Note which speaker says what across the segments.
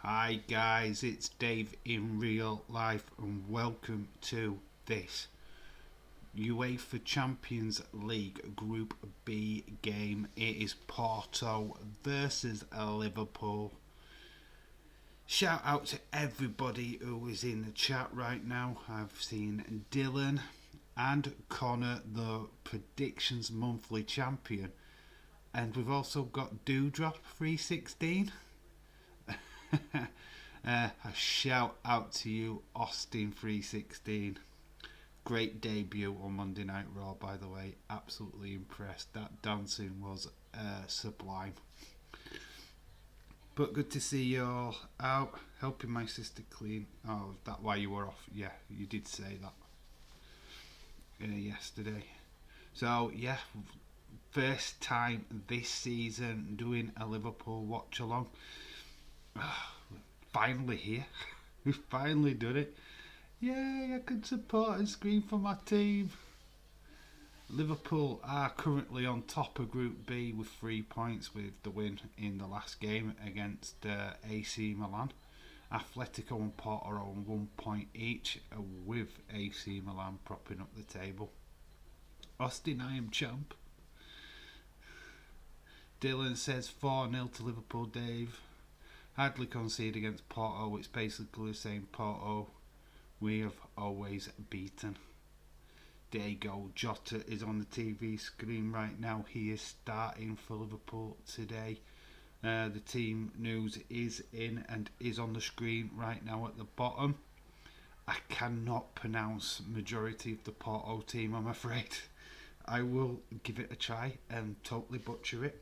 Speaker 1: Hi guys, it's Dave in real life and welcome to this UEFA Champions League Group B game. It is Porto versus Liverpool. Shout out to everybody who is in the chat right now. I've seen Dylan and Connor, the Predictions Monthly Champion. And we've also got Dewdrop 316. A shout out to you, Austin 316. Great debut on Monday Night Raw, by the way. Absolutely impressed. That dancing was sublime. But good to see you all out helping my sister clean. Oh, that why you were off? Yeah, you did say that yesterday. So yeah, first time this season doing a Liverpool watch along. Finally here. We've finally done it. Yay, I can support and scream for my team. Liverpool are currently on top of Group B with 3 points with the win in the last game against AC Milan. Atletico and Porto are on 1 point each with AC Milan propping up the table. Austin, I am champ. Dylan says 4-0 to Liverpool, Dave. Hardly concede against Porto, it's basically saying Porto we have always beaten. Diego Jota is on the TV screen right now. He is starting for Liverpool today. The team news is in and is on the screen right now at the bottom. I cannot pronounce majority of the Porto team, I'm afraid. I will give it a try and totally butcher it.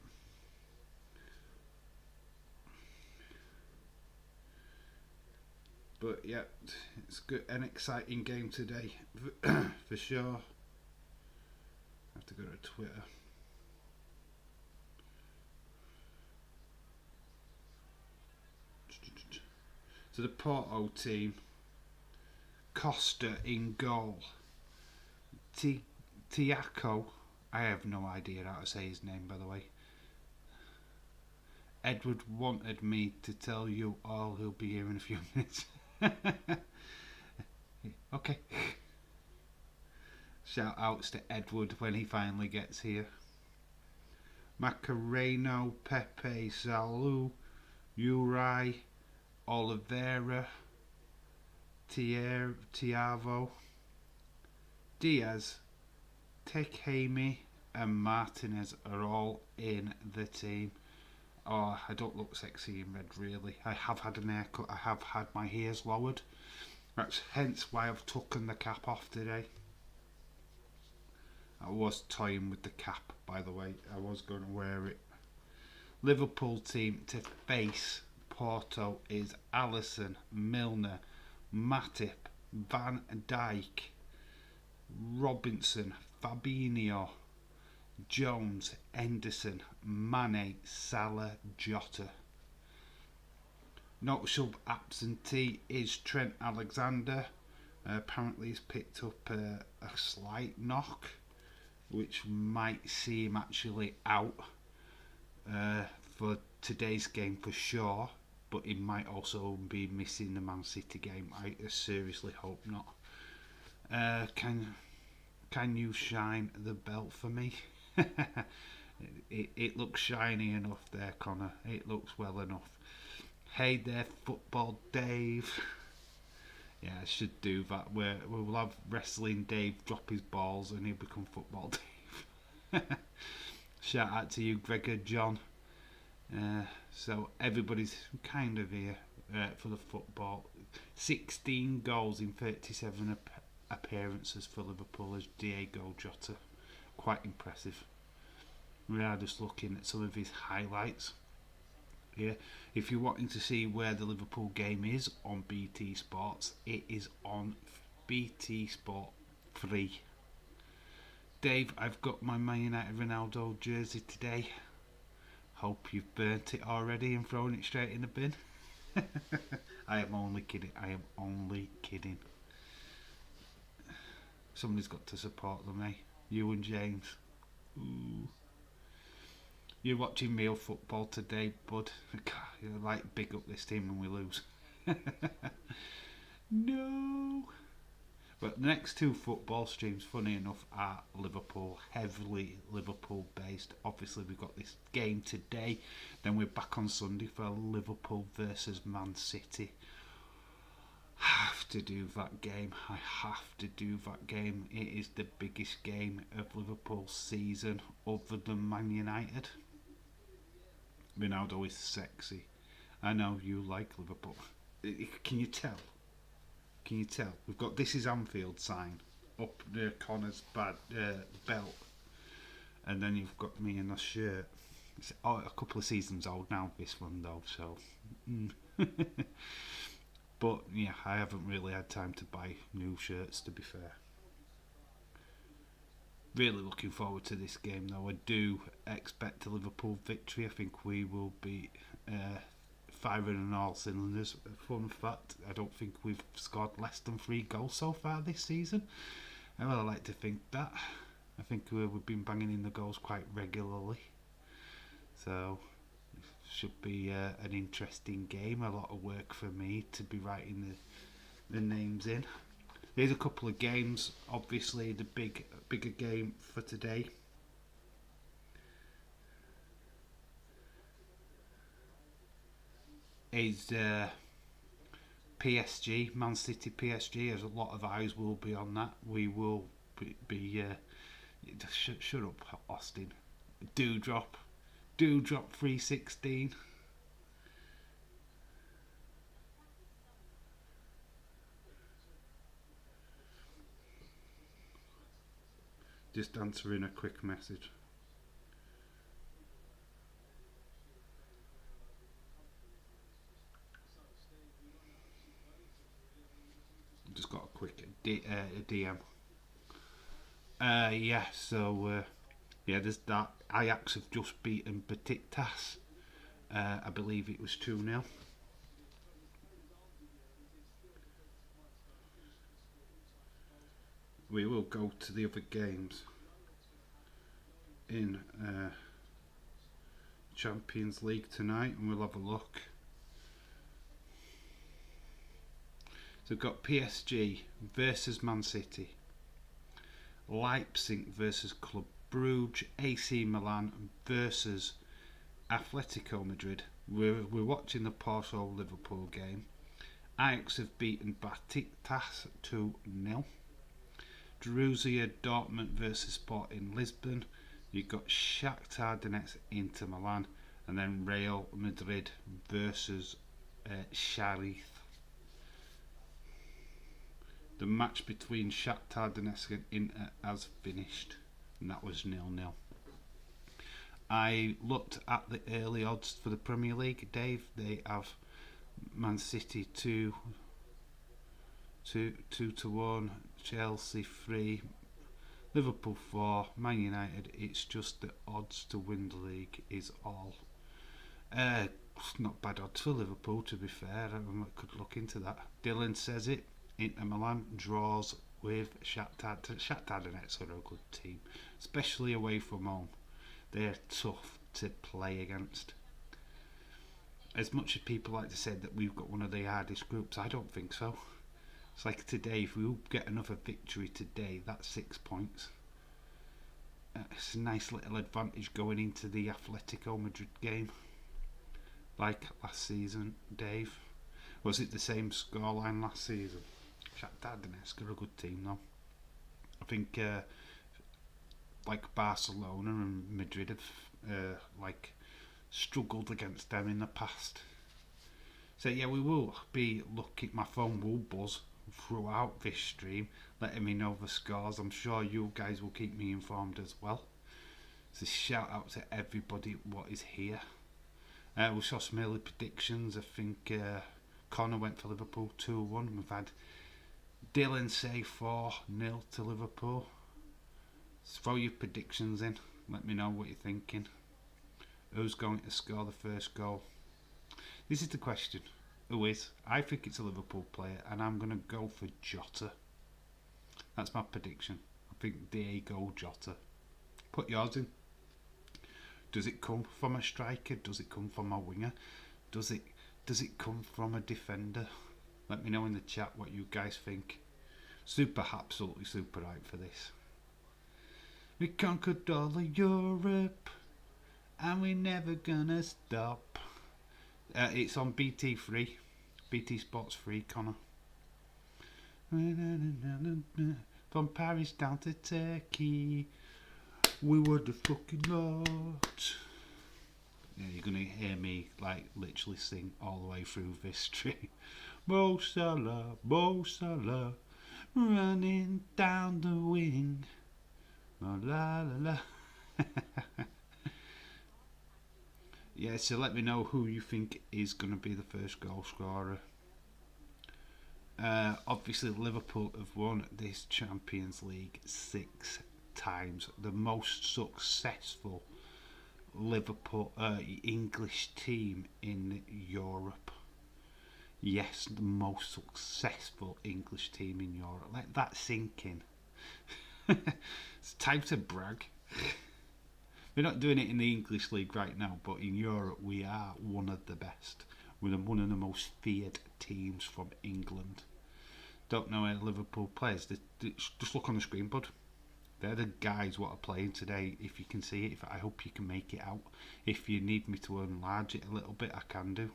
Speaker 1: But yeah, it's good, an exciting game today for sure. I have to go to Twitter. So the Porto team: Costa in goal, Tiaco. I have no idea how to say his name, by the way. Edward wanted me to tell you all he'll be here in a few minutes. Okay. Shout outs to Edward when he finally gets here. Macareno, Pepe, Salu, Uri, Oliveira, Tiavo, Diaz, Tekemi and Martinez are all in the team. Oh, I don't look sexy in red, really. I have had an haircut. I have had my hairs lowered. That's hence why I've taken the cap off today. I was toying with the cap, by the way. I was going to wear it. Liverpool team to face Porto is Alisson, Milner, Matip, Van Dijk, Robinson, Fabinho, Jones, Henderson, Mane, Salah, Jota. Notable absentee is Trent Alexander. Apparently he's picked up a slight knock, which might see him actually out for today's game for sure, but he might also be missing the Man City game. I seriously hope not. Can you shine the belt for me? it looks shiny enough there, Connor. It looks well enough. Hey there, Football Dave. Yeah, I should do that. We'll have Wrestling Dave drop his balls and he'll become Football Dave. Shout out to you, Gregor John. So everybody's kind of here for the football. 16 goals in 37 appearances for Liverpool as Diego Jota. Quite impressive. We are just looking at some of his highlights. Yeah, if you're wanting to see where the Liverpool game is on BT Sports, it is on BT Sport 3. Dave, I've got my Man United Ronaldo jersey today. Hope you've burnt it already and thrown it straight in the bin. I am only kidding. I am only kidding. Somebody's got to support them, eh? You and James. Ooh. You're watching real football today, bud. God, like big up this team and we lose. No. But the next two football streams, funny enough, are Liverpool, heavily Liverpool based. Obviously, we've got this game today. Then we're back on Sunday for Liverpool versus Man City. Have to do that game. I have to do that game. It is the biggest game of Liverpool's season, other than Man United. Ronaldo is sexy. I know you like Liverpool. Can you tell? Can you tell? We've got "This is Anfield" sign up the Connor's belt, and then you've got me in a shirt. It's a couple of seasons old now, this one though. So, but yeah, I haven't really had time to buy new shirts, to be fair. Really looking forward to this game though. I do expect a Liverpool victory. I think we will be firing on all cylinders. Fun fact, I don't think we've scored less than 3 goals so far this season. I really like to think that. I think we've been banging in the goals quite regularly. So, it should be an interesting game. A lot of work for me to be writing the names in. There's a couple of games. Obviously, the bigger game for today is PSG, Man City PSG. As a lot of eyes will be on that. We will be shut up, Austin. Do drop 316. Just answering a quick message. Just got a quick DM. Yeah, so yeah, there's that. Ajax have just beaten Besiktas. I believe it was 2-0. We will go to the other games in Champions League tonight, and we'll have a look. So we've got PSG versus Man City, Leipzig versus Club Brugge, AC Milan versus Atletico Madrid. We're watching the Porto Liverpool game. Ajax have beaten Besiktas 2-0. Borussia Dortmund versus Sporting Lisbon. You've got Shakhtar Donetsk, Inter Milan, and then Real Madrid versus Sheriff. The match between Shakhtar Donetsk and Inter has finished, and that was 0-0. I looked at the early odds for the Premier League, Dave. They have Man City 2 to 1, Chelsea 3, Liverpool 4, Man United. It's just the odds to win the league is all. Not bad odds for Liverpool, to be fair. I could look into that. Dylan says it. Inter Milan draws with Shakhtar. Shakhtar Donetsk are a good team, especially away from home. They're tough to play against. As much as people like to say that we've got one of the hardest groups, I don't think so. It's like today, if we get another victory today, that's 6 points. It's a nice little advantage going into the Atletico Madrid game. Like last season, Dave. Was it the same scoreline last season? Shakhtar Donetsk are a good team though. I think like Barcelona and Madrid have like struggled against them in the past. So yeah, we will be looking. My phone will buzz throughout this stream, letting me know the scores. I'm sure you guys will keep me informed as well. So shout out to everybody what is here. We saw some early predictions. I think Connor went for Liverpool 2-1. We've had Dylan say 4-0 to Liverpool. So throw your predictions in. Let me know what you're thinking. Who's going to score the first goal? This is the question. Who is? I think it's a Liverpool player, and I'm going to go for Jota. That's my prediction. I think Diego Jota. Put yours in. Does it come from a striker? Does it come from a winger? Does it does it come from a defender? Let me know in the chat what you guys think. Super, absolutely super hyped for this. We conquered all of Europe, and we're never gonna stop. It's on BT Free, BT Sports Free, Connor. From Paris down to Turkey, we were the fucking lot. Yeah, you're gonna hear me like literally sing all the way through this stream. Mo Salah, running down the wing. La la la. Yeah, so let me know who you think is going to be the first goal scorer. Obviously, Liverpool have won this Champions League 6 times. The most successful Liverpool English team in Europe. Yes, the most successful English team in Europe. Let that sink in. It's time to brag. We're not doing it in the English League right now, but in Europe we are one of the best. We're one of the most feared teams from England. Don't know how Liverpool plays. Just look on the screen, bud. They're the guys what are playing today. If you can see it, I hope you can make it out. If you need me to enlarge it a little bit, I can do.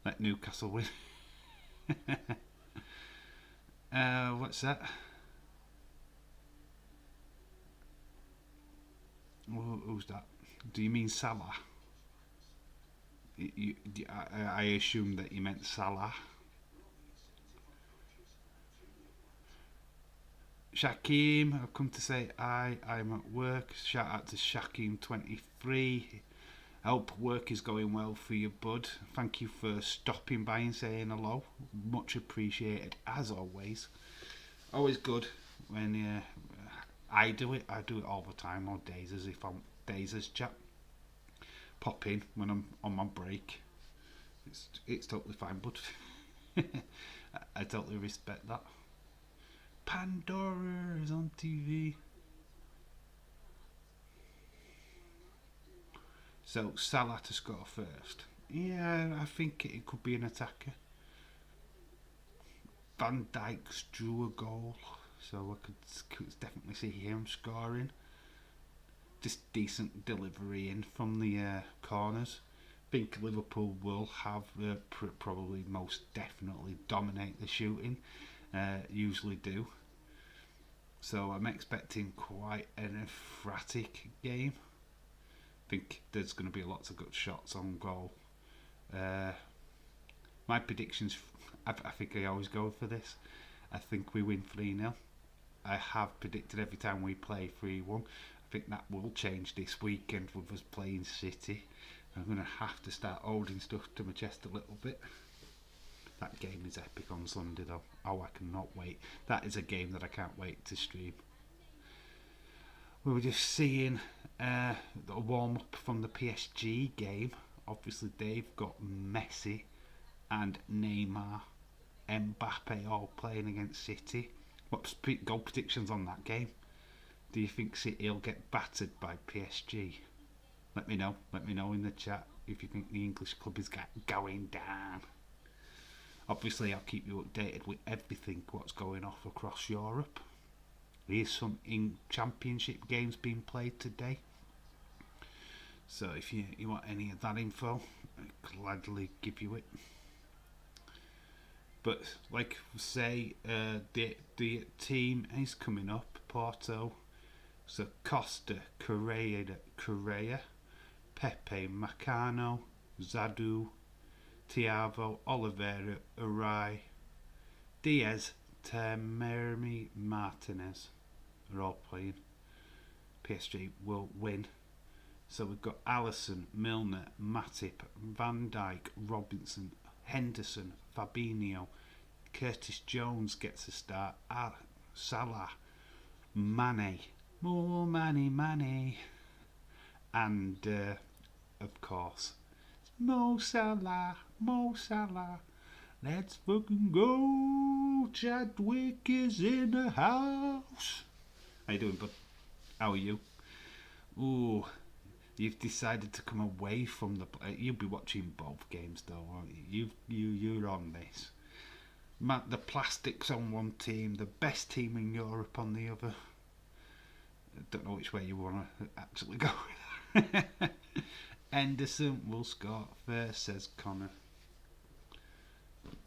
Speaker 1: Let Newcastle win. What's that? Who's that? Do you mean Salah? I assume that you meant Salah. Shakim, I've come to say I'm at work. Shout out to Shakim23. I hope work is going well for you, bud. Thank you for stopping by and saying hello. Much appreciated, as always. Always good when I do it all the time, or days as chat. Pop in when I'm on my break. It's totally fine, bud. I totally respect that. Pandora is on TV. So Salah to score first. Yeah, I think it could be an attacker. Van Dijk's drew a goal, so I could definitely see him scoring. Just decent delivery in from the corners. Think Liverpool will have probably most definitely dominate the shooting. Usually do. So I'm expecting quite an erratic game. I think there's going to be lots of good shots on goal. My predictions, I think I always go for this. I think we win 3-0. I have predicted every time we play 3-1. I think that will change this weekend with us playing City. I'm going to have to start holding stuff to my chest a little bit. That game is epic on Sunday though. Oh, I cannot wait. That is a game that I can't wait to stream. We were just seeing a warm-up from the PSG game. Obviously they've got Messi and Neymar, Mbappe all playing against City. What's goal predictions on that game? Do you think City will get battered by PSG? Let me know in the chat if you think the English club is going down. Obviously I'll keep you updated with everything what's going off across Europe. There's some championship games being played today. So if you want any of that info, I'll gladly give you it. But like we say, the team is coming up. Porto, so Costa, Correa, Pepe, Macano, Zadu, Tiago, Oliveira, Urai, Diaz, Temermi, Martinez are all playing. PSG will win. So we've got Alisson, Milner, Matip, Van Dijk, Robinson, Henderson, Fabinho, Curtis Jones gets a start, Salah, Mane, more Mane, and of course Mo Salah, let's fucking go. Chadwick is in the house. How you doing, bud? How are you? Ooh, You've decided to come away from the. You'll be watching both games though, won't you? You're on this. Matt, the plastics on one team, the best team in Europe on the other. I don't know which way you want to actually go. Henderson will score first, says Connor.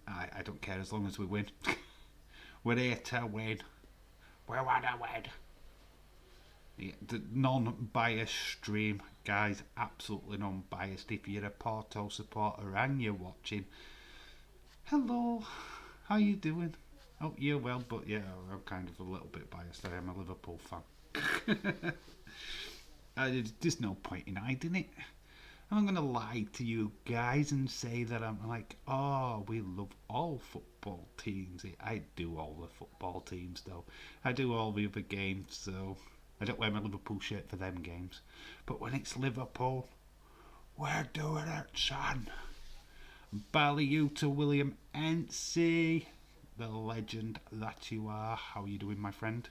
Speaker 1: I don't care as long as we win. We're here to win. We want to win. Yeah, the non-biased stream, guys, absolutely non-biased. If you're a Porto supporter and you're watching, hello, how you doing? Oh, you're well, but yeah, I'm kind of a little bit biased. I am a Liverpool fan. There's no point in hiding it. I'm going to lie to you guys and say that I'm like, oh, we love all football teams. I do all the football teams, though. I do all the other games, so I don't wear my Liverpool shirt for them games. But when it's Liverpool, we're doing it, son. Ballyou to William N.C., the legend that you are. How are you doing, my friend?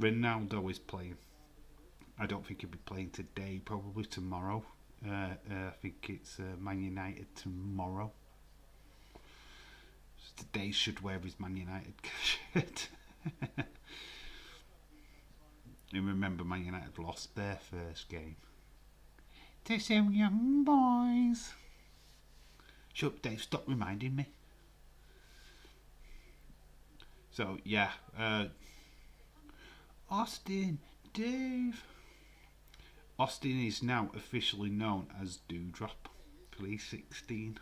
Speaker 1: Ronaldo is playing. I don't think he'll be playing today, probably tomorrow. I think it's Man United tomorrow. So today should wear his Man United shirt. And remember, Man United lost their first game to some young boys. Shut up, Dave, stop reminding me. So, yeah. Austin, Dave. Austin is now officially known as Dewdrop. Please 16.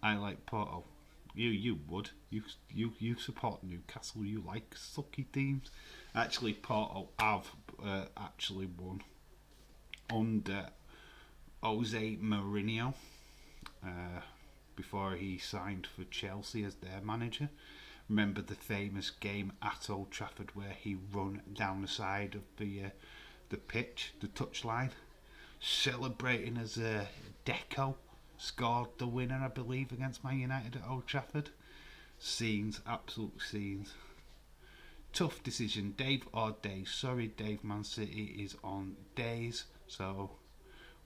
Speaker 1: I like Porto. You would. You support Newcastle. You like sucky teams. Actually, Porto have actually won under Jose Mourinho before he signed for Chelsea as their manager. Remember the famous game at Old Trafford where he run down the side of the pitch, the touchline, celebrating as Deco scored the winner, I believe, against Man United at Old Trafford. Scenes, absolute scenes. Tough decision, Dave or Days. Sorry, Dave, Man City is on days, so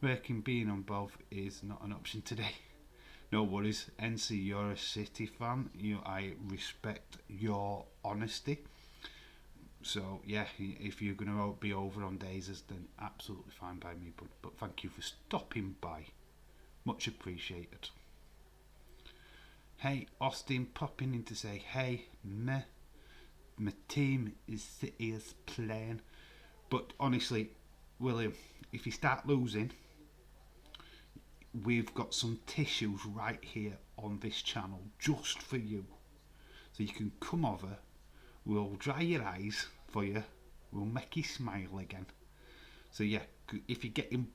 Speaker 1: working being on both is not an option today. No worries, NC, you're a City fan. I respect your honesty. So yeah, if you're going to be over on days, then absolutely fine by me. But thank you for stopping by. Much appreciated. Hey, Austin popping in to say, hey, my team is City is playing. But honestly, William, if you start losing, we've got some tissues right here on this channel just for you. So you can come over, we'll dry your eyes for you, we'll make you smile again. So yeah, if you're getting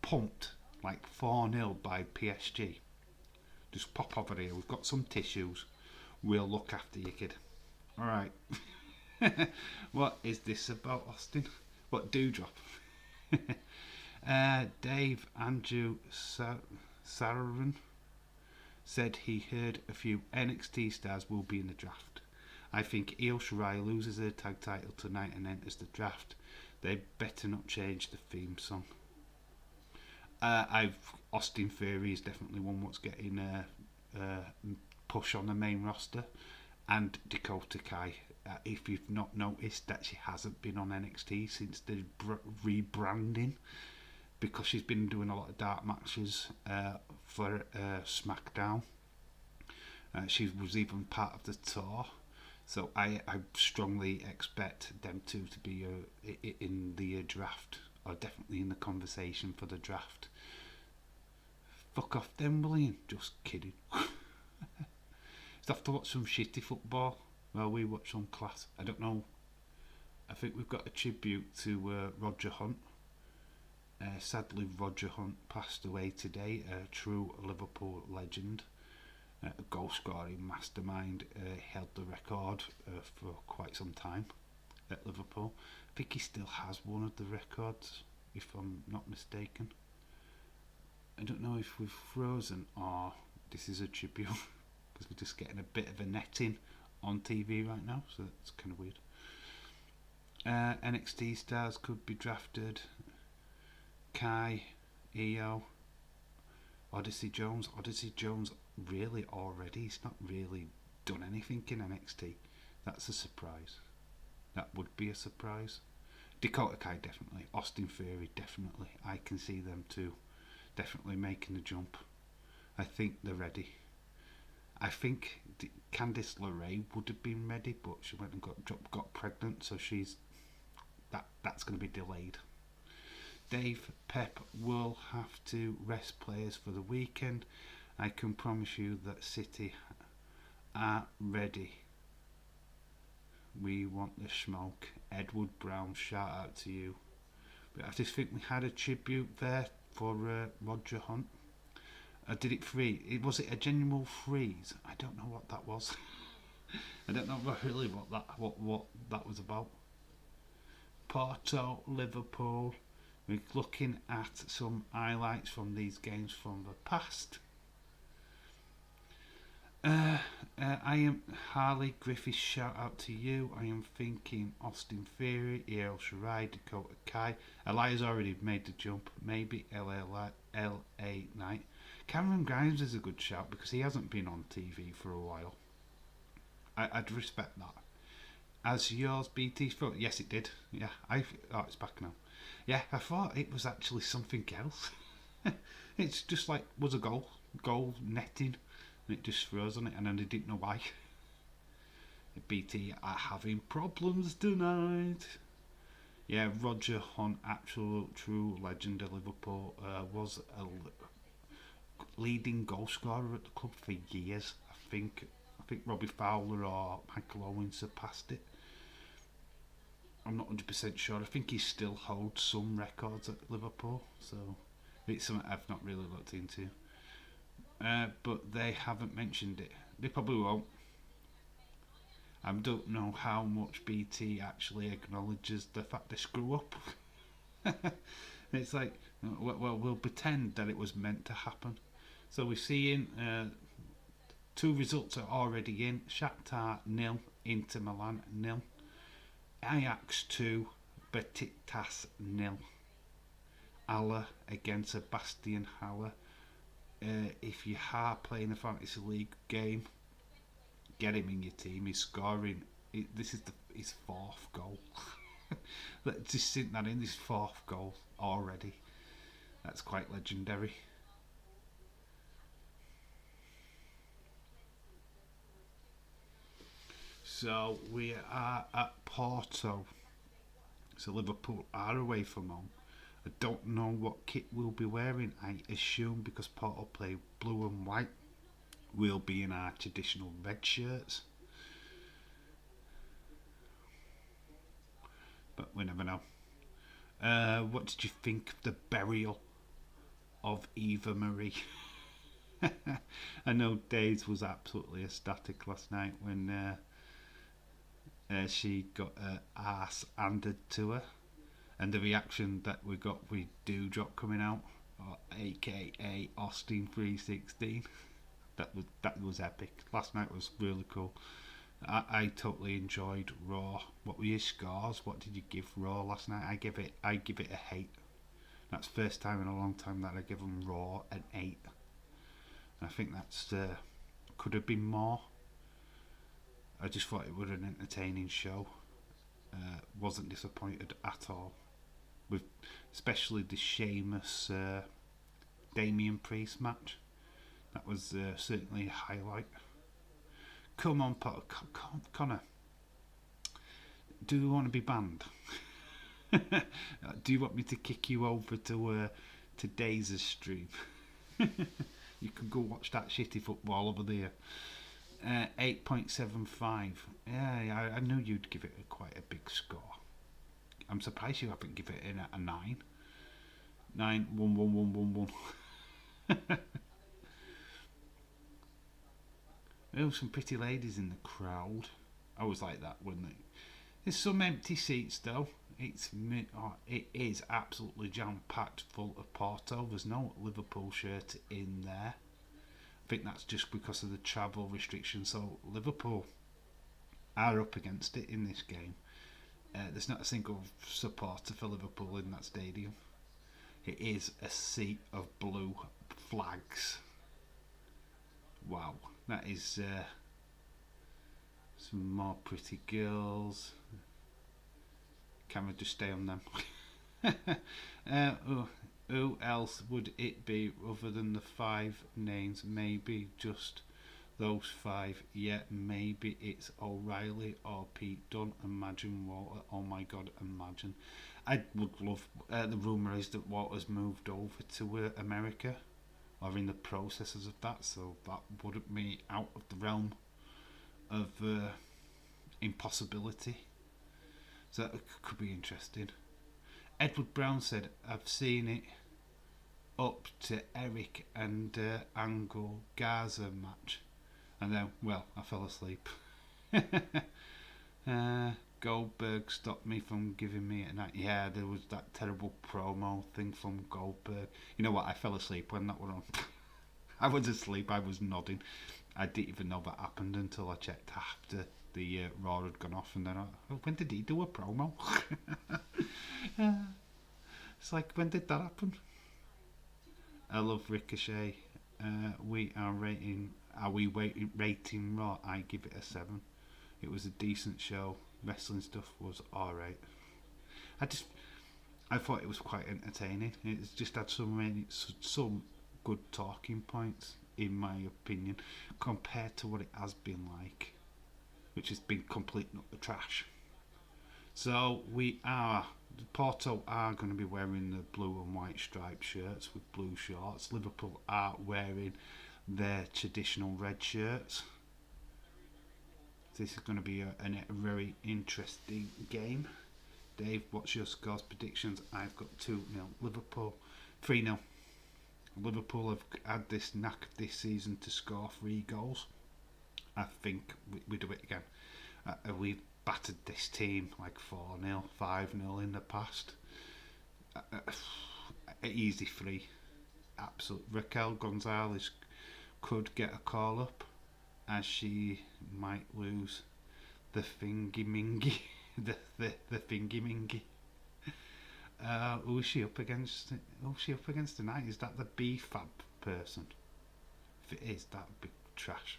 Speaker 1: pumped like 4-0 by PSG, just pop over here, we've got some tissues, we'll look after you, kid. Alright. What is this about, Austin? What, Dewdrop? Dave Andrew Saravan said he heard a few NXT stars will be in the draft. I think Io Shirai loses her tag title tonight and enters the draft. They better not change the theme song. Austin Theory is definitely one what's getting push on the main roster, and Dakota Kai. If you've not noticed that she hasn't been on NXT since the rebranding, because she's been doing a lot of dark matches for SmackDown. She was even part of the tour, so I strongly expect them two to be in the draft, or definitely in the conversation for the draft. Fuck off then, William. Just kidding. Just have to watch some shitty football. Well, we watch some class. I don't know. I think we've got a tribute to Roger Hunt. Sadly, Roger Hunt passed away today. A true Liverpool legend, a goal-scoring mastermind. Held the record for quite some time at Liverpool. I think he still has one of the records, if I'm not mistaken. I don't know if we've frozen or this is a tribute, because we're just getting a bit of a netting on TV right now, so that's kind of weird. NXT stars could be drafted. Kai, Io, Odyssey Jones. Odyssey Jones really already. He's not really done anything in NXT. That's a surprise. That would be a surprise. Dakota Kai definitely. Austin Theory definitely. I can see them too. Definitely making the jump. I think they're ready. I think Candice LeRae would have been ready, but she went and got pregnant, so that's going to be delayed. Dave, Pep will have to rest players for the weekend. I can promise you that City are ready. We want the smoke. Edward Brown, shout out to you. But I just think we had a tribute there for Roger Hunt. Did it free? Was it a genuine freeze? I don't know what that was. I don't know really what that was about. Porto, Liverpool. We're looking at some highlights from these games from the past. I am Harley Griffiths, shout out to you. I am thinking Austin Theory, Io Shirai, Dakota Kai. Elias already made the jump. Maybe LA Knight. Cameron Grimes is a good shout because he hasn't been on TV for a while. I'd respect that. As yours, BT thought? Yes, it did. Yeah, it's back now. Yeah, I thought it was actually something else. It's just like was a goal netting, and it just froze on it, and then I didn't know why. BT are having problems tonight. Yeah, Roger Hunt, absolute true legend of Liverpool, was a leading goal scorer at the club for years. I think Robbie Fowler or Michael Owen surpassed it. I'm not 100% sure. I think he still holds some records at Liverpool, so it's something I've not really looked into. But they haven't mentioned it. They probably won't. I don't know how much BT actually acknowledges the fact they screw up. It's like, well, we'll pretend that it was meant to happen. So we're seeing 2 results are already in. Shakhtar 0, Inter Milan 0. Ajax 2, Besiktas 0. Haller against Sebastian Haller. If you are playing a fantasy league game, get him in your team. He's scoring. This is his 4th goal. Let's just sink that in. His 4th goal already. That's quite legendary. So we are at Porto. So Liverpool are away from home. I don't know what kit we'll be wearing. I assume because Porto play blue and white, we'll be in our traditional red shirts. But we never know. What did you think of the burial of Eva Marie? I know Days was absolutely ecstatic last night when she got her arse handed to her, and the reaction that we got with Dewdrop coming out, or aka Austin 316, that was epic. Last night was really cool. I totally enjoyed Raw. What were your scores? What did you give Raw last night? I give it a hate. That's the first time in a long time that I give them Raw an 8. I think that's could have been more. I just thought it was an entertaining show. Wasn't disappointed at all. With especially the Sheamus Damian Priest match. That was certainly a highlight. Come on, Connor. Do you want to be banned? Do you want me to kick you over to Daze's stream? You can go watch that shitty football over there. 8.75. Yeah, I knew you'd give it quite a big score. I'm surprised you haven't given it a 9. 9, 1, 1, 1, 1, 1. There were some pretty ladies in the crowd. I was like that, wasn't it? There's some empty seats though. It is absolutely jam-packed full of Porto. There's no Liverpool shirt in there. I think that's just because of the travel restrictions. So Liverpool, are up against it in this game. There's not a single supporter for Liverpool in that stadium. It is a sea of blue flags. Wow, that is some more pretty girls. Can we just stay on them? Who else would it be other than the 5 names? Maybe just those 5. Yeah, maybe it's O'Reilly or Pete Dunne. Imagine Walter. Oh my God, imagine. I would love. The rumour is that Walter's moved over to America, or in the processes of that. So that wouldn't be out of the realm of impossibility. So that could be interesting. Edward Brown said, "I've seen it up to Eric and Angle Gaza match, and then, well, I fell asleep." Goldberg stopped me from giving me a night. Yeah, there was that terrible promo thing from Goldberg. You know what? I fell asleep when that was on. I was asleep. I was nodding. I didn't even know that happened until I checked after the Raw had gone off, and then when did he do a promo? It's like, when did that happen? I love Ricochet. We are rating. Are we rating Raw? I give it a 7. It was a decent show. Wrestling stuff was alright. I thought it was quite entertaining. It's just had some good talking points, in my opinion, compared to what it has been like, which has been complete not the trash. So Porto are going to be wearing the blue and white striped shirts with blue shorts. Liverpool are wearing their traditional red shirts. This is going to be a very interesting game. Dave, what's your scores predictions? I've got 2-0 Liverpool, 3-0. Liverpool have had this knack this season to score 3 goals. I think we do it again. We've battered this team like 4-0, 5-0 in the past. Easy 3. Absolute. Raquel Gonzalez could get a call up, as she might lose the thingy mingy. the thingy mingy. Who's she up against? Who's she up against tonight? Is that the B-Fab person? If it is, that would be trash.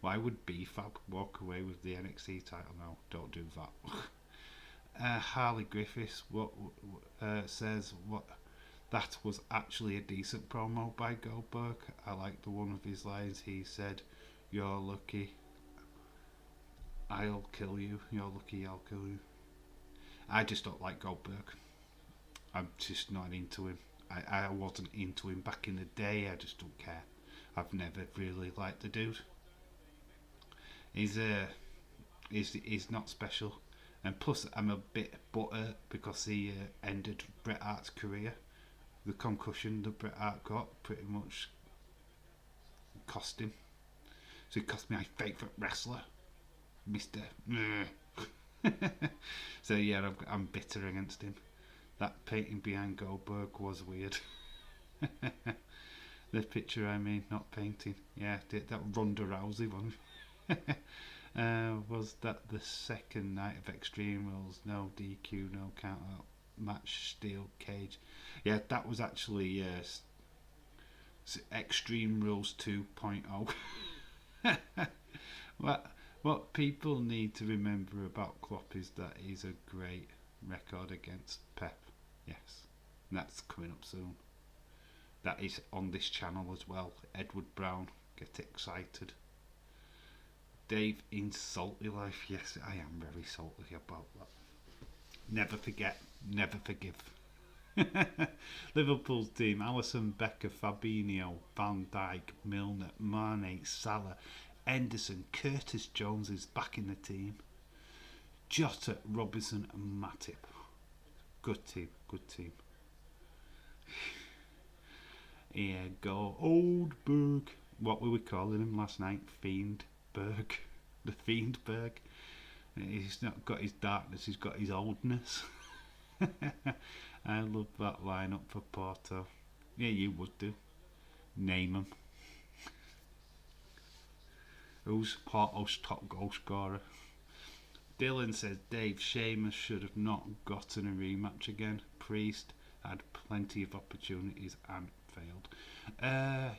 Speaker 1: Why would B-Fab walk away with the NXT title? No, don't do that. Harley Griffiths says that was actually a decent promo by Goldberg. I like the one of his lines. He said, "You're lucky, I'll kill you. You're lucky, I'll kill you." I just don't like Goldberg. I'm just not into him. I wasn't into him back in the day. I just don't care. I've never really liked the dude. He's not special, and plus I'm a bit buttered because he ended Bret Hart's career. The concussion that Bret Hart got pretty much cost him. So it cost me my favourite wrestler, Mr. So yeah, I'm bitter against him. That painting behind Goldberg was weird. The picture, I mean, not painting. Yeah, that Ronda Rousey one. Was that the second night of Extreme Rules? No DQ, no count out, match, steel cage. Yeah, that was actually Extreme Rules 2.0. What people need to remember about Klopp is that he's a great record against Pep. Yes, and that's coming up soon. That is on this channel as well. Edward Brown, get excited. Dave, in salty life. Yes, I am very salty about that. Never forget, never forgive. Liverpool's team: Alisson, Becker, Fabinho, Van Dijk, Milner, Mane, Salah, Henderson, Curtis Jones is back in the team. Jota, Robinson and Matip. Good team, good team. Here go Oldberg. What were we calling him last night? Fiendberg. The Fiendberg. He's not got his darkness, he's got his oldness. I love that lineup for Porto. Yeah, you would do. Name them. Who's Porto's top goal scorer? Dylan says Dave Sheamus should have not gotten a rematch again. Priest had plenty of opportunities and failed.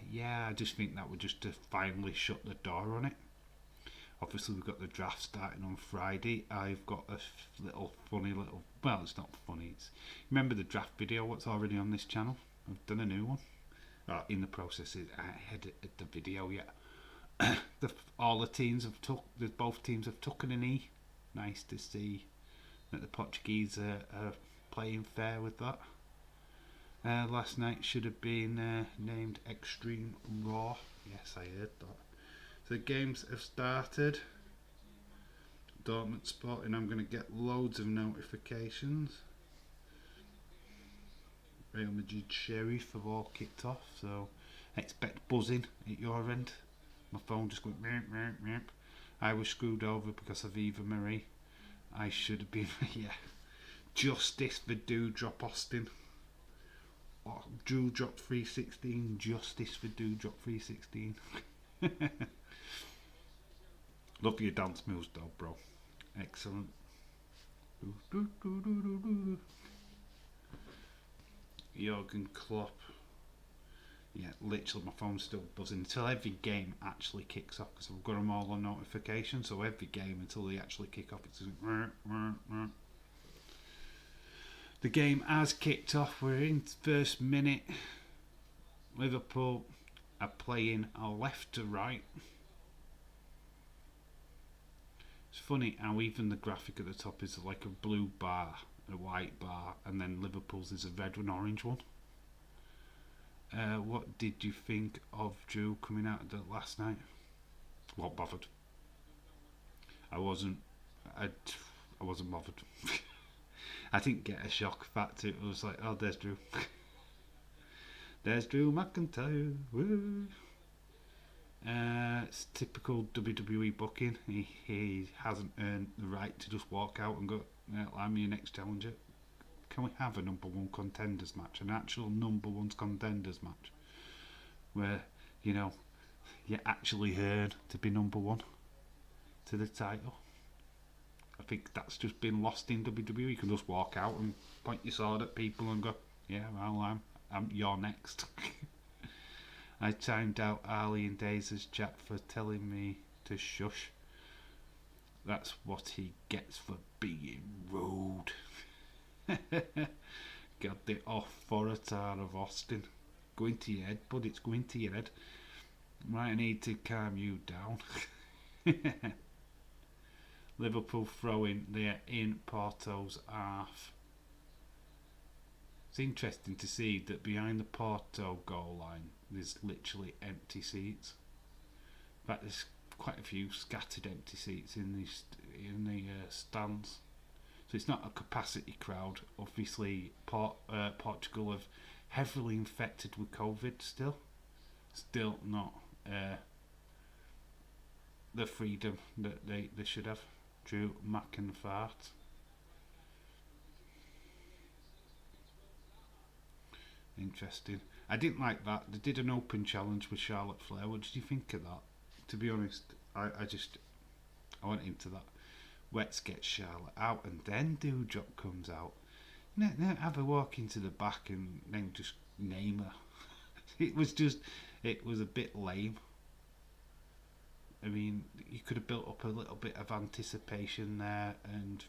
Speaker 1: Yeah, I just think that would just to finally shut the door on it. Obviously, we've got the draft starting on Friday. I've got a little funny little. Well, it's not funny. It's, remember the draft video? What's already on this channel? I've done a new one. In the process, I edited the video yet. All the teams have took. Both teams have taken an E. Nice to see that the Portuguese are playing fair with that. Last night should have been named Extreme Raw. Yes, I heard that. So the games have started. Dortmund Sporting, I'm going to get loads of notifications. Real Madrid Sheriff have all kicked off, so expect buzzing at your end. My phone just went meep, meep, meep. I was screwed over because of Eva Marie. I should have been, yeah. Justice for Dewdrop Austin. Oh, Dewdrop 316. Justice for Dewdrop 316. Love your dance moves though, bro. Excellent. Jurgen Klopp. Yeah, literally my phone's still buzzing until every game actually kicks off because I've got them all on notification. So every game until they actually kick off, it's just the game has kicked off. We're in first minute. Liverpool are playing left to right. It's funny how even the graphic at the top is like a blue bar, a white bar, and then Liverpool's is a red and orange one. What did you think of Drew coming out the last night? Not bothered. I wasn't bothered. I didn't get a shock factor. It was like, oh, there's Drew. There's Drew McIntyre. Woo. It's typical WWE booking. He hasn't earned the right to just walk out and go, I'm your next challenger. Can we have a number one contenders match? An actual number one contenders match? Where, you actually earn to be number one to the title. I think that's just been lost in WWE. You can just walk out and point your sword at people and go, yeah, well, you're next. I timed out Ali and Daze's chat for telling me to shush. That's what he gets for being rude. Got the authority of Austin. Going to your head, bud, it's going to your head. Might need to calm you down. Liverpool throwing, they're in Porto's half. It's interesting to see that behind the Porto goal line there's literally empty seats. In fact, there's quite a few scattered empty seats in the stands. So it's not a capacity crowd. Obviously, Portugal have heavily infected with COVID still. Still not the freedom that they should have. Drew McIntyre. Interesting. I didn't like that. They did an open challenge with Charlotte Flair. What did you think of that? To be honest, I went into that. Let's get Charlotte out and then Dewdrop comes out. No, have her walk into the back and then just name her. It was a bit lame. I mean, you could have built up a little bit of anticipation there, and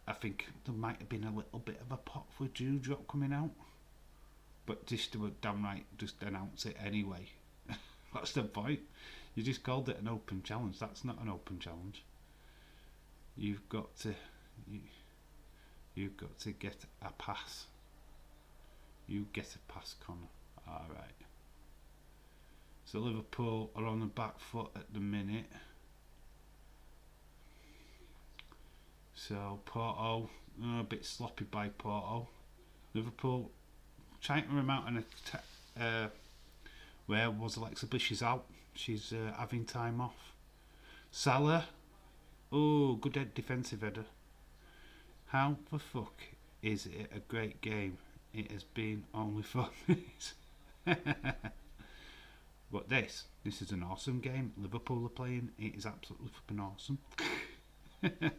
Speaker 1: I think there might have been a little bit of a pop for Dewdrop coming out. But just to downright just announce it anyway. That's the point. You just called it an open challenge. That's not an open challenge. You've got to get a pass. You get a pass, Connor. Alright. So Liverpool are on the back foot at the minute. So Porto, a bit sloppy by Porto. Liverpool trying to remount an attack. Where was Alexa Bliss? She's out. She's having time off. Salah. Oh, good defensive header. How the fuck is it a great game? It has been only 4 minutes. But this is an awesome game. Liverpool are playing. It is absolutely flipping awesome. I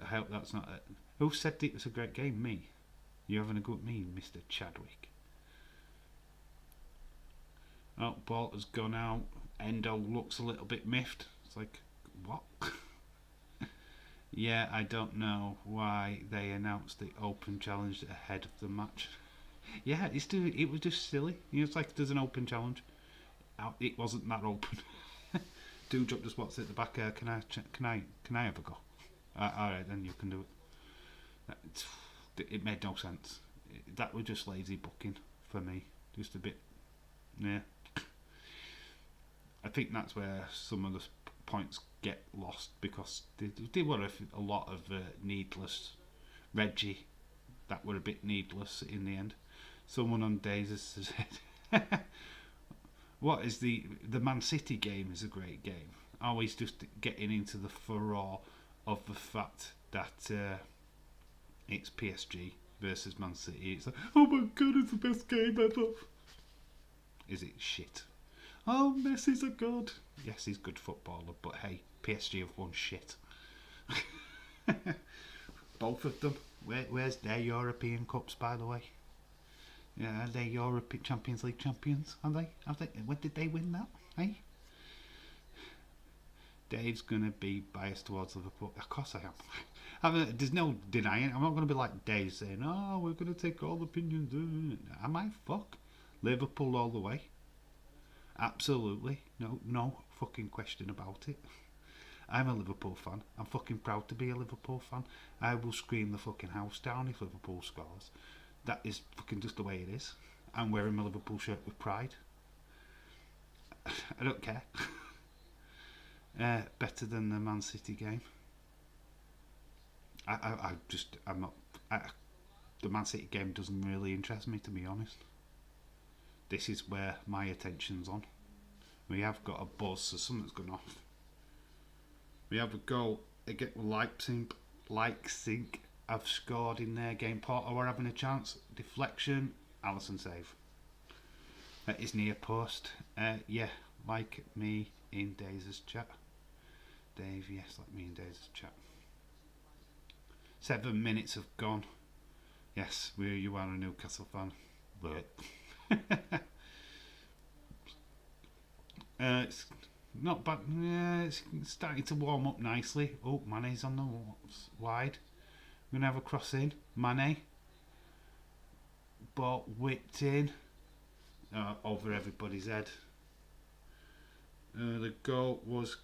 Speaker 1: hope that's not it. Who said it was a great game? Me. You're having a go at me, Mr. Chadwick. Oh, ball has gone out. Endo looks a little bit miffed. It's like, what? Yeah, I don't know why they announced the open challenge ahead of the match. Yeah, it was just silly. It's like there's an open challenge. It wasn't that open. Dewdrop just what's at the back. Can I have a go? All right, then you can do it. It made no sense. That was just lazy booking for me. Just a bit. Yeah. I think that's where some of the points get lost because they were a lot of needless. Reggie, that were a bit needless in the end. Someone on Days has said, "What is the Man City game is a great game. Always just getting into the furore of the fact that it's PSG versus Man City. It's like, oh my god, it's the best game ever. Is it shit? Oh, Messi's a god. Yes, he's a good footballer, but hey, PSG have won shit. Both of them. Where's their European Cups, by the way? Yeah, are they European Champions League champions? Are they? When did they win that? Hey? Dave's going to be biased towards Liverpool. Of course I am. There's no denying. I'm not going to be like Dave saying, oh, we're going to take all opinions. Am I? Fuck. Liverpool all the way. Absolutely. No fucking question about it. I'm a Liverpool fan. I'm fucking proud to be a Liverpool fan. I will scream the fucking house down if Liverpool scores. That is fucking just the way it is. I'm wearing my Liverpool shirt with pride. I don't care. Better than the Man City game. I'm not. The Man City game doesn't really interest me, to be honest. This is where my attention's on. We have got a buzz, so something's gone off. We have a goal against Leipzig. Have scored in their game. Porto are having a chance. Deflection. Alisson save. That is near post. Yeah, like me in Daze's chat. Dave, yes, like me in Daze's chat. 7 minutes have gone. Yes, you are a Newcastle fan. But it's not bad. Yeah, it's starting to warm up nicely. Oh, Mane's on the wide. We're going to have a cross in. Mane. Ball whipped in. Over everybody's head. The goal was...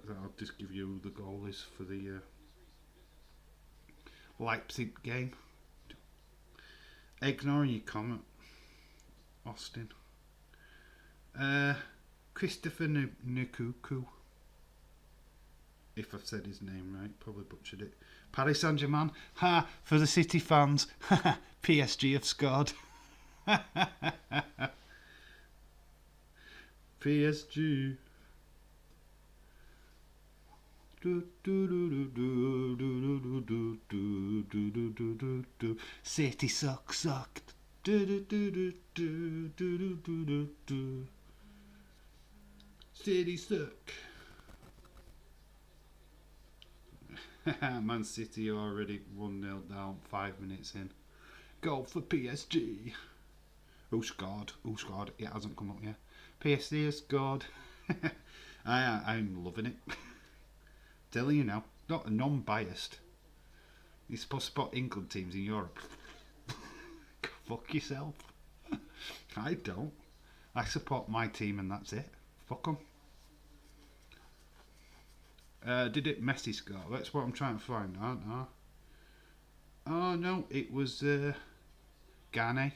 Speaker 1: I'll just give you who the goal is for the Leipzig game. Ignoring your comment. Austin. Christopher Nkuku. If I've said his name right, probably butchered it. Paris Saint-Germain. Ha! For the City fans. PSG have scored. PSG. City suck. City suck. Man City already 1-0 down, 5 minutes in. Goal for PSG. Who scored? It hasn't come up yet. PSG has scored. I'm loving it. Telling you now, not non-biased. You're supposed to spot England teams in Europe. Fuck yourself. I don't. I support my team and that's it. Fuck them. Did it Messi score? That's what I'm trying to find. Oh no, it was Gane.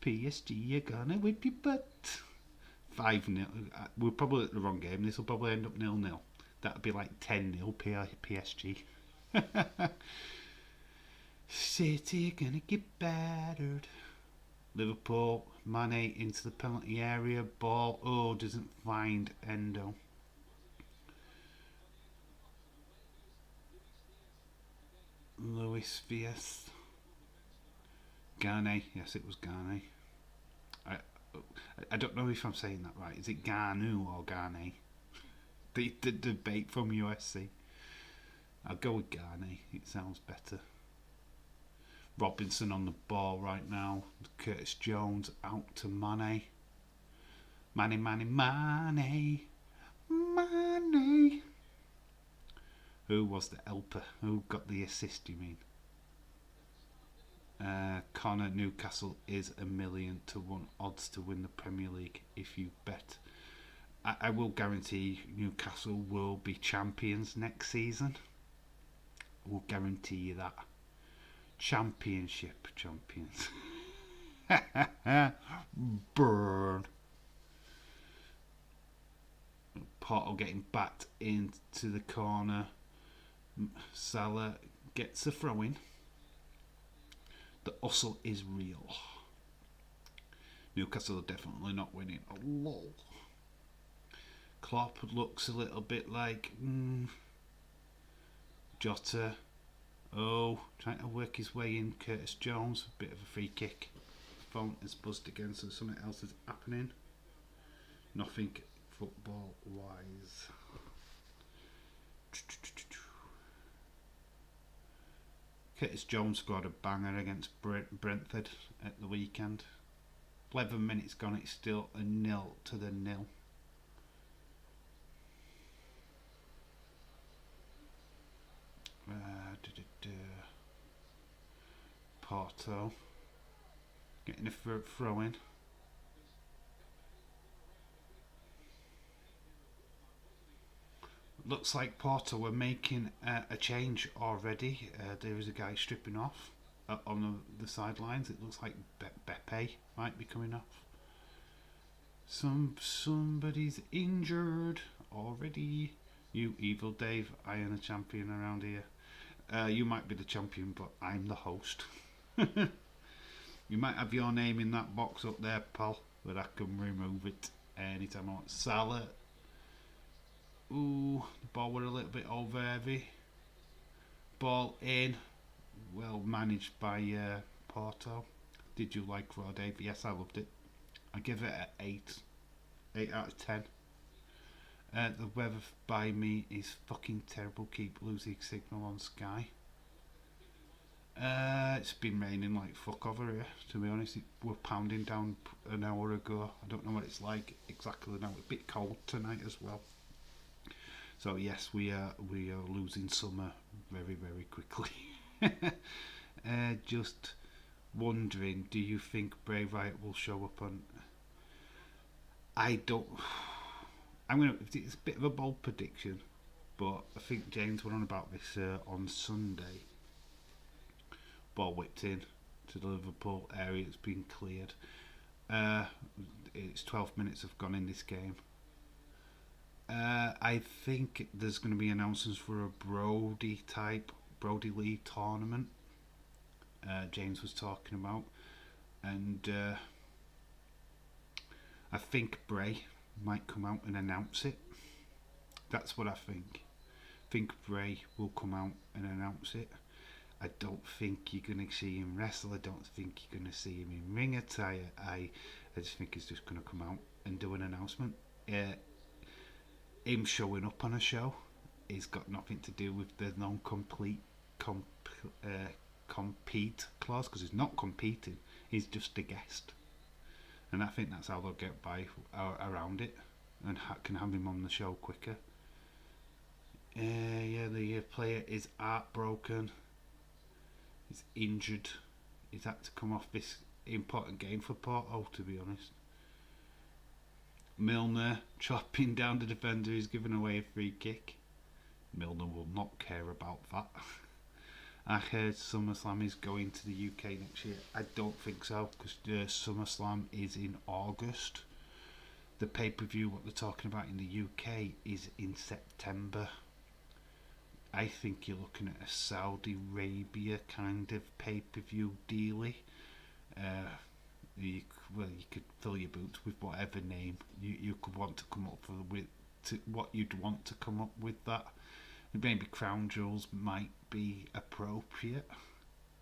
Speaker 1: PSG, you're gonna whip your butt. 5-0. We're probably at the wrong game. This will probably end up 0-0. That'll be like 10-0 PSG. City gonna get battered. Liverpool, Mane into the penalty area. Ball, doesn't find Endo. Luis Vias. Garnay. Yes, it was Garnay. I, I don't know if I'm saying that right. Is it Garnu or Garnay? The debate from USC. I'll go with Garnay. It sounds better. Robinson on the ball right now. Curtis Jones out to Mane. Mane. Who was the helper? Who got the assist, you mean? Connor, Newcastle is 1,000,000 to 1 odds to win the Premier League if you bet. I will guarantee Newcastle will be champions next season. I will guarantee you that. Championship champions. Burn. Porto getting backed into the corner. Salah gets a throw in. The hustle is real. Newcastle are definitely not winning. Oh, lol. Klopp looks a little bit like Jota. Oh, trying to work his way in. Curtis Jones, a bit of a free kick. Phone is buzzed again, so something else is happening. Nothing football wise. Curtis Jones scored a banger against Brentford at the weekend. 11 minutes gone, it's still 0-0. Porto getting a throw in. Looks like Porto were making a change already. There is a guy stripping off on the sidelines. It looks like Beppe might be coming off. Somebody's injured already. You evil Dave, I am the champion around here. You might be the champion, but I'm the host. You might have your name in that box up there, pal, but I can remove it anytime I want. Salah. Ooh, the ball were a little bit over heavy. Ball in. Well managed by Porto. Did you like Raw Dave? Yes, I loved it. I give it an 8. 8 out of 10. The weather by me is fucking terrible. Keep losing signal on Sky. It's been raining like fuck over here, to be honest. We're pounding down an hour ago. I don't know what it's like exactly now. It's a bit cold tonight as well. So yes, we are losing summer very, very quickly. Just wondering, do you think Bray Wyatt will show up on? I don't. It's a bit of a bold prediction, but I think James went on about this on Sunday. Ball whipped in to the Liverpool area. It's been cleared. It's 12 minutes have gone in this game. I think there's going to be announcements for a Brody League tournament. James was talking about, and I think Bray might come out and announce it. That's what I think. I think Bray will come out and announce it. I don't think you're going to see him wrestle. I don't think you're going to see him in ring attire. I just think he's just going to come out and do an announcement. Him showing up on a show, he's got nothing to do with the non-complete compete clause, because he's not competing. He's just a guest, and I think that's how they'll get by around it and can have him on the show quicker. The player is heartbroken. He's injured. He's had to come off this important game for Porto, to be honest. Milner chopping down the defender. He's given away a free kick. Milner will not care about that. I heard SummerSlam is going to the UK next year. I don't think so, because SummerSlam is in August. The pay-per-view, what they're talking about in the UK, is in September. I think you're looking at a Saudi Arabia kind of pay-per-view dealy. You could fill your boots with whatever name you could want to come up with what you'd want to come up with that. Maybe crown jewels might be appropriate.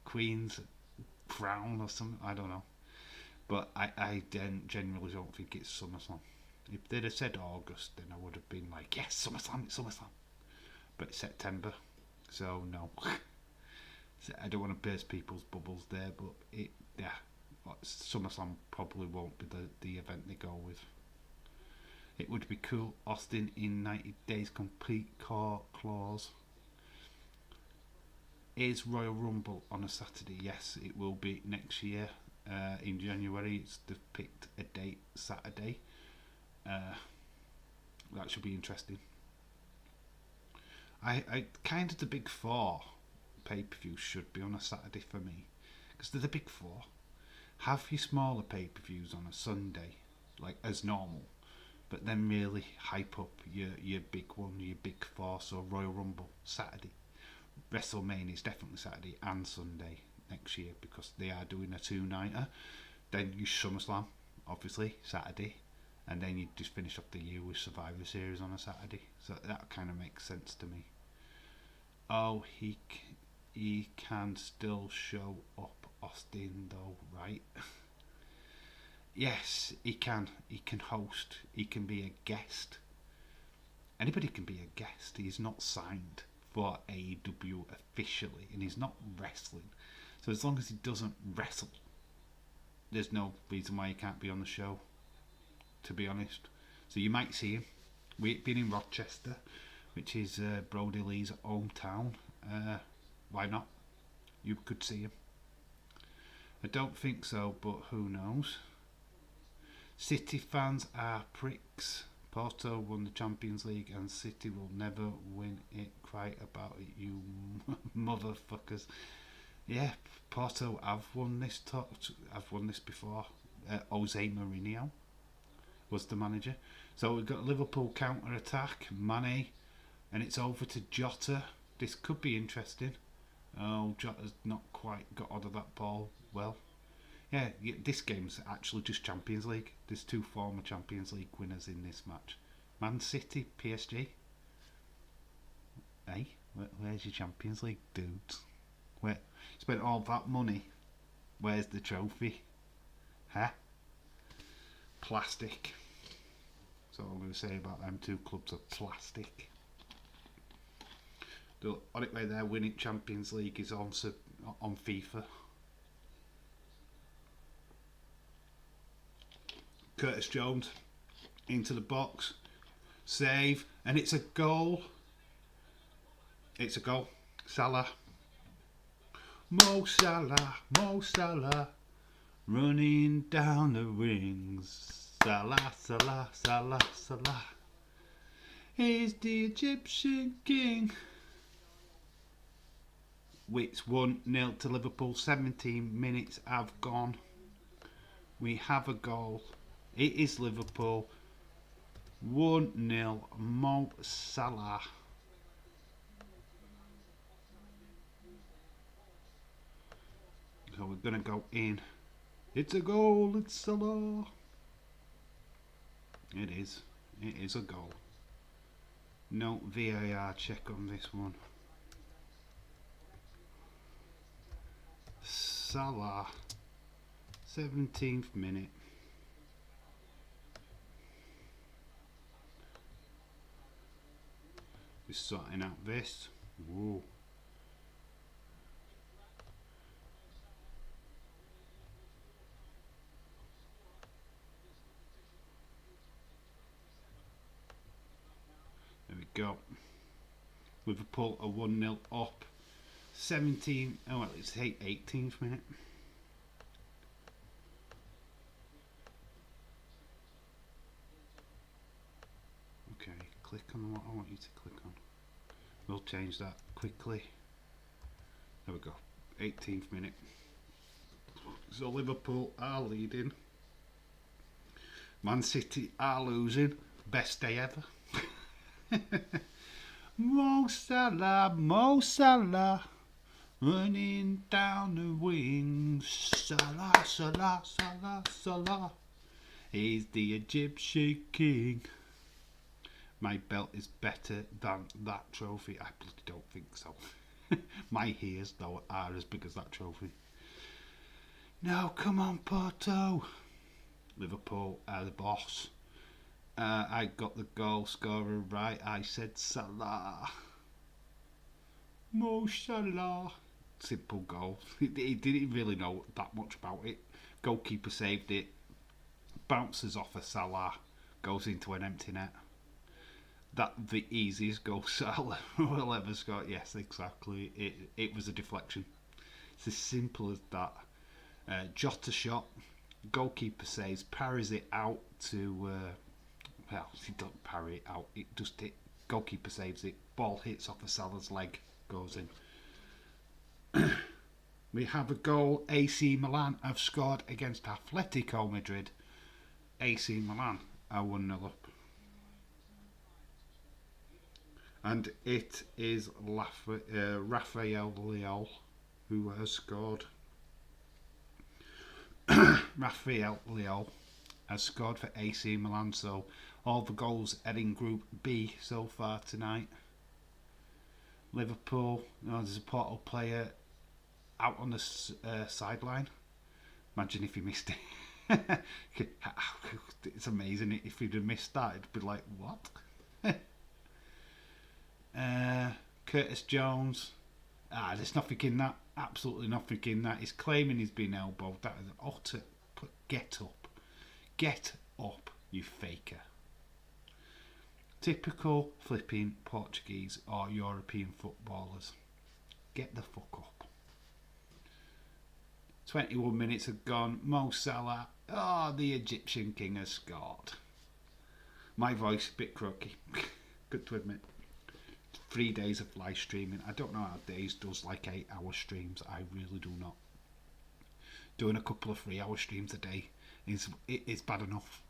Speaker 1: Queen's crown or something, I don't know. But I generally don't think it's SummerSlam. If they'd have said August, then I would have been like, yes, SummerSlam, it's SummerSlam. But it's September, so no. I don't want to burst people's bubbles there, but SummerSlam probably won't be the event they go with. It would be cool. Austin in 90 days complete clause. Is Royal Rumble on a Saturday? Yes, it will be next year in January. They've picked a date, Saturday. That should be interesting. I kind of the big four pay-per-views should be on a Saturday for me, because they're the big four. Have your smaller pay-per-views on a Sunday, like as normal, but then really hype up your big one, your big four. So Royal Rumble Saturday, WrestleMania is definitely Saturday and Sunday next year because they are doing a two-nighter. Then you SummerSlam, obviously Saturday, and then you just finish off the year with Survivor Series on a Saturday. So that kind of makes sense to me. Oh, he can still show up, Austin, though, right? Yes, he can. He can host. He can be a guest. Anybody can be a guest. He's not signed for AEW officially, and he's not wrestling. So as long as he doesn't wrestle, there's no reason why he can't be on the show, to be honest. So you might see him. We've been in Rochester, which is Brody Lee's hometown. Why not? You could see him. I don't think so, but who knows? City fans are pricks. Porto won the Champions League and City will never win it. Cry about it, you motherfuckers. Yeah, Porto have won this. I've won this before. Jose Mourinho was the manager. So we've got Liverpool counter-attack, Mane, and it's over to Jota. This could be interesting. Oh, Jota's not quite got out of that ball well. Yeah, this game's actually just Champions League. There's two former Champions League winners in this match. Man City, PSG. Hey, where's your Champions League, dudes? Where spent all that money? Where's the trophy? Huh? Plastic. That's all I'm going to say about them two clubs are plastic. On it where they're winning Champions League is on FIFA. Curtis Jones into the box, save, and it's a goal. It's a goal. Salah. Mo Salah, running down the wings. Salah, Salah, Salah, Salah. He's the Egyptian king. It's 1-0 to Liverpool. 17 minutes have gone. We have a goal. It is Liverpool. 1-0. Mo Salah. So we're going to go in. It's a goal. It's Salah. It is. It is a goal. No VAR check on this one. Salah. 17th minute. We're sorting out this. Whoa. There we go. Liverpool are 1-0 up. 17. Oh, well, it's 18th minute. Okay, click on what I want you to click on. We'll change that quickly. There we go. 18th minute. So Liverpool are leading. Man City are losing. Best day ever. Mo Salah, running down the wings. Salah, Salah, Salah, Salah. He's the Egyptian king. my belt is better than that trophy. I bloody don't think so. My ears, though, are as big as that trophy. No, come on, Porto. Liverpool are the boss. I got the goal scorer right. I said Salah. Mo Salah. Simple goal. He didn't really know that much about it. Goalkeeper saved it. Bounces off a Salah. Goes into an empty net. That the easiest goal Salah will ever score. Yes, exactly. It was a deflection. It's as simple as that. Jota shot. Goalkeeper saves. Parries it out to. Well, he doesn't parry it out. It just hit. Goalkeeper saves it. Ball hits off a Salah's leg. Goes in. We have a goal. AC Milan have scored against Atletico Madrid. AC Milan are 1-0 up. And it is Rafael Leal who has scored. Rafael Leal has scored for AC Milan, so all the goals are in Group B so far tonight. Liverpool, there's a Porto player out on the sideline. Imagine if he missed it. It's amazing. If he'd have missed that, it'd be like, what? Curtis Jones. There's nothing in that. Absolutely nothing in that. He's claiming he's been elbowed. That is utter. Get up. Get up, you faker. Typical flipping Portuguese or European footballers. Get the fuck up. 21 minutes have gone. Mo Salah. The Egyptian king has scored. My voice a bit croaky. Good to admit. 3 days of live streaming. I don't know how Days does like 8-hour streams. I really do not. Doing a couple of 3-hour streams a day is bad enough.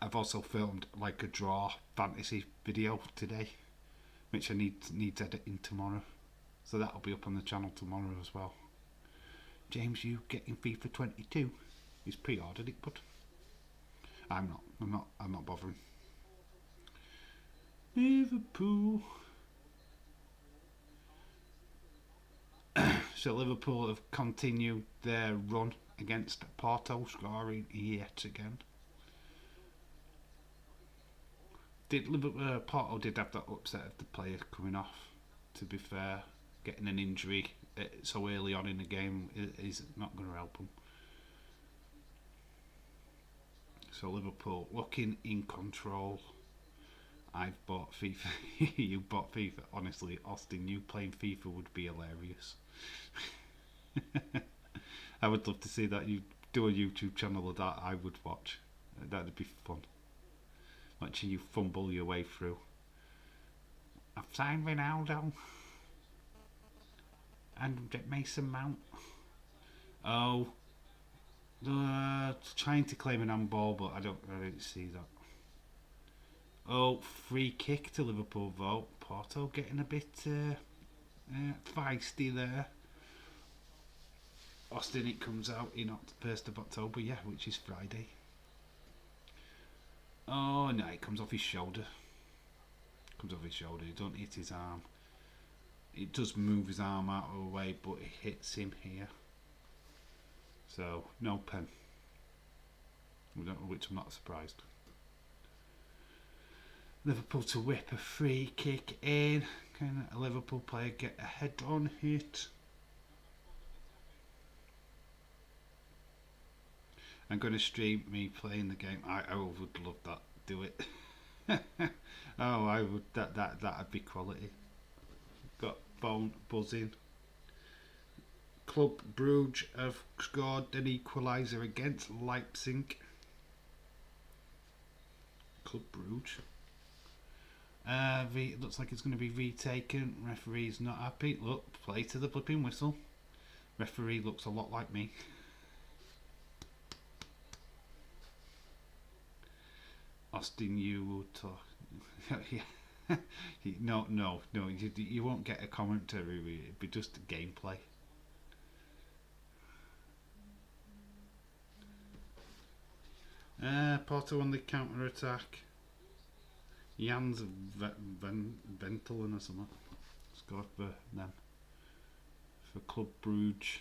Speaker 1: I've also filmed like a draw fantasy video today, which I need editing tomorrow. So that'll be up on the channel tomorrow as well. James, you getting FIFA 22? He's pre-ordered it, but I'm not bothering. Liverpool. So Liverpool have continued their run against Porto, scoring yet again. Porto did have that upset of the player coming off. To be fair, getting an injury so early on in the game is not going to help them. So Liverpool looking in control. I've bought FIFA. You bought FIFA. Honestly, Austin, you playing FIFA would be hilarious. I would love to see that. You do a YouTube channel of that. I would watch. That'd be fun. Watching you fumble your way through. I've signed Ronaldo and Mason Mount. Trying to claim an handball, but I didn't see that. Free kick to Liverpool though. Porto getting a bit feisty there. Austin, it comes out in 1st of October, yeah, which is Friday. Oh no, it comes off his shoulder. It don't hit his arm. It does move his arm out of the way, but it hits him here. So, no pen. Which I'm not surprised. Liverpool to whip a free kick in. Can a Liverpool player get a head-on hit? I'm going to stream me playing the game. I would love that. Do it. I would. That'd be quality. Got phone buzzing. Club Brugge have scored an equaliser against Leipzig. Club Brugge. It looks like it's going to be retaken. Referee's not happy. Look, play to the flipping whistle. Referee looks a lot like me. Austin, you will talk. No, you won't get a commentary. It'd be just a gameplay. Porto on the counter attack. Jans Ventelen or something. Scored for them. For Club Brugge.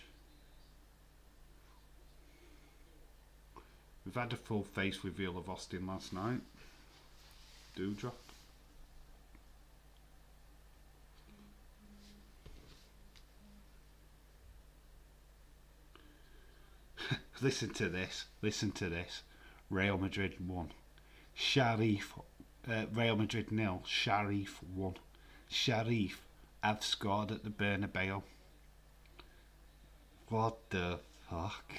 Speaker 1: We've had a full face reveal of Austin last night. Dewdrop. Listen to this. Listen to this. Real Madrid won. Sharif. Real Madrid 0. Sharif 1. Sharif have scored at the Bernabeu. What the fuck?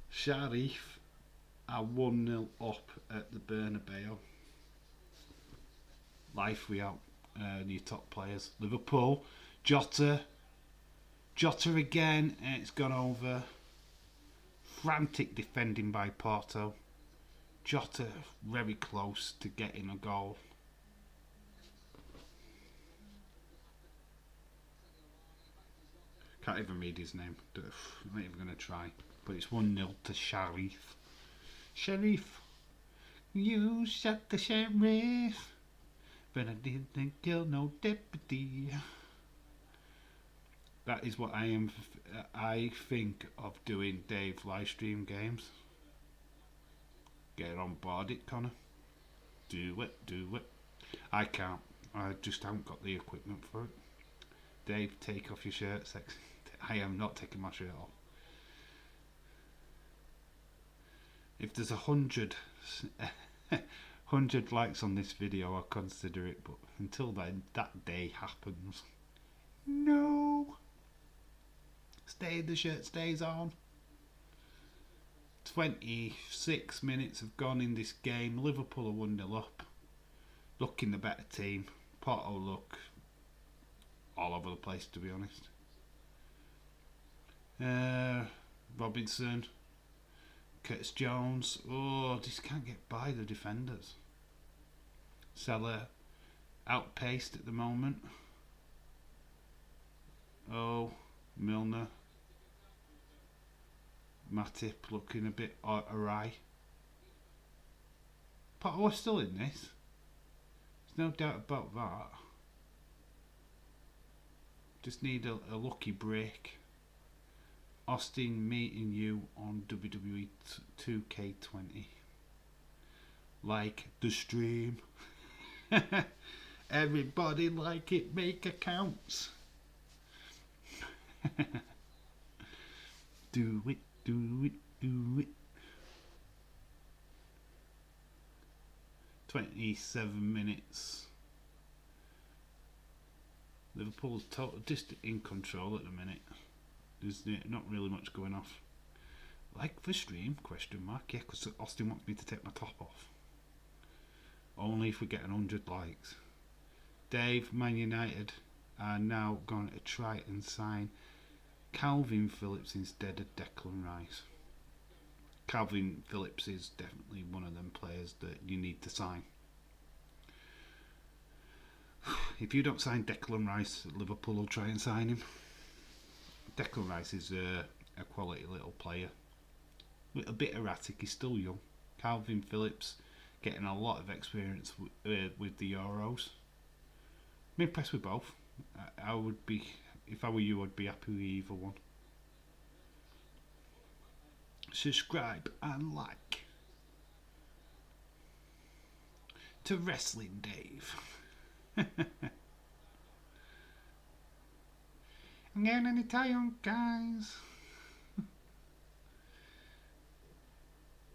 Speaker 1: Sharif are 1-0 up at the Bernabeu. Life without new top players. Liverpool, Jota again, and it's gone over. Frantic defending by Porto. Jota very close to getting a goal. Can't even read his name. I'm not even going to try. But it's 1-0 to Sharif. Sharif, you shot the sheriff, but I didn't kill no deputy. That is what I think of doing Dave live stream games. Get on board it, Connor. Do it. I can't. I just haven't got the equipment for it. Dave, take off your shirt, sexy. I am not taking my shirt off. If there's 100 likes on this video, I'll consider it. But until then, that day happens. No. The shirt stays on. 26 minutes have gone in this game. Liverpool are 1-0 up. Looking the better team. Porto look all over the place, to be honest. Robinson. Curtis Jones. Oh, just can't get by the defenders. Salah outpaced at the moment. Oh, Milner. Matip looking a bit awry. But we're still in this. There's no doubt about that. Just need a lucky break. Austin meeting you on WWE 2K20. Like the stream. Everybody like it, make accounts. Do it. 27 minutes. Liverpool's just in control at the minute. There's not really much going off. Like the stream? Question mark. Yeah, because Austin wants me to take my top off. Only if we get 100 likes. Dave, Man United are now going to try and sign Calvin Phillips instead of Declan Rice. Calvin Phillips is definitely one of them players that you need to sign. If you don't sign Declan Rice, Liverpool will try and sign him. Declan Rice is a quality little player. A bit erratic, he's still young. Calvin Phillips getting a lot of experience with the Euros. I'm impressed with both. I would be, if I were you, I'd be happy with either one. Subscribe and like to Wrestling Dave. I'm getting an Italian, guys.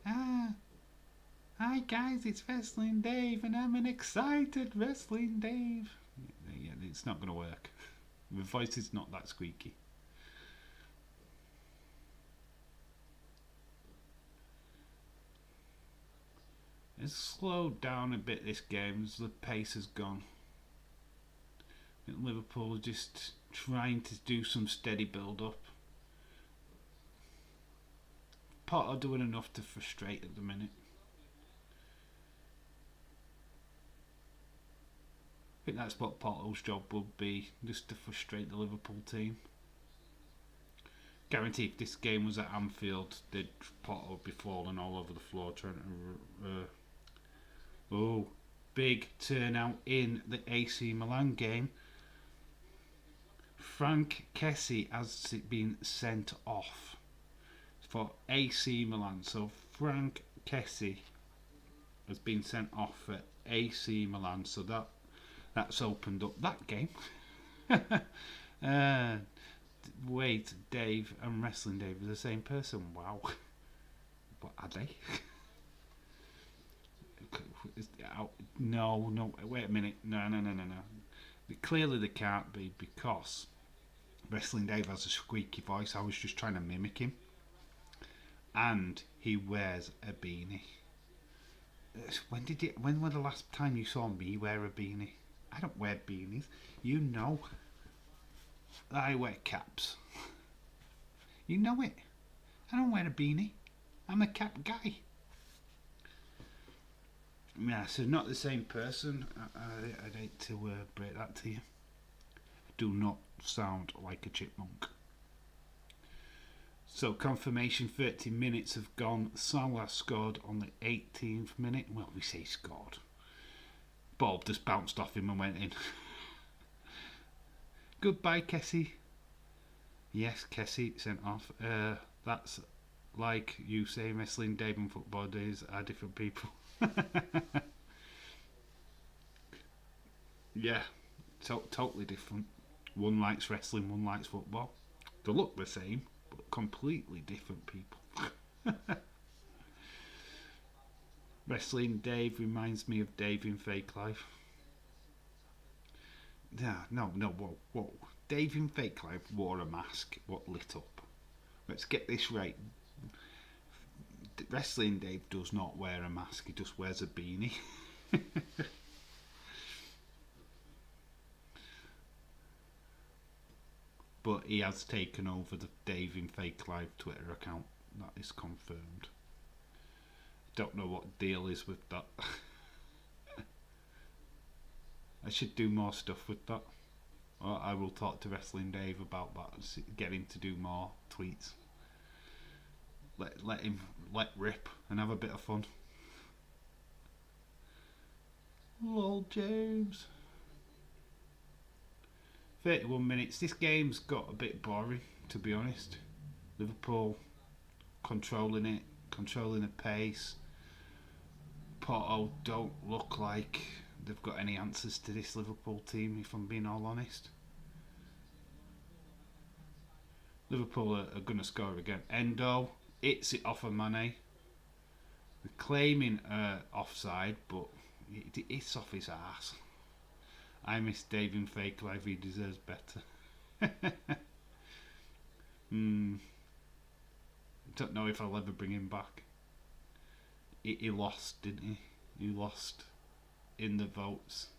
Speaker 1: Hi guys, it's Wrestling Dave, and I'm an excited Wrestling Dave. Yeah, it's not gonna work. My voice is not that squeaky. It's slowed down a bit this game as the pace has gone. Liverpool just trying to do some steady build up. Porto doing enough to frustrate at the minute. I think that's what Porto's job would be, just to frustrate the Liverpool team. Guarantee if this game was at Anfield, Porto would be falling all over the floor trying to Oh, big turnout in the AC Milan game. Frank Kessie has been sent off for AC Milan. So Frank Kessie has been sent off for AC Milan. So that's opened up that game. uh, wait, Dave and Wrestling Dave are the same person. Wow. What are they? No, wait a minute. No. Clearly they can't be because Wrestling Dave has a squeaky voice. I was just trying to mimic him. And he wears a beanie. When was the last time you saw me wear a beanie? I don't wear beanies. You know. I wear caps. You know it. I don't wear a beanie. I'm a cap guy. Yeah, so not the same person. I'd hate to break that to you. I do not sound like a chipmunk. So confirmation, 30 minutes have gone. Salah scored on the 18th minute. Well, we say scored. Ball just bounced off him and went in. Goodbye, Kessie. Yes, Kessie sent off. That's like you say, Wrestling Dave and Football Days are different people. Yeah, totally different. One likes wrestling, one likes football. They look the same, but completely different people. Wrestling Dave reminds me of Dave in Fake Life. Yeah, no, whoa. Dave in Fake Life wore a mask, what lit up. Let's get this right. Wrestling Dave does not wear a mask, he just wears a beanie. But he has taken over the Dave in Fake Live Twitter account. That is confirmed. Don't know what deal is with that. I should do more stuff with that. Or I will talk to Wrestling Dave about that. Get him to do more tweets. Let him let rip and have a bit of fun. Lol, James. 31 minutes. This game's got a bit boring, to be honest. Liverpool controlling it, controlling the pace. Porto don't look like they've got any answers to this Liverpool team, if I'm being all honest. Liverpool are going to score again. Endo hits it off of Mane. They're claiming offside, but it's off his ass. I miss Dave in Fake Life, he deserves better. Don't know if I'll ever bring him back. He lost, didn't he? He lost in the votes.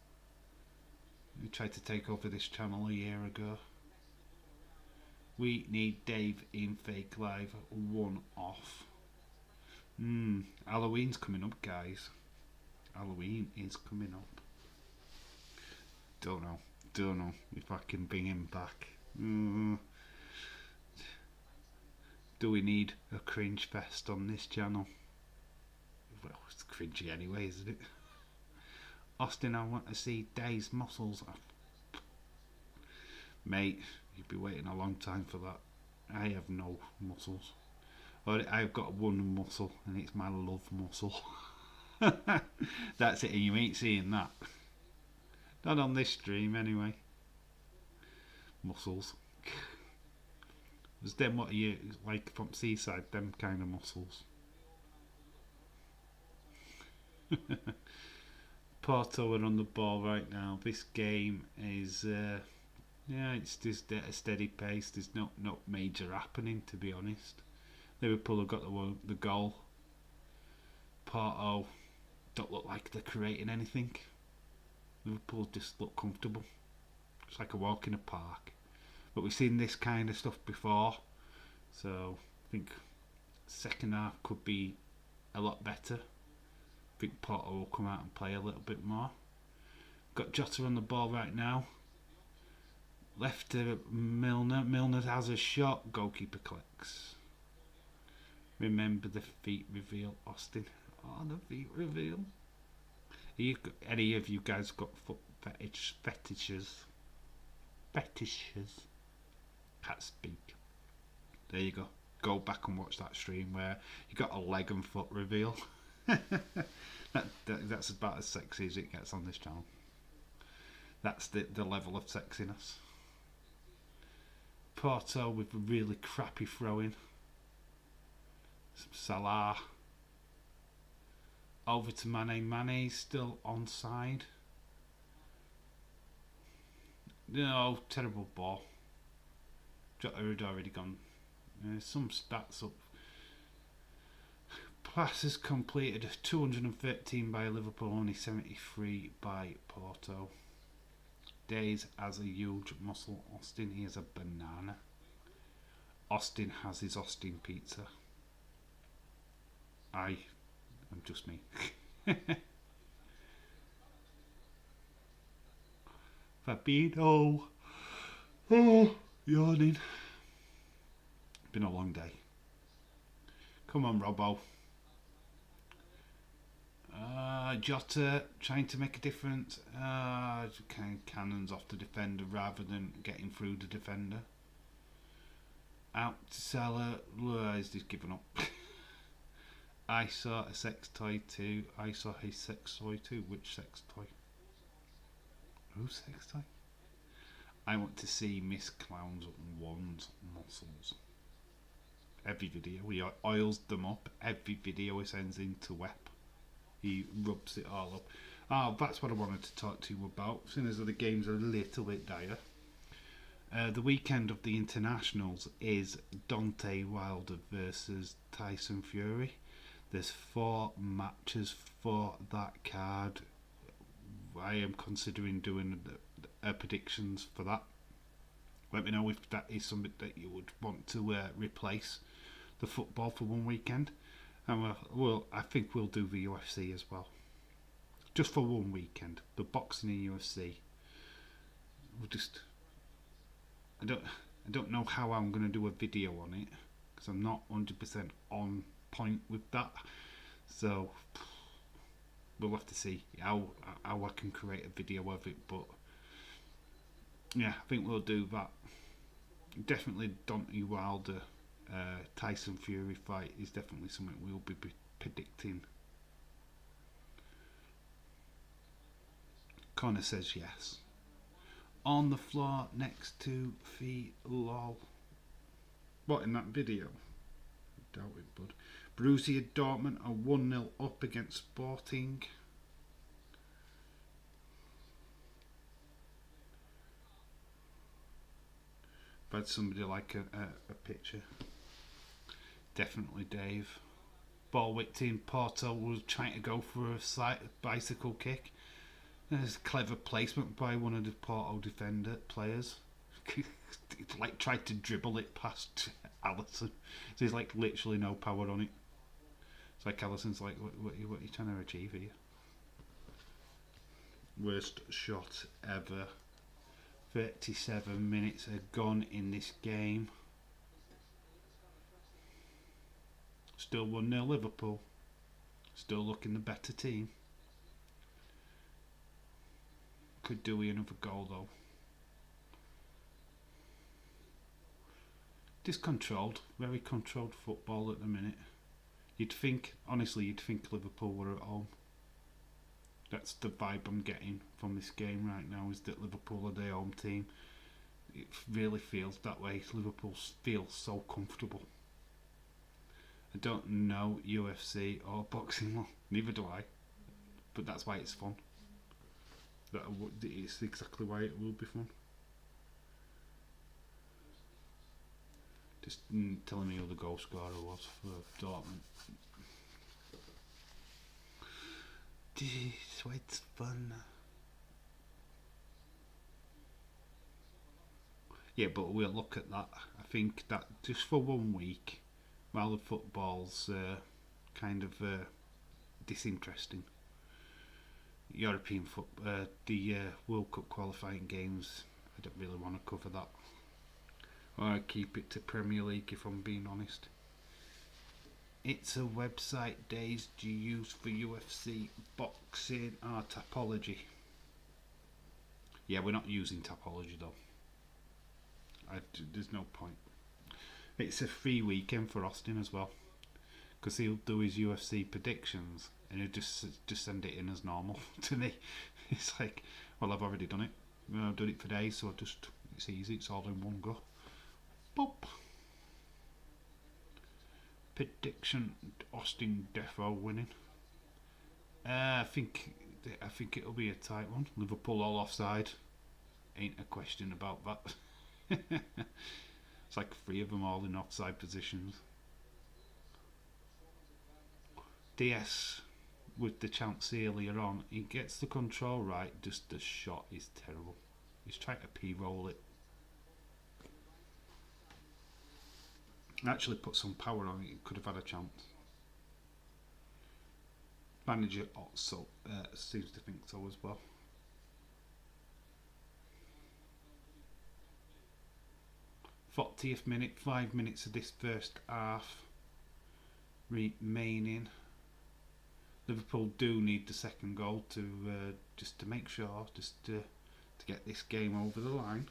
Speaker 1: He tried to take over this channel a year ago. We need Dave in Fake Live 1 off. Halloween's coming up, guys. Halloween is coming up. Don't know if I can bring him back. Do we need a cringe fest on this channel? Well, it's cringy anyway, isn't it? Austin, I want to see Dave's muscles. Mate, you'd be waiting a long time for that. I have no muscles. I've got one muscle, and it's my love muscle. That's it, and you ain't seeing that. Not on this stream, anyway. Muscles. There's them what you like from Seaside, them kind of muscles. Porto are on the ball right now. This game is, it's just at a steady pace. There's no major happening, to be honest. Liverpool have got the goal. Porto don't look like they're creating anything. Liverpool just look comfortable. It's like a walk in a park. But we've seen this kind of stuff before, so I think second half could be a lot better. I think Porto will come out and play a little bit more. Got Jota on the ball right now. Left to Milner. Milner has a shot. Goalkeeper collects. Remember the feet reveal, Austin. Oh, the feet reveal. Any of you guys got foot fetishes? Fetishes? Can't speak. There you go. Go back and watch that stream where you got a leg and foot reveal. That's about as sexy as it gets on this channel. That's the level of sexiness. Porto with a really crappy throwing. Some Salah. Over to Mane. Mane's still onside. No, terrible ball. Jota had already gone. Some stats up. Passes completed 213 by Liverpool, only 73 by Porto. Days has a huge muscle. Austin, he is a banana. Austin has his Austin pizza. I'm just me. Fabinho. Oh, yawning. Been a long day. Come on, Robbo. Jota trying to make a difference. Cannons off the defender rather than getting through the defender. Out to Salah. He's just given up. I saw a sex toy too. I saw his sex toy too. Which sex toy? Whose sex toy? I want to see Miss Clown's one's muscles. Every video he oils them up. Every video he sends into WEP. He rubs it all up. Oh, that's what I wanted to talk to you about. Seeing as the game's a little bit dire. The weekend of the internationals is Deontay Wilder versus Tyson Fury. There's 4 matches for that card. I am considering doing predictions for that. Let me know if that is something that you would want to replace the football for one weekend. And I think we'll do the UFC as well, just for one weekend. The boxing and UFC. I don't know how I'm going to do a video on it because I'm not 100% on point with that. So we'll have to see how I can create a video of it. But yeah, I think we'll do that. Definitely Deontay Wilder Tyson Fury fight is definitely something we'll be predicting. Connor says yes. On the floor next to the lol. What, in that video? I doubt it, bud. Borussia Dortmund are 1-0 up against Sporting. I've had somebody like a picture. Definitely Dave. Ball whipped in. Porto was trying to go for a slight bicycle kick. There's a clever placement by one of the Porto defender players. Like tried to dribble it past Allison. So there's like literally no power on it. It's like Allison's like, what are you trying to achieve here? Worst shot ever. 37 minutes are gone in this game. Still 1-0 Liverpool. Still looking the better team. Could do with another goal though. Discontrolled, very controlled football at the minute. Honestly, you'd think Liverpool were at home. That's the vibe I'm getting from this game right now, is that Liverpool are their home team. It really feels that way. Liverpool feels so comfortable. I don't know UFC or boxing, neither do I. But that's why it's fun. It's exactly why it will be fun. Just telling me who the goal scorer was for Dortmund. So it's fun. Yeah, but we'll look at that. I think that just for 1 week, while the football's kind of disinteresting. European football, the World Cup qualifying games, I don't really want to cover that. Or I keep it to Premier League if I'm being honest. It's a website days do you use for UFC boxing Tapology. Yeah, we're not using Tapology though. There's no point. It's a free weekend for Austin as well, because he'll do his UFC predictions and he'll just send it in as normal to me. It's like, well, I've already done it. I've done it for days, so it's easy. It's all in one go. Pop. Prediction: Austin Defo winning. I think it'll be a tight one. Liverpool all offside. Ain't a question about that. It's like 3 of them all in offside positions. DS with the chance earlier on, he gets the control right, just the shot is terrible. He's trying to p-roll it. Actually put some power on it, he could have had a chance. Manager also seems to think so as well. '40th minute, 5 minutes of this first half remaining. Liverpool do need the second goal to just to make sure, just to get this game over the line.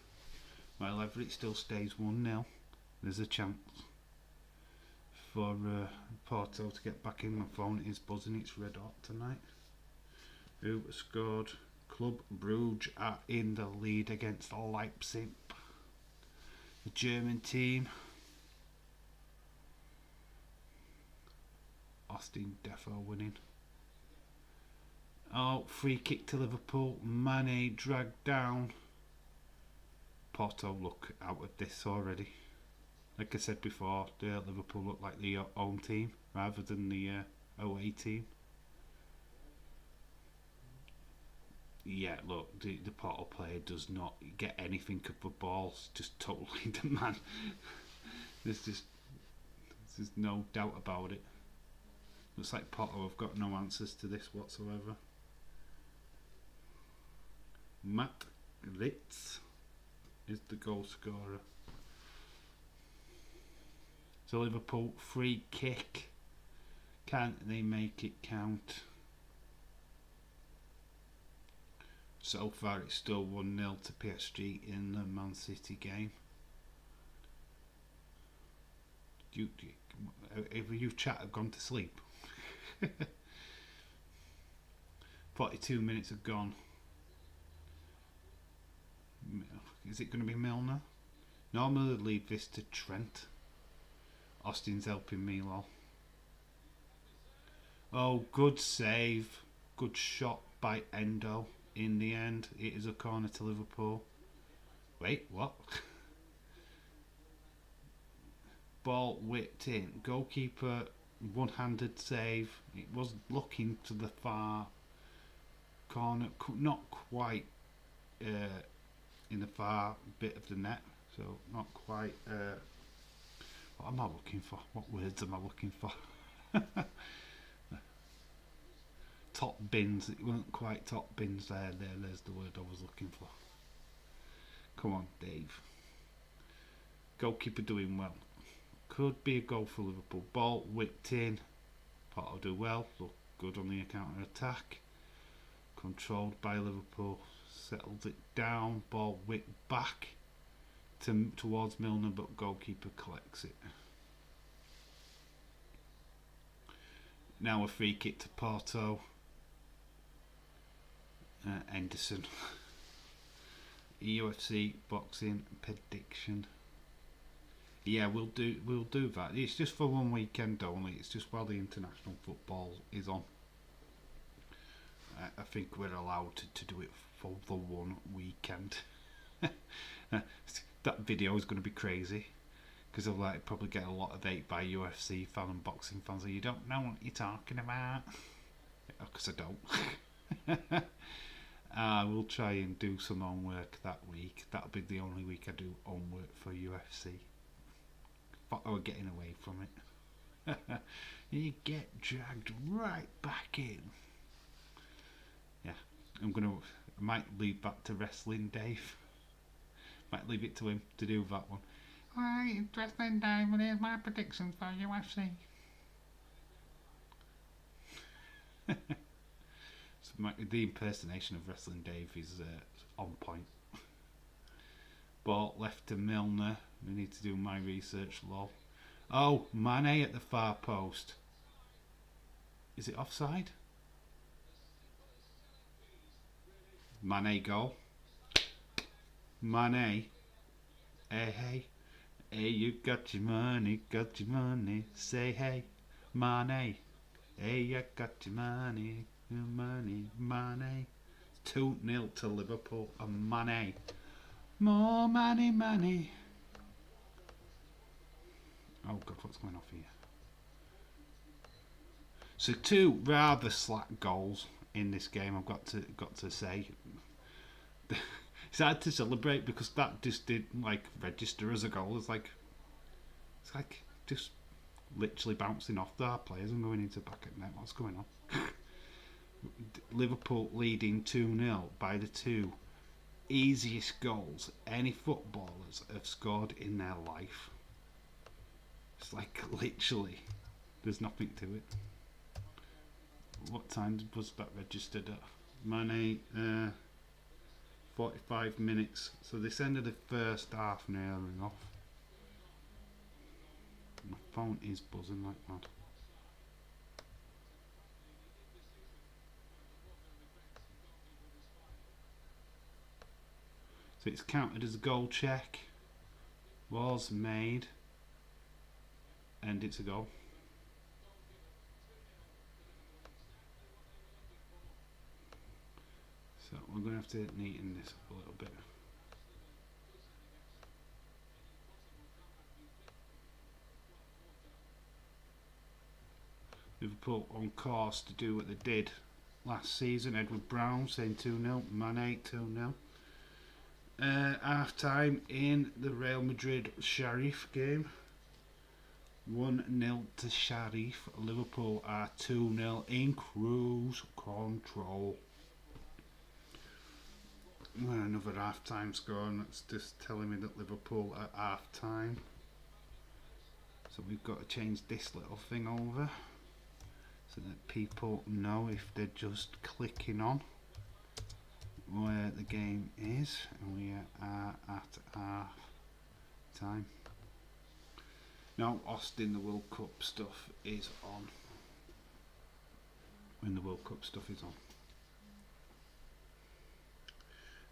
Speaker 1: However, it still stays 1-0. There's a chance for Porto to get back in. My phone is buzzing, it's red hot tonight. Who scored? Club Brugge are in the lead against Leipzig. The German team. Austin Defo winning. Oh, free kick to Liverpool. Mane dragged down. Porto look out of this already. Like I said before, Liverpool look like the home team rather than the away team. Yeah, look, the Porto player does not get anything of the ball. Just totally the man. There's no doubt about it. Looks like Porto have got no answers to this whatsoever. Matt Ritz is the goal scorer. So Liverpool free kick. Can they make it count? So far it's still 1-0 to PSG in the Man City game. Have you chat have gone to sleep? 42 minutes have gone. Is it going to be Milner? Normally I'd leave this to Trent. Austin's helping me, lol. Oh, good save. Good shot by Endo. In the end, it is a corner to Liverpool. Wait, what? Ball whipped in. Goalkeeper, one-handed save. It was looking to the far corner. Not quite in the far bit of the net. So, not quite... what am I looking for? What words am I looking for? Top bins. It weren't quite top bins there. There's the word I was looking for. Come on, Dave. Goalkeeper doing well. Could be a goal for Liverpool. Ball whipped in. Porto do well. Look good on the counter attack. Controlled by Liverpool. Settled it down. Ball whipped back towards Milner, but goalkeeper collects it. Now a free kick to Porto. Anderson. UFC boxing prediction. Yeah, we'll do that. It's just for one weekend only. It's just while the international football is on. I think we're allowed to do it for the one weekend. That video is going to be crazy because I'll probably get a lot of hate by UFC fans and boxing fans. You don't know what you're talking about. Because I don't. I will try and do some homework that week. That'll be the only week I do homework for UFC. Thought I were getting away from it. You get dragged right back in. Yeah, I might leave that to Wrestling Dave. Might leave it to him to do that one. Alright, it's Wrestling Dave, and here's my predictions for UFC. The impersonation of Wrestling Dave is on point. Ball left to Milner. We need to do my research, lol. Oh, Mane at the far post. Is it offside? Mane goal. Mane. Hey. Hey, you got your money, say hey. Mane. Hey, you got your money, Mane. 2-0 to Liverpool and Mane. More money. Oh God, what's going off here? So 2 rather slack goals in this game. I've got to say. It's hard to celebrate because that just did register as a goal. It's like just literally bouncing off our players and going into back at net. What's going on? Liverpool leading 2-0 by the 2 easiest goals any footballers have scored in their life. It's like literally, there's nothing to it. What time was that registered at? Mane, 45 minutes. So this ended the first half nearing off. My phone is buzzing like mad. So it's counted as a goal check. Was made. And it's a goal. So we're going to have to neaten this up a little bit. Liverpool on course to do what they did last season. Edward Brown saying 2-0, Mane 2-0. Half time in the Real Madrid Sheriff game. 1-0 to Sheriff. Liverpool are 2-0 in cruise control. Another half time score, and that's just telling me that Liverpool at half time. So we've got to change this little thing over so that people know if they're just clicking on where the game is, and we are at half time. Now, Austin, the World Cup stuff is on. When the World Cup stuff is on.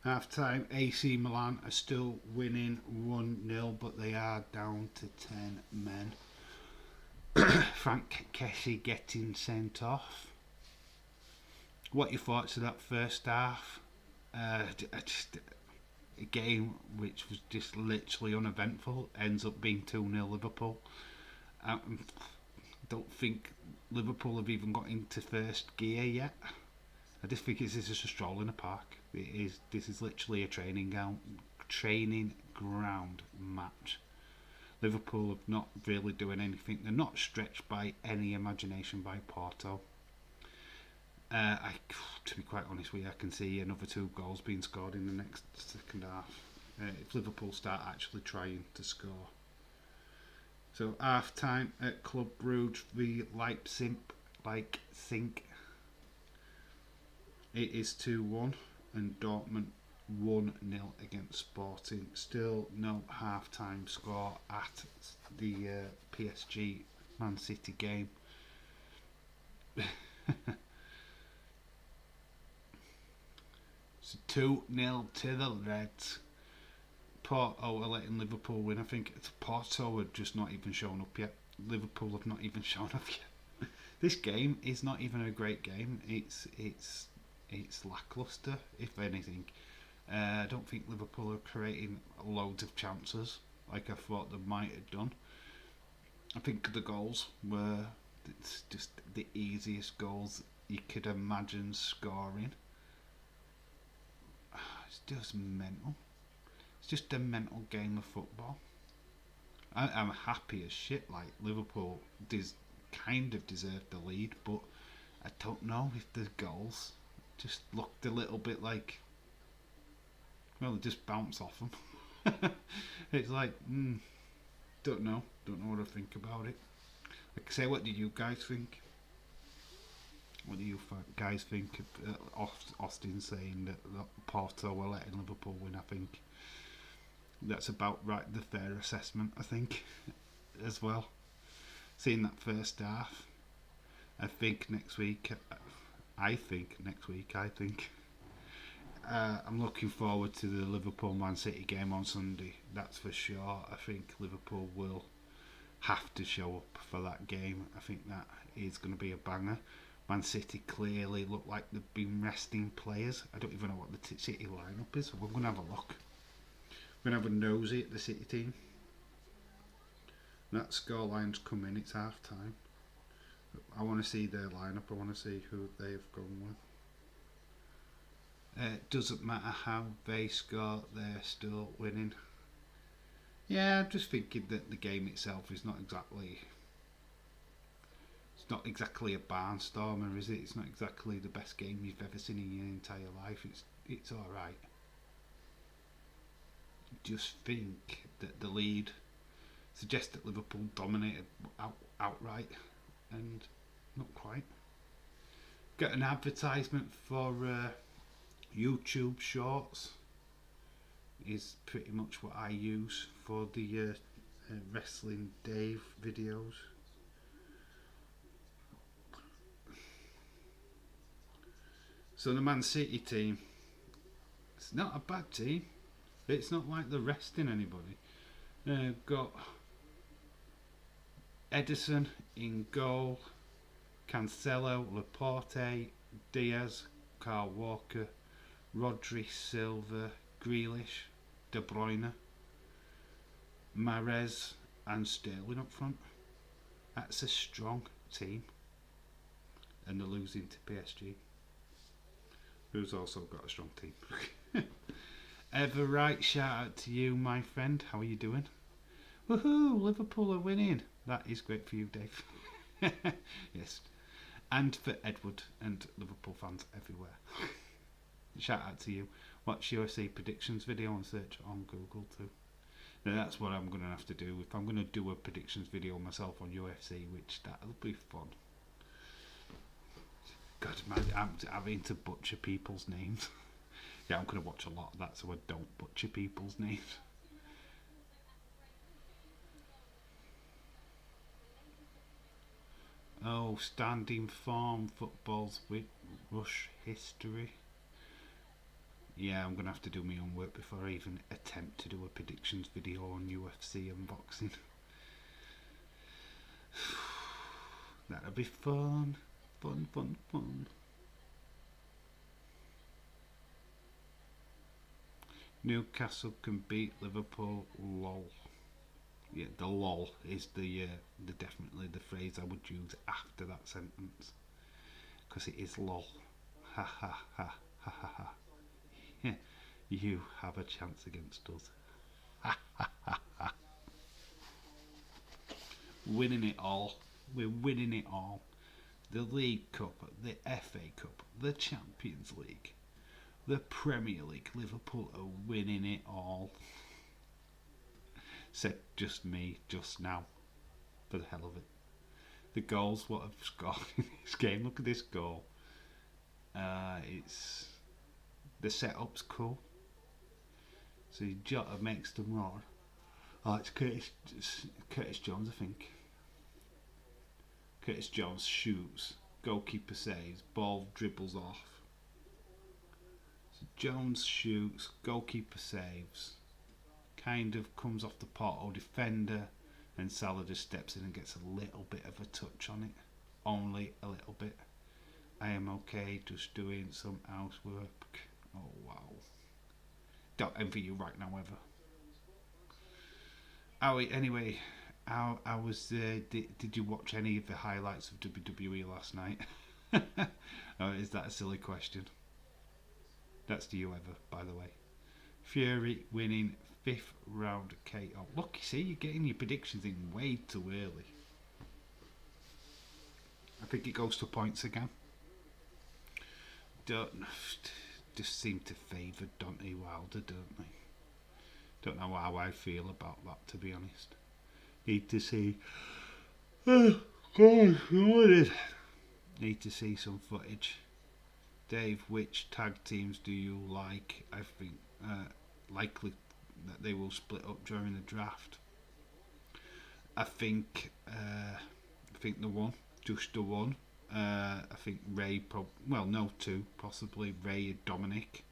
Speaker 1: Half time, AC Milan are still winning 1-0, but they are down to 10 men. Frank Kessie getting sent off. What are your thoughts of that first half? A game which was just literally uneventful ends up being 2-0 Liverpool. Don't think Liverpool have even got into first gear yet. I just think this is a stroll in a park. This is literally a training ground match. Liverpool have not really doing anything. They're not stretched by any imagination by Porto. To be quite honest with you, I can see another 2 goals being scored in the next second half if Liverpool start actually trying to score. So half time at Club Brugge v Leipzig. It is 2-1 and Dortmund 1-0 against Sporting. Still no half time score at the PSG Man City game. So 2-0 to the Reds. Porto are letting Liverpool win. I think Porto have just not even shown up yet. Liverpool have not even shown up yet. This game is not even a great game. It's lackluster, if anything. I don't think Liverpool are creating loads of chances like I thought they might have done. I think the goals were just the easiest goals you could imagine scoring. It's just mental. It's just a mental game of football. I'm happy as shit. Like Liverpool kind of deserved the lead, but I don't know if the goals just looked a little bit like, well, they just bounce off them. It's like, don't know what I think about it. Like I say, what do you guys think? What do you guys think? Austin saying that Porto were letting Liverpool win. I think that's about right. The fair assessment, I think, as well. Seeing that first half, I think next week. I think next week. I'm looking forward to the Liverpool Man City game on Sunday. That's for sure. I think Liverpool will have to show up for that game. I think that is going to be a banger. Man City clearly look like they've been resting players. I don't even know what the City lineup is. We're going to have a look. We're going to have a nosy at the City team. That scoreline's come in. It's half time. I want to see their lineup. I want to see who they've gone with. It doesn't matter how they score, they're still winning. Yeah, I'm just thinking that the game itself is not exactly. It's not exactly a barnstormer, is it? It's not exactly the best game you've ever seen in your entire life. It's all right. Just think that the lead suggests that Liverpool dominated outright, and not quite. Got an advertisement for YouTube Shorts. Is pretty much what I use for the Wrestling Dave videos. So the Man City team, it's not a bad team. It's not like they're resting anybody. Got Edison in goal, Cancelo, Laporte, Diaz, Kyle Walker, Rodri, Silva, Grealish, De Bruyne, Mahrez and Sterling up front. That's a strong team. And they're losing to PSG, who's also got a strong team. Ever right, shout out to you, my friend. How are you doing? Woohoo! Liverpool are winning. That is great for you, Dave. Yes. And for Edward and Liverpool fans everywhere. Shout out to you. Watch UFC predictions video and search it on Google too. Now that's what I'm going to have to do. If I'm going to do a predictions video myself on UFC, which that'll be fun. God, I'm having to butcher people's names. Yeah, I'm going to watch a lot of that so I don't butcher people's names. Oh, standing form, football's rush history. Yeah, I'm going to have to do my own work before I even attempt to do a predictions video on UFC unboxing. That'll be fun. Fun. Newcastle can beat Liverpool, lol. Yeah, the lol is the definitely the phrase I would use after that sentence, because it is lol. Ha ha ha ha ha ha. Yeah, you have a chance against us. Ha ha ha ha. Winning it all. We're winning it all. The League Cup, the FA Cup, the Champions League, the Premier League. Liverpool are winning it all. Said just me, just now, for the hell of it. The goals, what have scored in this game? Look at this goal. It's the setup's cool. So Jota makes them run. Oh, it's Curtis Jones, I think. Curtis Jones shoots, goalkeeper saves, ball dribbles off. So Jones shoots, goalkeeper saves. Kind of comes off the Porto defender, and Salah just steps in and gets a little bit of a touch on it. Only a little bit. I am okay, just doing some housework. Oh wow. Don't envy you right now ever. Anyway, I was did you watch any of the highlights of WWE last night? Oh, is that a silly question? That's to you ever, by the way. Fury winning 5th round KO. Look, you see, you're getting your predictions in way too early. I think it goes to points again. Just seem to favour Deontay Wilder, don't they? Don't know how I feel about that, to be honest. Need to see. Oh God, what is? Need to see some footage. Dave, which tag teams do you like? I think likely that they will split up during the draft. I think the one, just the one. I think Ray, two, possibly Ray and Dominic.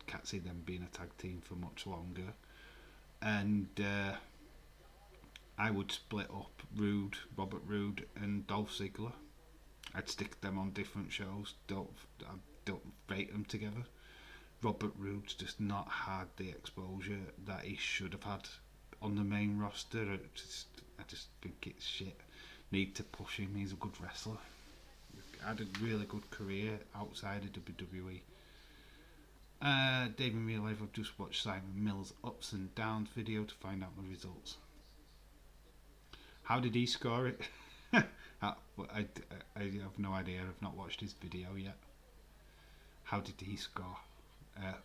Speaker 1: Can't see them being a tag team for much longer. And I would split up Robert Roode and Dolph Ziggler. I'd stick them on different shows. I don't rate them together. Robert Roode's just not had the exposure that he should have had on the main roster. I just think it's shit. Need to push him. He's a good wrestler. Had a really good career outside of WWE. David in real life, I've just watched Simon Mills' ups and downs video to find out the results. How did he score it? I have no idea. I've not watched his video yet. How did he score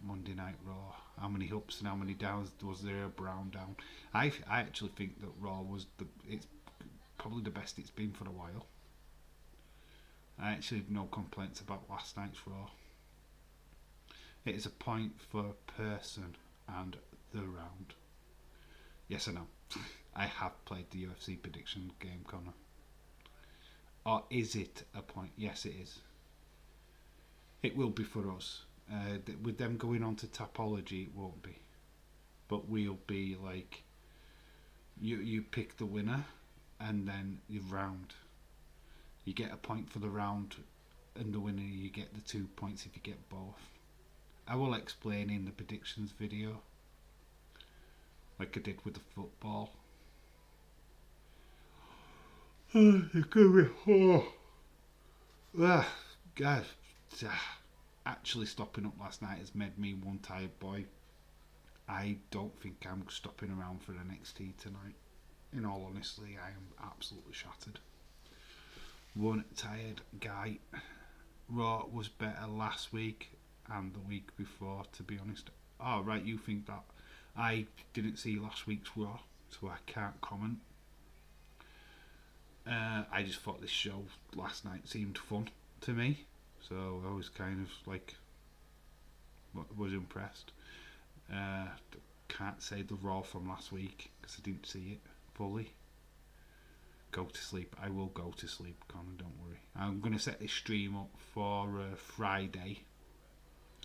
Speaker 1: Monday Night Raw? How many ups and how many downs was there? A brown down. I actually think that Raw it's probably the best it's been for a while. I actually have no complaints about last night's Raw. It is a point for person and the round. Yes or no? I have played the UFC prediction game, Connor. Or is it a point? Yes, it is. It will be for us. With them going on to Tapology, it won't be. But we'll be like, you pick the winner, and then you round. You get a point for the round, and the winner, you get the 2 points if you get both. I will explain in the predictions video, like I did with the football. Actually stopping up last night has made me one tired boy. I don't think I'm stopping around for NXT tonight. In all honesty, I am absolutely shattered. One tired guy. Raw was better last week and the week before, to be honest. Oh, right, you think that. I didn't see last week's Raw, so I can't comment. I just thought this show last night seemed fun to me, so I was kind of like, was impressed. Can't say the Raw from last week because I didn't see it fully. Go to sleep. I will go to sleep, Connor, don't worry. I'm going to set this stream up for Friday.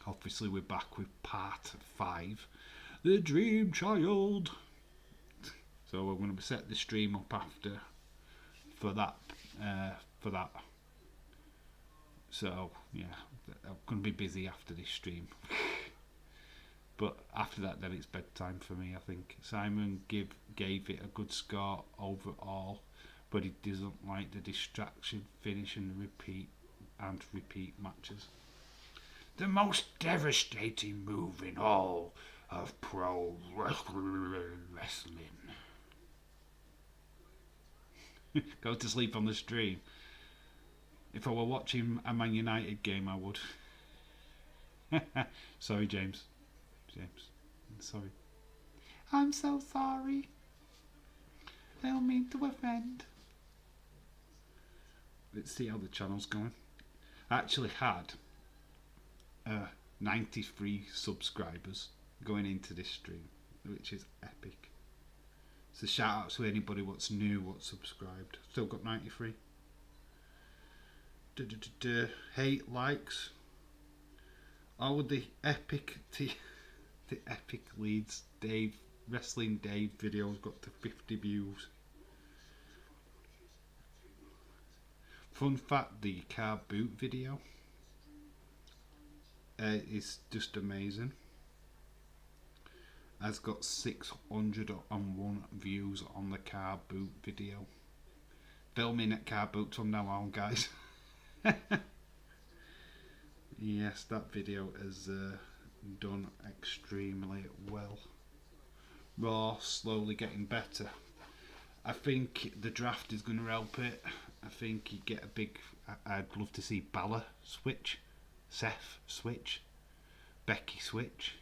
Speaker 1: Obviously we're back with part 5, The Dream Child. So we're going to set the stream up after for that. So yeah, I'm going to be busy after this stream. But after that, then it's bedtime for me, I think. Simon gave it a good score overall, but he doesn't like the distraction, finish and repeat matches. The most devastating move in all of pro wrestling. Go to sleep on the stream. If I were watching a Man United game, I would. Sorry, James. I'm sorry. I'm so sorry. I don't mean to offend. Let's see how the channel's going. I actually had 93 subscribers going into this stream, which is epic. So shout out to anybody what's new, what's subscribed. Still got 93. Hate likes. Oh, the epic leads Wrestling Dave videos got to 50 views. Fun fact, the car boot video is just amazing. Has got 601 views on the car boot video. Filming at car boots from now on, guys. Yes, that video has done extremely well. Raw slowly getting better. I think the draft is going to help it. I think you get a big. I'd love to see Balor switch, Seth switch, Becky switch.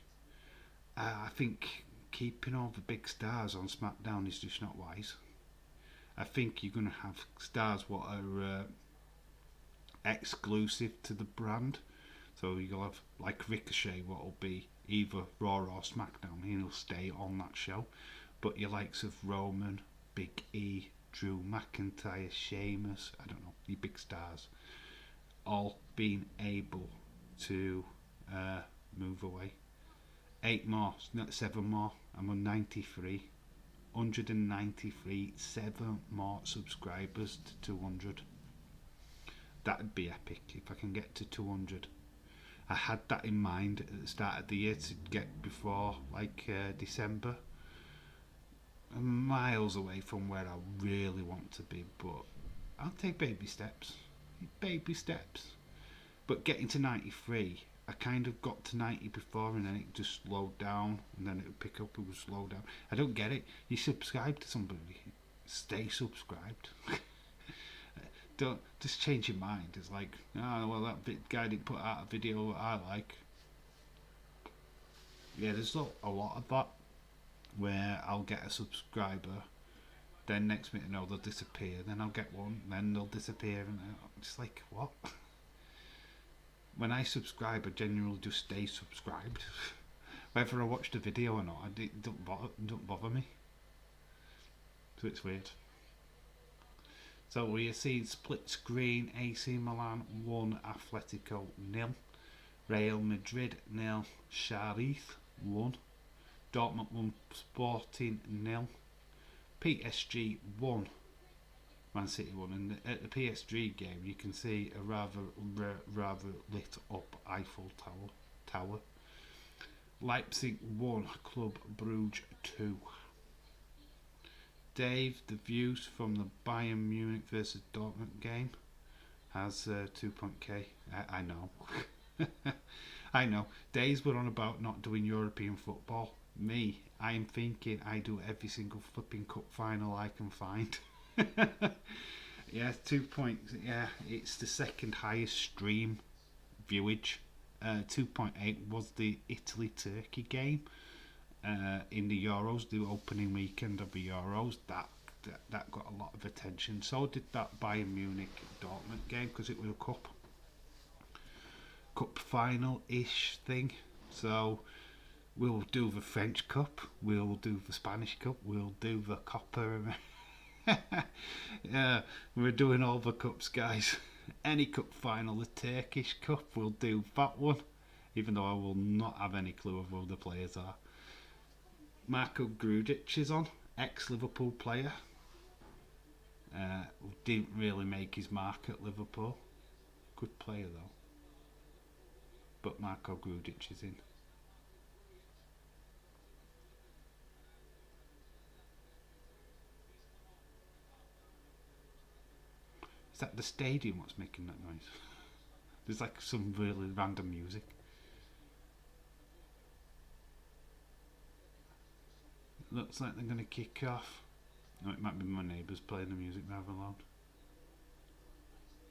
Speaker 1: I think keeping all the big stars on SmackDown is just not wise. I think you're going to have stars what are exclusive to the brand. So you'll have like Ricochet, what will be either Raw or SmackDown. He'll stay on that show. But your likes of Roman, Big E, Drew McIntyre, Sheamus, I don't know, your big stars, all being able to move away. 8 more, not 7 more. I'm on 93. 193, 7 more subscribers to 200. That'd be epic if I can get to 200. I had that in mind at the start of the year to get before like December. I'm miles away from where I really want to be, but I'll take baby steps. Baby steps. But getting to 93, I kind of got to 90 before and then it just slowed down and then it would pick up, it would slow down. I don't get it. You subscribe to somebody, stay subscribed. Don't just change your mind. It's like, oh well, that guy didn't put out a video that I like. Yeah, there's a lot of that where I'll get a subscriber, then next minute they'll disappear, then I'll get one, then they'll disappear, and I'm just like, what? When I subscribe, I genuinely just stay subscribed. Whether I watched a video or not, it don't bother me. So it's weird. So we see split screen: AC Milan 1, Atletico 0, Real Madrid 0, Sheriff 1, Dortmund 1, Sporting 0, PSG 1, Man City 1. And at the PSG game, you can see a rather lit up Eiffel Tower. Leipzig 1, Club Brugge 2. Dave, the views from the Bayern Munich versus Dortmund game has 2.k. I know. I know. Days were on about not doing European football. Me, I am thinking I do every single flipping cup final I can find. Yeah, 2 points. Yeah, it's the second highest stream viewage. 2.8 was the Italy-Turkey game. In the Euros, the opening weekend of the Euros, that got a lot of attention. So did that Bayern Munich Dortmund game because it was a cup final-ish thing. So we'll do the French Cup, we'll do the Spanish Cup, we'll do the Copa. Yeah, we're doing all the cups, guys. Any cup final, the Turkish Cup, we'll do that one. Even though I will not have any clue of who the players are. Marko Grujic is on, ex-Liverpool player. Didn't really make his mark at Liverpool. Good player though. But Marko Grujic is in. Is that the stadium what's making that noise? There's like some really random music. Looks like they're going to kick off. No, it might be my neighbours playing the music rather loud.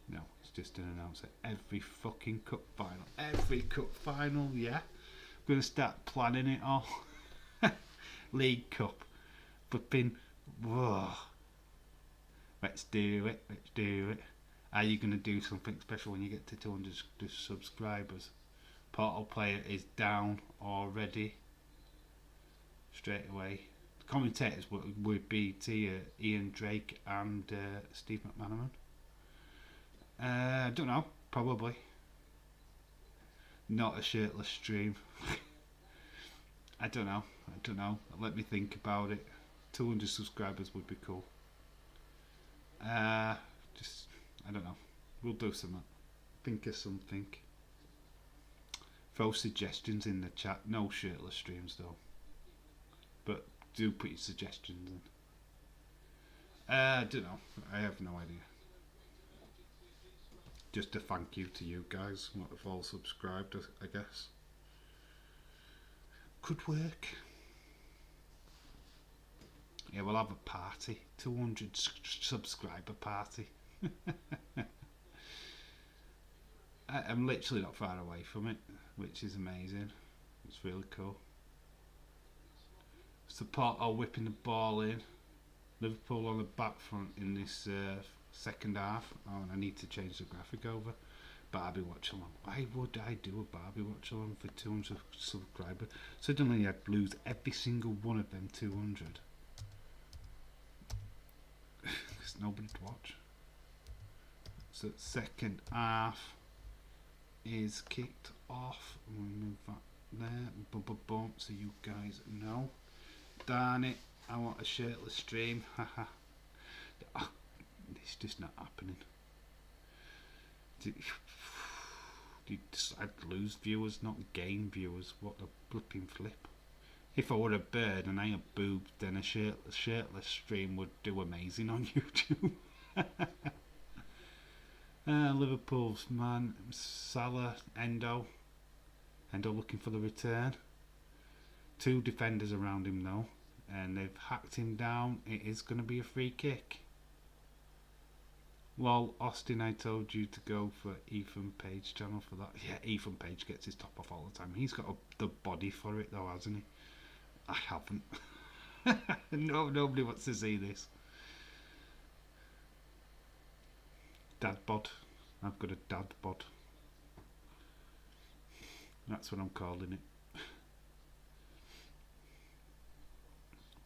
Speaker 1: No, it's just an announcer. Every fucking cup final. Every cup final, yeah. I'm going to start planning it all. League Cup. Flipping. Whoa. Let's do it. Let's do it. Are you going to do something special when you get to 200 subscribers? Portal player is down already. Straight away. The commentators would be Ian Drake and Steve McManaman. I don't know. Probably. Not a shirtless stream. I don't know. Let me think about it. 200 subscribers would be cool. I don't know. We'll do something. Think of something. Throw suggestions in the chat. No shirtless streams though. But do put your suggestions in. I don't know. I have no idea. Just a thank you to you guys. What have all subscribed, I guess. Could work. Yeah, we'll have a party. 200 subscriber party. I'm literally not far away from it, which is amazing. It's really cool. Support whipping the ball in. Liverpool on the back front in this second half. Oh, and I need to change the graphic over. Barbie watch along. Why would I do a Barbie watch along for 200 subscribers? Suddenly I'd lose every single one of them 200. There's nobody to watch. So second half is kicked off. We'll move that there. Boom, boom, boom. So you guys know. Darn it. I want a shirtless stream. Haha. Oh, it's just not happening. I'd lose viewers, not gain viewers. What a flipping flip. If I were a bird and I had boobs, then a shirtless stream would do amazing on YouTube. Liverpool's man, Salah, Endo looking for the return. 2 defenders around him though, and they've hacked him down. It is going to be a free kick. Well, Austin, I told you to go for Ethan Page channel for that. Yeah, Ethan Page gets his top off all the time. He's got the body for it though, hasn't he? I haven't. No, nobody wants to see this. Dad bod. I've got a dad bod. That's what I'm calling it.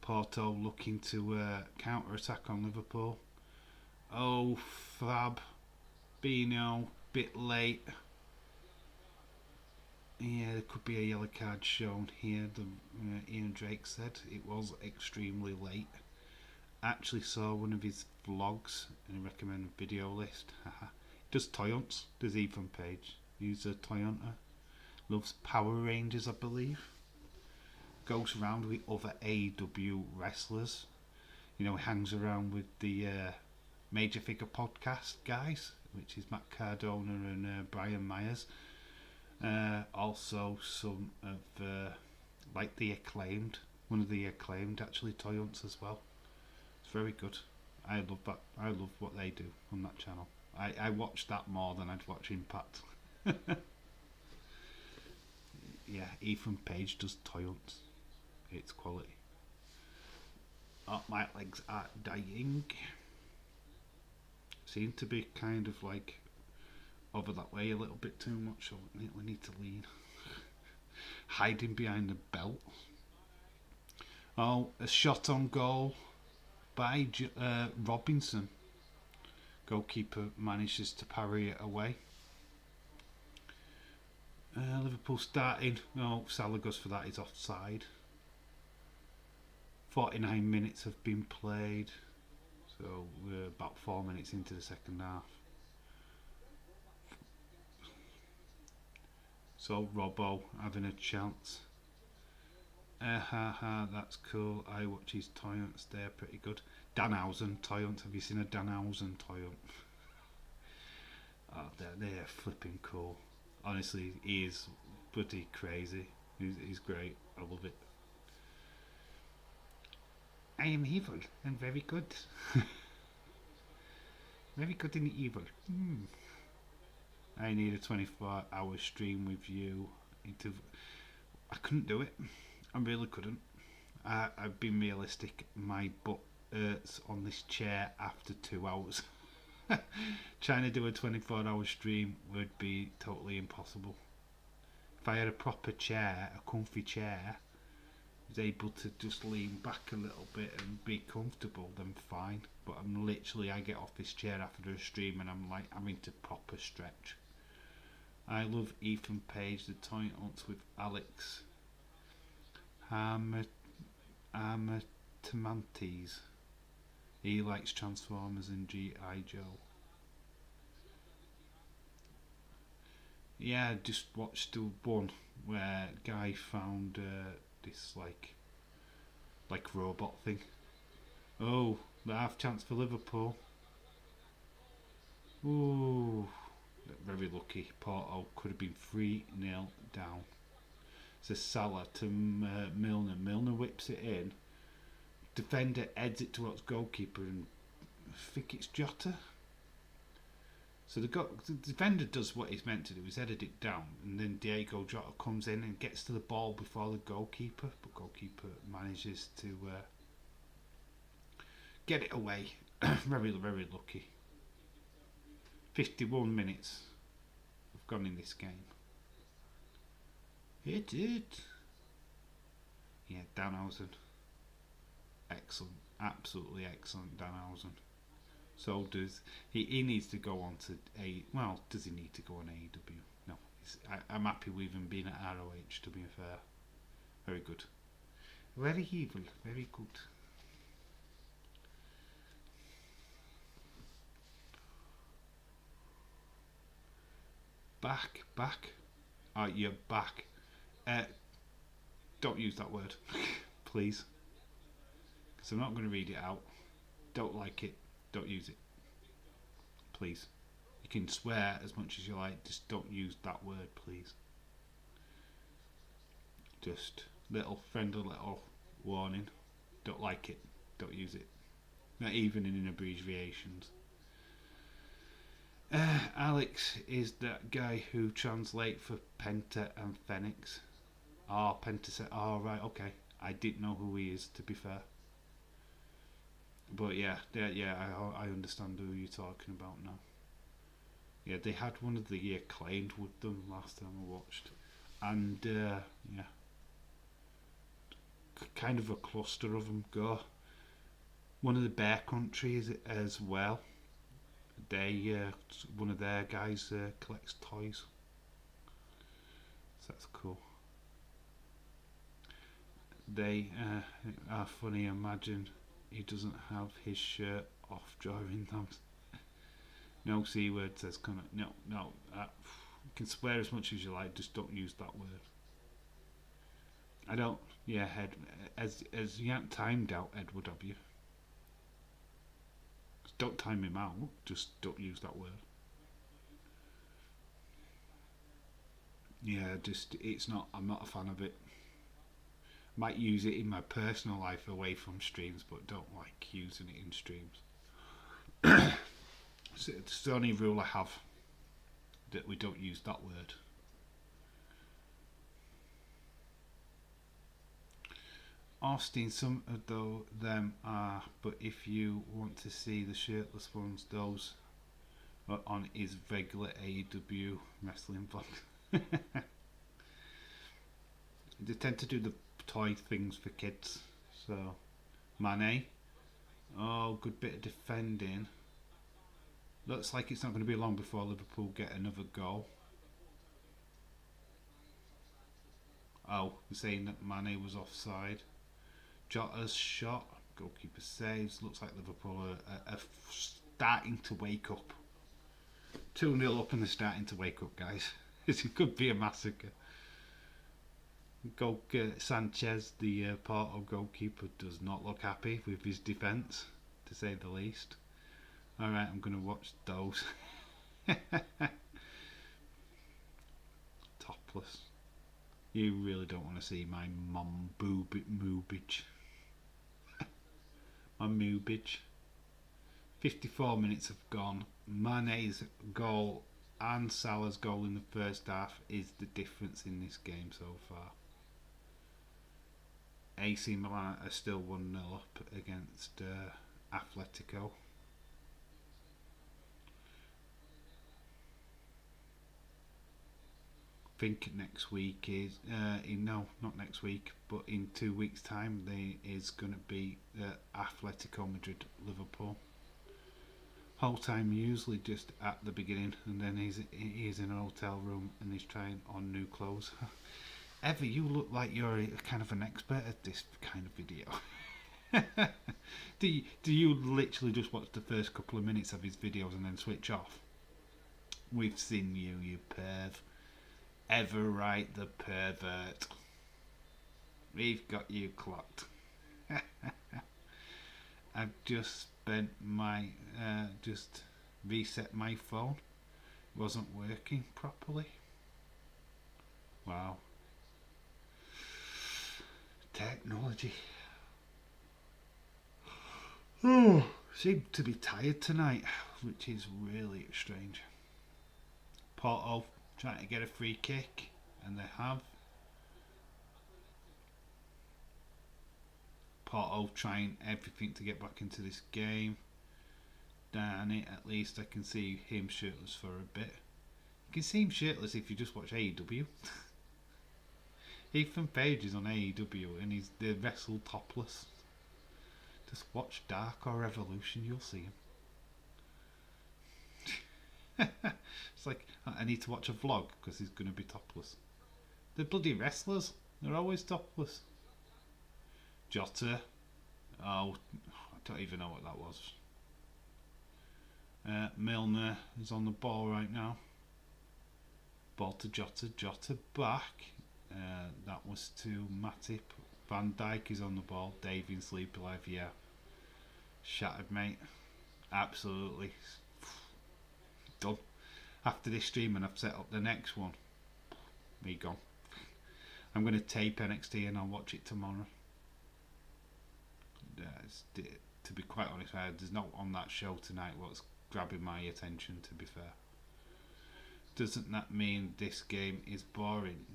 Speaker 1: Porto looking to counter-attack on Liverpool. Oh, Fab. Bino, bit late. Yeah, there could be a yellow card shown here. Ian Drake said it was extremely late. Actually saw one of his vlogs in a recommended video list. Does Toyonts, does Ethan Page. He's a Toyonta. Loves Power Rangers, I believe. Goes around with other AEW wrestlers. You know, he hangs around with the Major Figure Podcast guys, which is Matt Cardona and Brian Myers. Also some of like the Acclaimed, one of the Acclaimed actually Toyonts as well. It's very good. I love that. I love what they do on that channel. I watch that more than I'd watch Impact. Yeah, Ethan Page does Toyonts. It's quality. Oh, my legs are dying. Seem to be kind of like over that way a little bit too much, so we need to lean. Hiding behind the belt. Oh, a shot on goal by Robinson. Goalkeeper manages to parry it away. Liverpool starting. No, Salah goes for that. He's offside. 49 minutes have been played. So we're about 4 minutes into the second half. So Robbo having a chance. That's cool. I watch his Toyonts, they're pretty good. Danhausen Toyont, have you seen a Danhausen Toyont? Oh, they're flipping cool. Honestly, he is bloody crazy. He's great. I love it. I am evil and very good. Very good in evil. I need a 24-hour stream with you. I couldn't do it. I really couldn't. I've been realistic. My butt hurts on this chair after 2 hours. Trying to do a 24-hour stream would be totally impossible. If I had a proper chair, a comfy chair, was able to just lean back a little bit and be comfortable, then fine. But I get off this chair after a stream and I'm like having to proper stretch. I love Ethan Page, the Toyonts with Alex Tamantes. He likes Transformers and G.I. Joe. Yeah, I just watched the one where Guy found this like robot thing. Oh, the half chance for Liverpool. Ooh, very lucky. Porto could have been 3-0 down. So Salah to Milner. Milner whips it in. Defender heads it towards goalkeeper, and I think it's Jota. So the defender does what he's meant to do. He's headed it down, and then Diego Jota comes in and gets to the ball before the goalkeeper. But goalkeeper manages to get it away. Very, very lucky. 51 minutes have gone in this game. Hit it. Yeah, Danhausen. Excellent. Absolutely excellent, Danhausen. So does he needs to go on to a well, does he need to go on AEW? No. I'm happy with him being at ROH, to be fair. Very good. Very evil, very good. Back. Oh, you're back. Don't use that word, please. Because I'm not going to read it out. Don't like it. Don't use it. Please. You can swear as much as you like. Just don't use that word, please. Just friendly little warning. Don't like it. Don't use it. Not even in abbreviations. Alex is that guy who translates for Penta and Phoenix. Oh, Penta said, oh, right, okay. I didn't know who he is, to be fair. But yeah, I understand who you're talking about now. Yeah, they had one of the Acclaimed with them last time I watched. And, yeah. Kind of a cluster of them go. One of the Bear Country is as well. They one of their guys collects toys, so that's cool. They are funny. Imagine he doesn't have his shirt off during those. No C word, says Connor. No. You can swear as much as you like. Just don't use that word. I don't. Yeah, as you haven't timed out Edward, have you? Don't time him out. Just don't use that word. Yeah, it's not. I'm not a fan of it. Might use it in my personal life away from streams, but don't like using it in streams. So it's the only rule I have, that we don't use that word. Austin, some of them are, but if you want to see the shirtless ones, those are on his regular AEW wrestling vlog. They tend to do the toy things for kids. So, Mane, oh, good bit of defending. Looks like it's not going to be long before Liverpool get another goal. Oh, we're saying that Mane was offside. Jota's shot, goalkeeper saves. Looks like Liverpool are starting to wake up. 2-0 up and they're starting to wake up, guys. It could be a massacre. Sanchez, the Porto goalkeeper, does not look happy with his defence, to say the least. Alright, I'm going to watch those. Topless. You really don't want to see my mum boobage. My moobage. 54 minutes have gone. Mane's goal and Salah's goal in the first half is the difference in this game so far. AC Milan are still 1-0 up against Atletico. I think next week is no, not next week, but in 2 weeks' time there is going to be Atletico Madrid Liverpool. Whole time usually just at the beginning, and then he's in a hotel room and he's trying on new clothes. Ever, you look like you're kind of an expert at this kind of video. Do you literally just watch the first couple of minutes of his videos and then switch off? We've seen you, you perv. Ever right, the pervert. We've got you clocked. I've just spent my just reset my phone. It wasn't working properly. Wow. Technology. Oh, seem to be tired tonight, which is really strange. Porto trying to get a free kick, and they have. Porto trying everything to get back into this game. down it, at least I can see him shirtless for a bit. You can see him shirtless if you just watch AEW. Ethan Page is on AEW and they wrestle topless. Just watch Dark or Revolution, you'll see him. It's like, I need to watch a vlog because he's going to be topless. They're bloody wrestlers. They're always topless. Jota. Oh, I don't even know what that was. Milner is on the ball right now. Ball to Jota. Jota back. That was to Matip. Van Dijk is on the ball. Davey in Sleep Alive, yeah. Shattered, mate. Absolutely. Done. After this stream, and I've set up the next one. Me gone. I'm going to tape NXT and I'll watch it tomorrow. To be quite honest, there's not on that show tonight what's grabbing my attention, to be fair. Doesn't that mean this game is boring?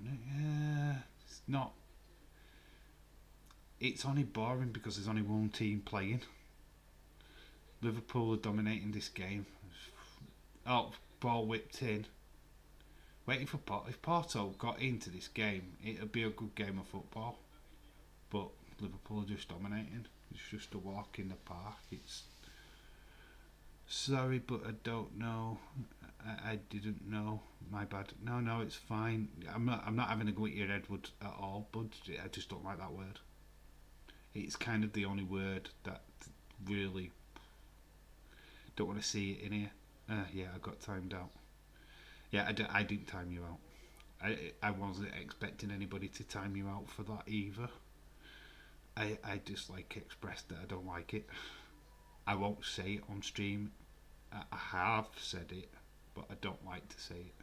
Speaker 1: It's not. It's only boring because there's only one team playing. Liverpool are dominating this game. Oh, ball whipped in. Waiting for Porto. If Porto got into this game, it would be a good game of football. But Liverpool are just dominating. It's just a walk in the park. It's sorry, but I don't know. I didn't know. My bad. No, it's fine. I'm not having a go at your Edward at all, bud. I just don't like that word. It's kind of the only word that really don't want to see it in here. Yeah, I got timed out. Yeah, I didn't time you out. I wasn't expecting anybody to time you out for that either. I just expressed that I don't like it. I won't say it on stream. I have said it, but I don't like to say it.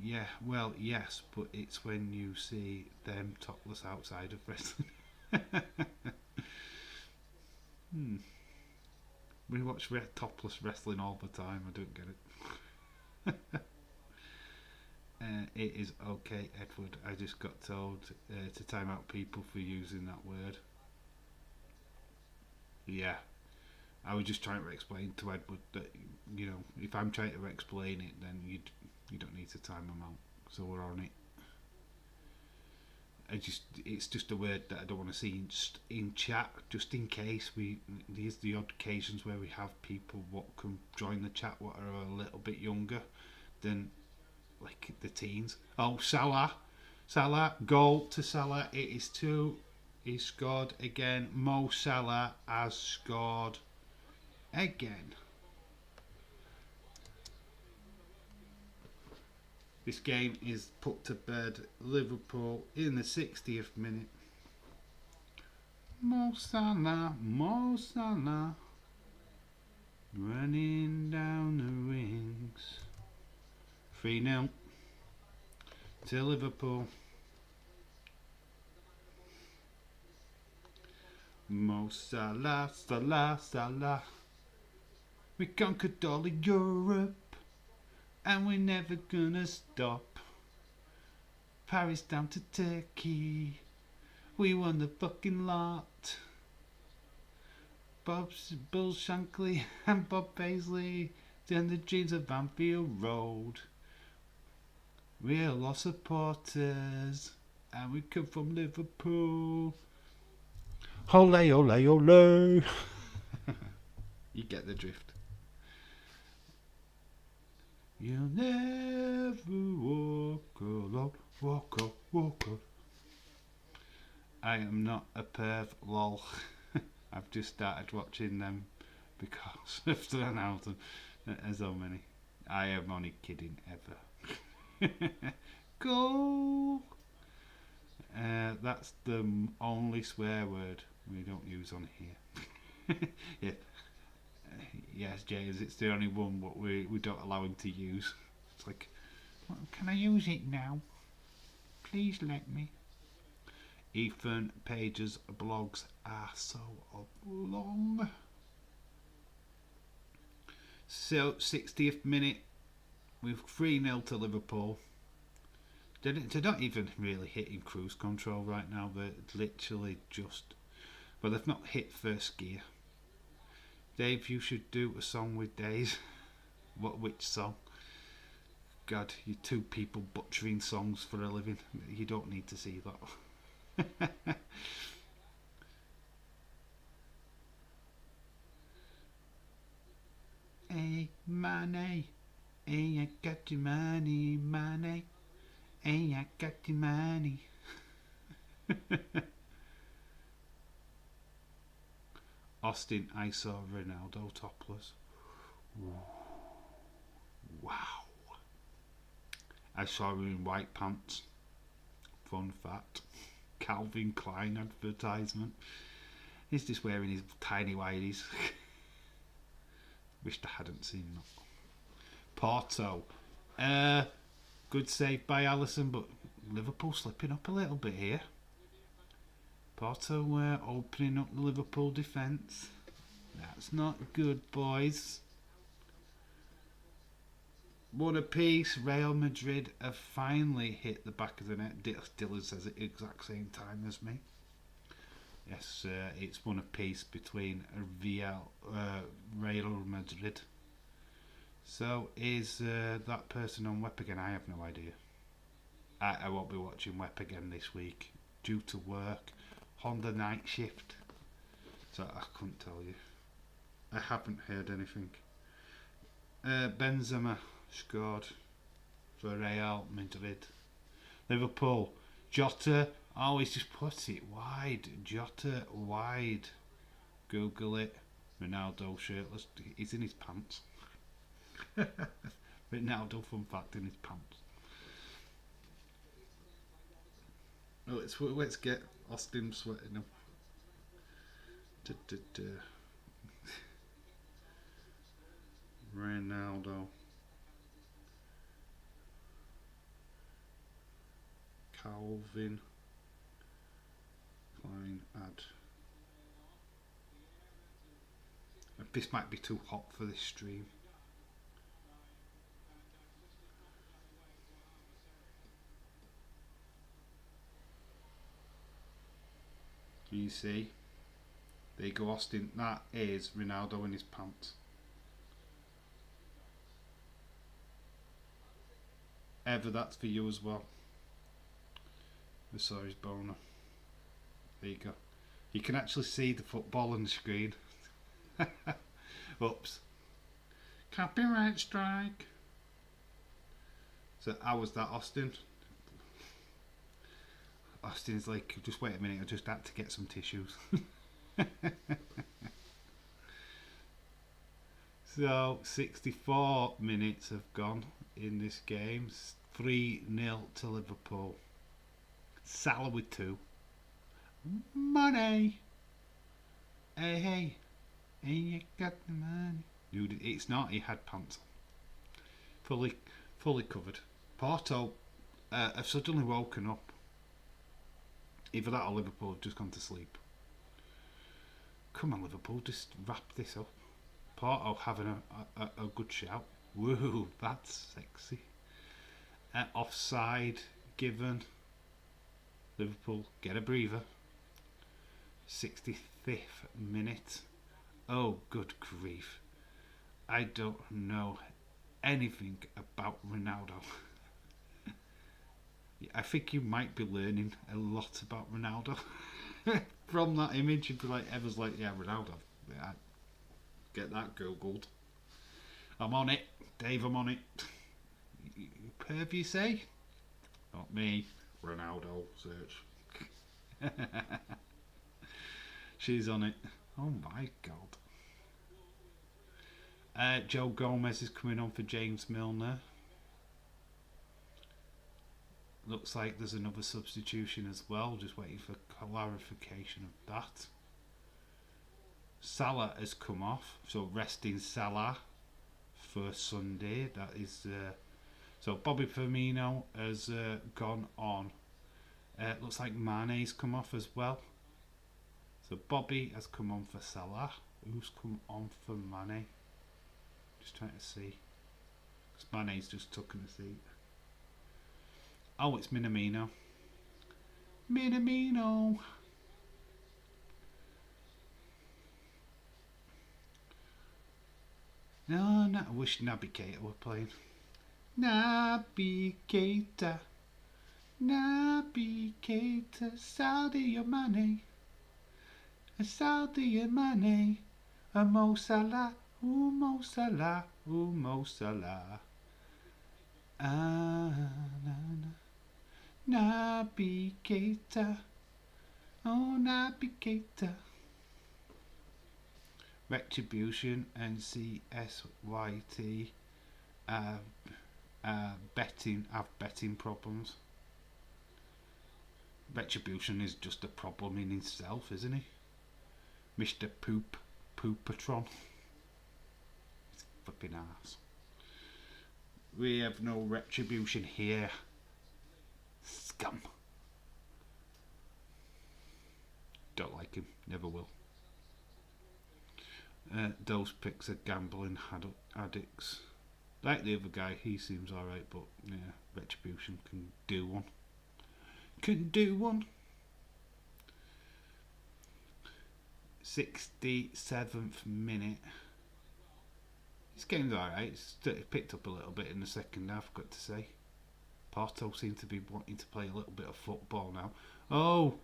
Speaker 1: Yeah, well, yes, but it's when you see them topless outside of wrestling. We watch topless wrestling all the time. I don't get it. It is okay, Edward. I just got told to time out people for using that word. Yeah, I was just trying to explain to Edward that, you know, if I'm trying to explain it, then you don't need to time them out. So we're on it. It's just a word that I don't want to see in chat, just in case there's the odd occasions where we have people what can join the chat what are a little bit younger than like the teens. Oh, Salah, goal to Salah. It is 2. He scored again. Mo Salah has scored again. This game is put to bed. Liverpool in the 60th minute. Mo Salah, running down the wings. 3-0 to Liverpool. Mo Salah, Salah. We conquered all of Europe. And we're never gonna stop. Paris down to Turkey. We won the fucking lot. Bill Shankly and Bob Paisley turned the dreams of Anfield Road. We're all supporters. And we come from Liverpool. Ole, ole, ole. You get the drift. You'll never walk alone, walk up. I am not a perv, lol. I've just started watching them because of the announcement. There's so many. I am only kidding, ever. Go! That's the only swear word we don't use on here. Yeah. Yes, James, it's the only one what we don't allow him to use. It's like, well, can I use it now? Please let me. Ethan Page's blogs are so long. So, 60th minute, with 3-0 to Liverpool. They're not even really hitting cruise control right now. They're literally just But they've not hit first gear. Dave, you should do a song with Days. Which song? God, you two people butchering songs for a living. You don't need to see that. Hey, money. Hey, I got your money, money. Hey, I got your money. Austin, I saw Ronaldo topless. Wow. I saw him in white pants. Fun fact. Calvin Klein advertisement. He's just wearing his tiny whiteys. Wished I hadn't seen that. Porto. Good save by Alisson, but Liverpool slipping up a little bit here. Porto opening up the Liverpool defence. That's not good, boys. One apiece. Real Madrid have finally hit the back of the net. Dylan says it exact same time as me. Yes, it's one apiece between Real Madrid. So is that person on Web again? I have no idea. I won't be watching Web again this week due to work. Honda night shift. So I couldn't tell you. I haven't heard anything. Benzema scored for Real Madrid. Liverpool. Jota. Oh, he's just put it wide. Jota wide. Google it. Ronaldo shirtless. He's in his pants. Ronaldo, fun fact, in his pants. Oh, let's get Austin sweating up. Ronaldo. Calvin Klein ad. This might be too hot for this stream. You see? There you go, Austin. That is Ronaldo in his pants. Ever, that's for you as well. I saw his boner. There you go. You can actually see the football on the screen. Oops. Copyright strike. So how was that, Austin? Austin's like, just wait a minute, I just had to get some tissues. So 64 minutes have gone in this game. 3-0 to Liverpool. Salah with 2. Money. Hey, you got the money. Dude, it's not. He had pants on. Fully covered. Porto have suddenly woken up. Either that or Liverpool have just gone to sleep. Come on, Liverpool, just wrap this up. Porto having a good shout. Woohoo, that's sexy. Offside given. Liverpool get a breather. 65th minute. Oh, good grief. I don't know anything about Ronaldo. I think you might be learning a lot about Ronaldo. From that image, you'd be like, Ever's like, yeah, Ronaldo. Yeah, get that googled. I'm on it. Dave, I'm on it. Perv, you say? Not me. Ronaldo search. She's on it. Oh my god. Joe Gomez is coming on for James Milner. Looks like there's another substitution as well. Just waiting for clarification of that. Salah has come off, so resting Salah for Sunday. That is so Bobby Firmino has gone on. Looks like Mane's come off as well. So Bobby has come on for Salah. Who's come on for Mane? Just trying to see. Because Mane's just taken a seat. Oh, it's Minamino. Minamino. No, no, I wish Naby Keita were playing. Naby Keita, Naby Keita, Sadio Mane, Sadio Mane, Mo Salah, Mo Salah, Mo Salah. Ah, na, na. Naby Keita, oh Naby Keita. Retribution and CSYT have betting problems. Retribution is just a problem in himself, isn't he? Mr. Poopatron. It's flipping ass. We have no retribution here. Scum. Don't like him. Never will. Those picks are gambling addicts. Like the other guy, he seems alright, but yeah, Retribution can do one. Can do one. 67th minute. This game's alright. It picked up a little bit in the second half, got to say. Porto seem to be wanting to play a little bit of football now. Oh!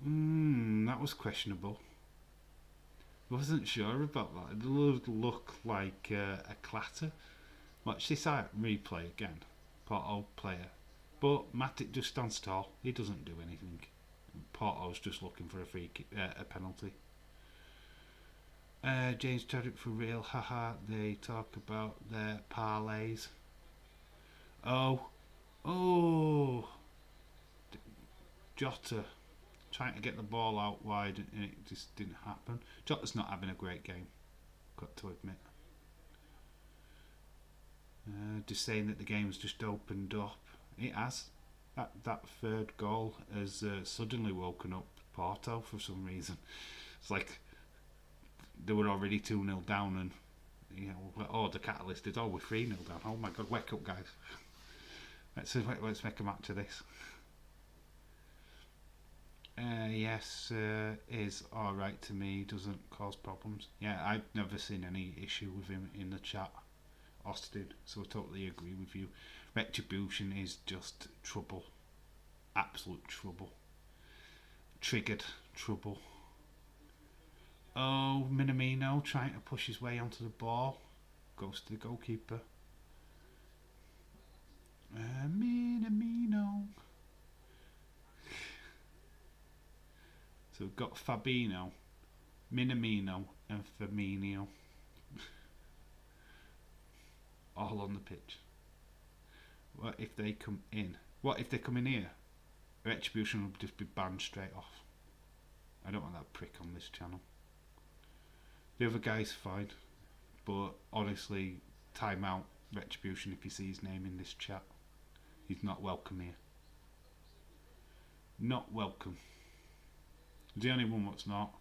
Speaker 1: That was questionable. Wasn't sure about that. It looked like a clatter. Watch this replay again. Porto player. But Matic just stands tall. He doesn't do anything. Porto's just looking for a penalty. James Turrick for real. Haha. They talk about their parlays. Oh. Jota trying to get the ball out wide and it just didn't happen. Jota's not having a great game, got to admit. Just saying that the game's just opened up. It has. That third goal has suddenly woken up Porto for some reason. It's like they were already 2-0 down and the catalyst is we're 3-0 down. Oh my god, wake up guys. Let's make a match of this. Yes, is alright to me, doesn't cause problems. Yeah, I've never seen any issue with him in the chat, Austin, so I totally agree with you. Retribution is just trouble. Absolute trouble. Triggered trouble. Oh, Minamino trying to push his way onto the ball. Goes to the goalkeeper. Minamino. So we've got Fabinho, Minamino and Firmino all on the pitch. What if they come in? What if they come in here? Retribution will just be banned straight off. I don't want that prick on this channel. The other guy's fine, but honestly, time out Retribution if you see his name in this chat. He's not welcome here. Not welcome. The only one that's not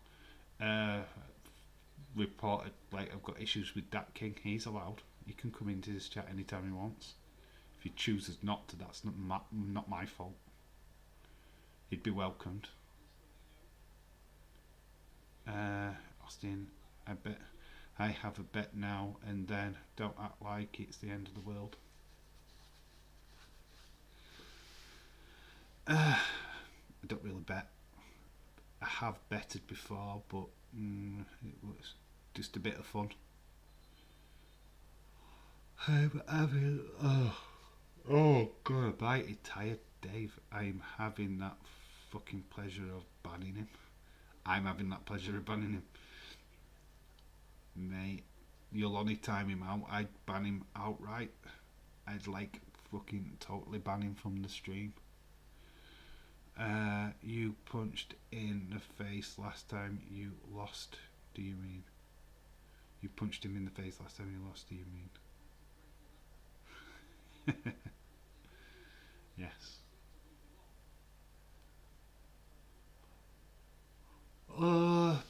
Speaker 1: reported, like I've got issues with Dat King, he's allowed. He can come into this chat anytime he wants. If he chooses not to, that's not my fault. He'd be welcomed. Austin, I have a bet now and then. Don't act like it's the end of the world. I don't really bet. I have betted before, but it was just a bit of fun. I'm having oh god, a bited tired Dave. I'm having that fucking pleasure of banning him. I'm having that pleasure of banning him. Mate, you'll only time him out. I'd ban him outright. I'd like fucking totally ban him from the stream. You punched in the face last time you lost, do you mean? You punched him in the face last time you lost, do you mean? Yes.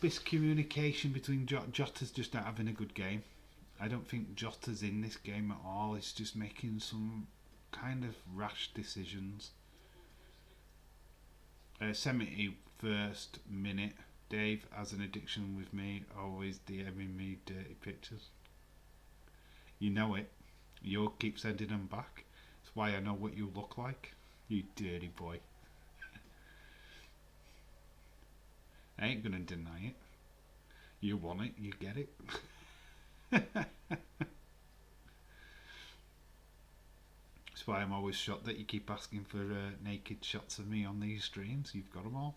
Speaker 1: Miscommunication between Jota's just not having a good game. I don't think Jota's in this game at all. He's just making some kind of rash decisions. 71st minute. Dave has an addiction with me, always DMing me dirty pictures. You know it. You'll keep sending them back. That's why I know what you look like. You dirty boy. I ain't gonna deny it. You want it, you get it. That's why I'm always shocked that you keep asking for naked shots of me on these streams. You've got them all.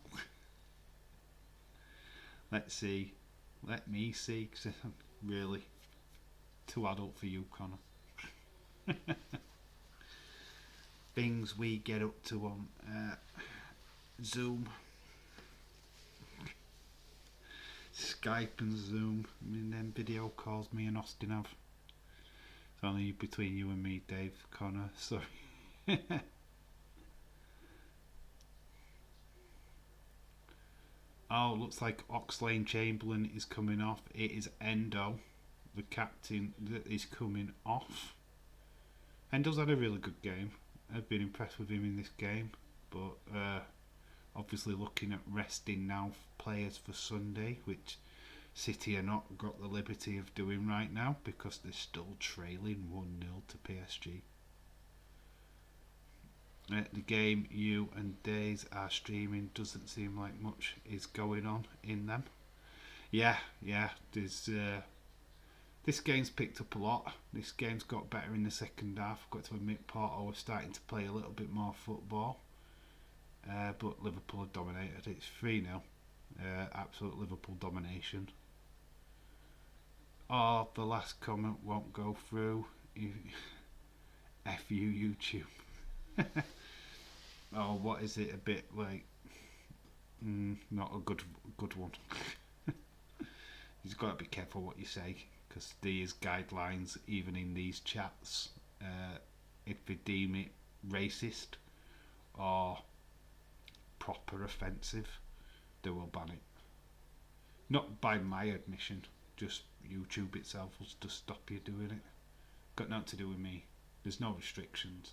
Speaker 1: Let's see. Let me see, because I'm really too adult for you, Connor. Things we get up to on Zoom, Skype and Zoom. I mean, them video calls me and Austin have. It's only between you and me, Dave, Connor. Sorry. Oh, looks like Oxlade Chamberlain is coming off. It is Endo, the captain, that is coming off. Endo's had a really good game. I've been impressed with him in this game, but obviously looking at resting now players for Sunday, which City are not got the liberty of doing right now because they're still trailing 1-0 to PSG. The game you and Days are streaming doesn't seem like much is going on in them. Yeah, there's this game's picked up a lot. This game's got better in the second half. I've got to admit, Porto was starting to play a little bit more football, but Liverpool have dominated. It's 3-0, absolute Liverpool domination. Oh, the last comment won't go through. F you, YouTube. Oh, what is it? A bit like not a good one. You've got to be careful what you say, because there's guidelines even in these chats. If they deem it racist or proper offensive, they will ban it. Not by my admission, just YouTube itself will just stop you doing it. Got nothing to do with me. There's no restrictions.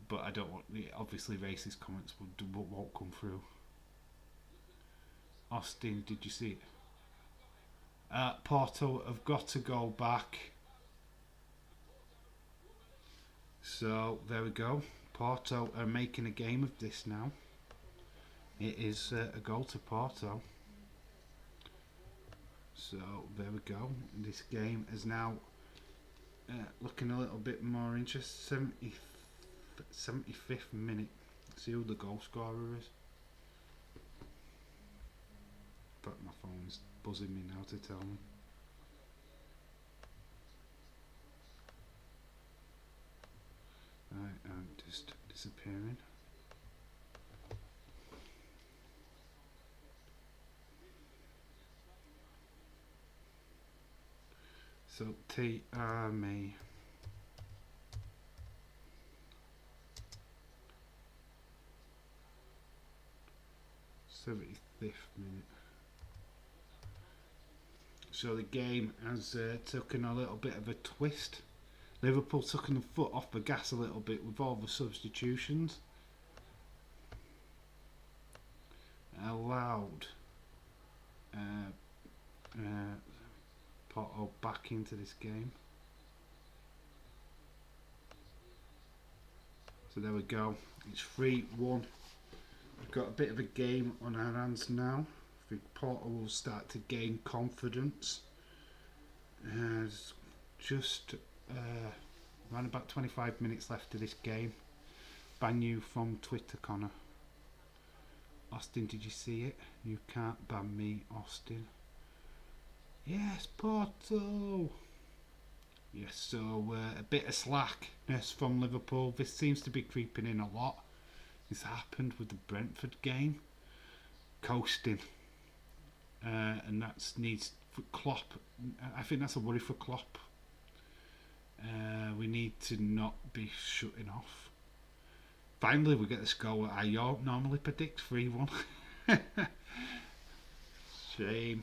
Speaker 1: But I don't want, obviously racist comments won't come through. Austin, did you see it? Porto have got to go back. So there we go. Porto are making a game of this now. It is a goal to Porto. So there we go. This game is now looking a little bit more interesting. 75th minute. See who the goal scorer is. But my phone's buzzing me now to tell me. Right, I'm just disappearing. So T-R-M-E. 75th minute. So the game has taken a little bit of a twist. Liverpool took the foot off the gas a little bit with all the substitutions. Allowed Porto back into this game. So there we go. It's 3-1. We've got a bit of a game on our hands now. I think Porto will start to gain confidence. There's just around about 25 minutes left of this game. Ban you from Twitter, Connor. Austin, did you see it? You can't ban me, Austin. Yes, Porto. Yes, so a bit of slackness from Liverpool. This seems to be creeping in a lot. This happened with the Brentford game. Coasting. And that needs for Klopp. I think that's a worry for Klopp. We need to not be shutting off. Finally, we get the score I normally predict 3-1. Shame.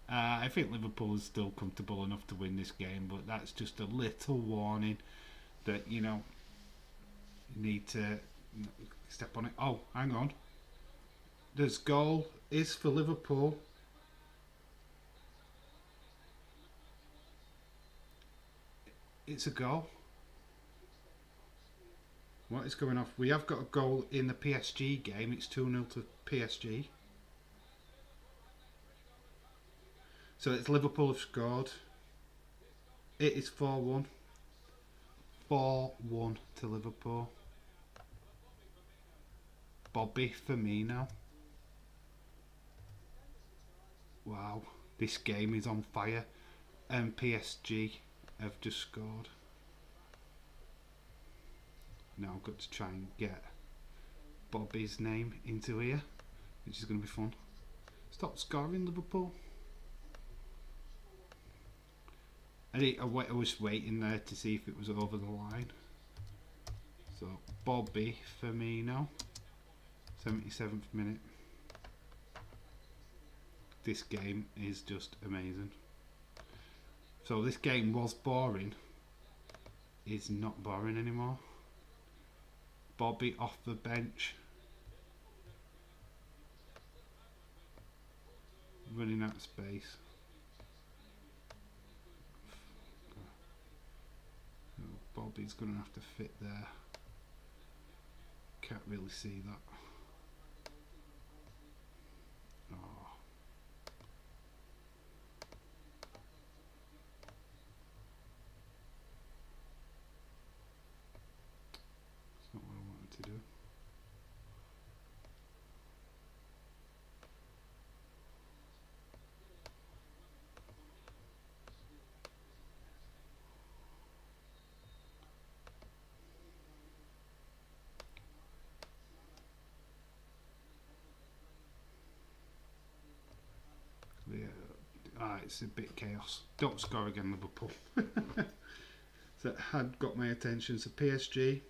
Speaker 1: I think Liverpool is still comfortable enough to win this game, but that's just a little warning that, you know, you need to step on it. Oh, hang on. There's goal is for Liverpool. It's a goal. What is going off? We have got a goal in the PSG game. It's 2-0 to PSG. So it's Liverpool have scored. It is 4-1. 4-1 to Liverpool. Bobby Firmino. Wow, this game is on fire. And PSG have just scored. Now I've got to try and get Bobby's name into here, which is going to be fun. Stop scoring, Liverpool. I was waiting there to see if it was over the line. So Bobby Firmino, 77th minute. This game is just amazing. So this game was boring. It's not boring anymore. Bobby off the bench. Running out of space. Bobby's going to have to fit there. Can't really see that. Oh. That's not what I wanted to do. It's a bit chaos. Don't score again, Liverpool. So that had got my attention. So PSG,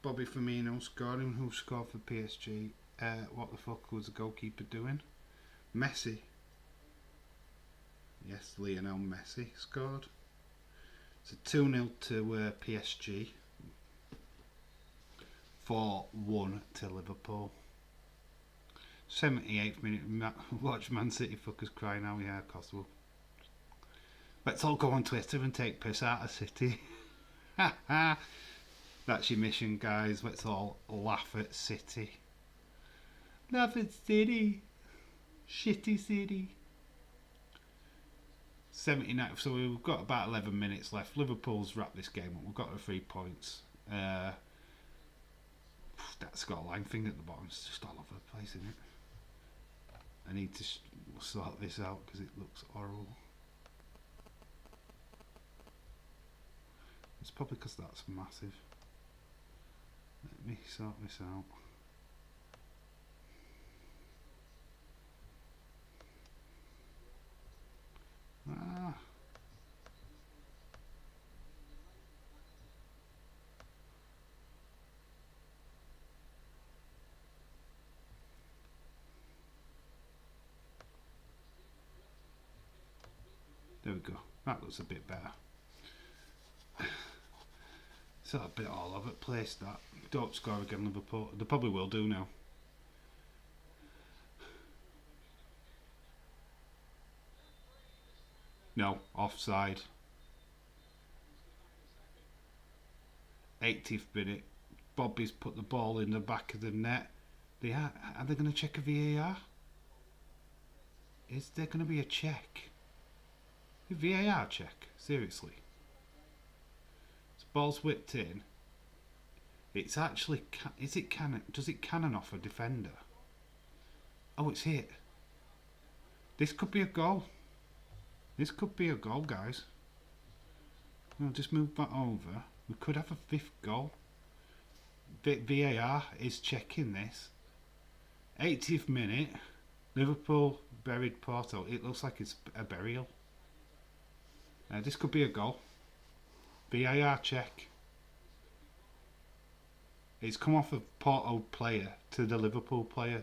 Speaker 1: Bobby Firmino scoring. Who scored for PSG? What the fuck was the goalkeeper doing? Messi. Yes, Lionel Messi scored. So 2-0 to PSG. 4-1 to Liverpool. 78th minute, watch Man City fuckers cry now. Yeah, of course we'll. Let's all go on Twitter and take piss out of City. That's your mission, guys. Let's all laugh at City. Laugh at City. Shitty City. 79. So we've got about 11 minutes left. Liverpool's wrapped this game up. We've got the 3 points. That scoreline thing at the bottom is just all over the place, isn't it? I need to sort this out because it looks horrible. It's probably because that's massive. Let me sort this out. Ah. There we go. That looks a bit better. It's a bit all over the place, that. Don't score again, Liverpool. They probably will do now. No, offside. 80th minute. Bobby's put the ball in the back of the net. Are they going to check a VAR? Is there going to be a check? A VAR check? Seriously? This ball's whipped in. It's actually... Is it cannon? Does it cannon off a defender? Oh, it's hit. This could be a goal. This could be a goal, guys. I'll just move that over. We could have a 5th goal. VAR is checking this. 80th minute. Liverpool buried Porto. It looks like it's a burial. This could be a goal. VAR check. It's come off a Porto player to the Liverpool player.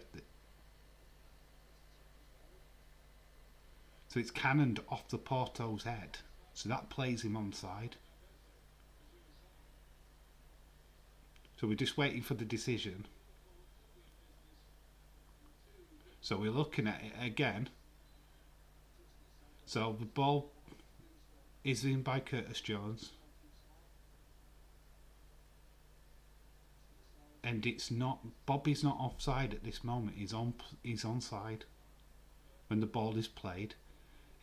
Speaker 1: So it's cannoned off the Porto's head. So that plays him onside. So we're just waiting for the decision. So we're looking at it again. So the ball is in by Curtis Jones. And it's not, Bobby's not offside at this moment. He's onside when the ball is played.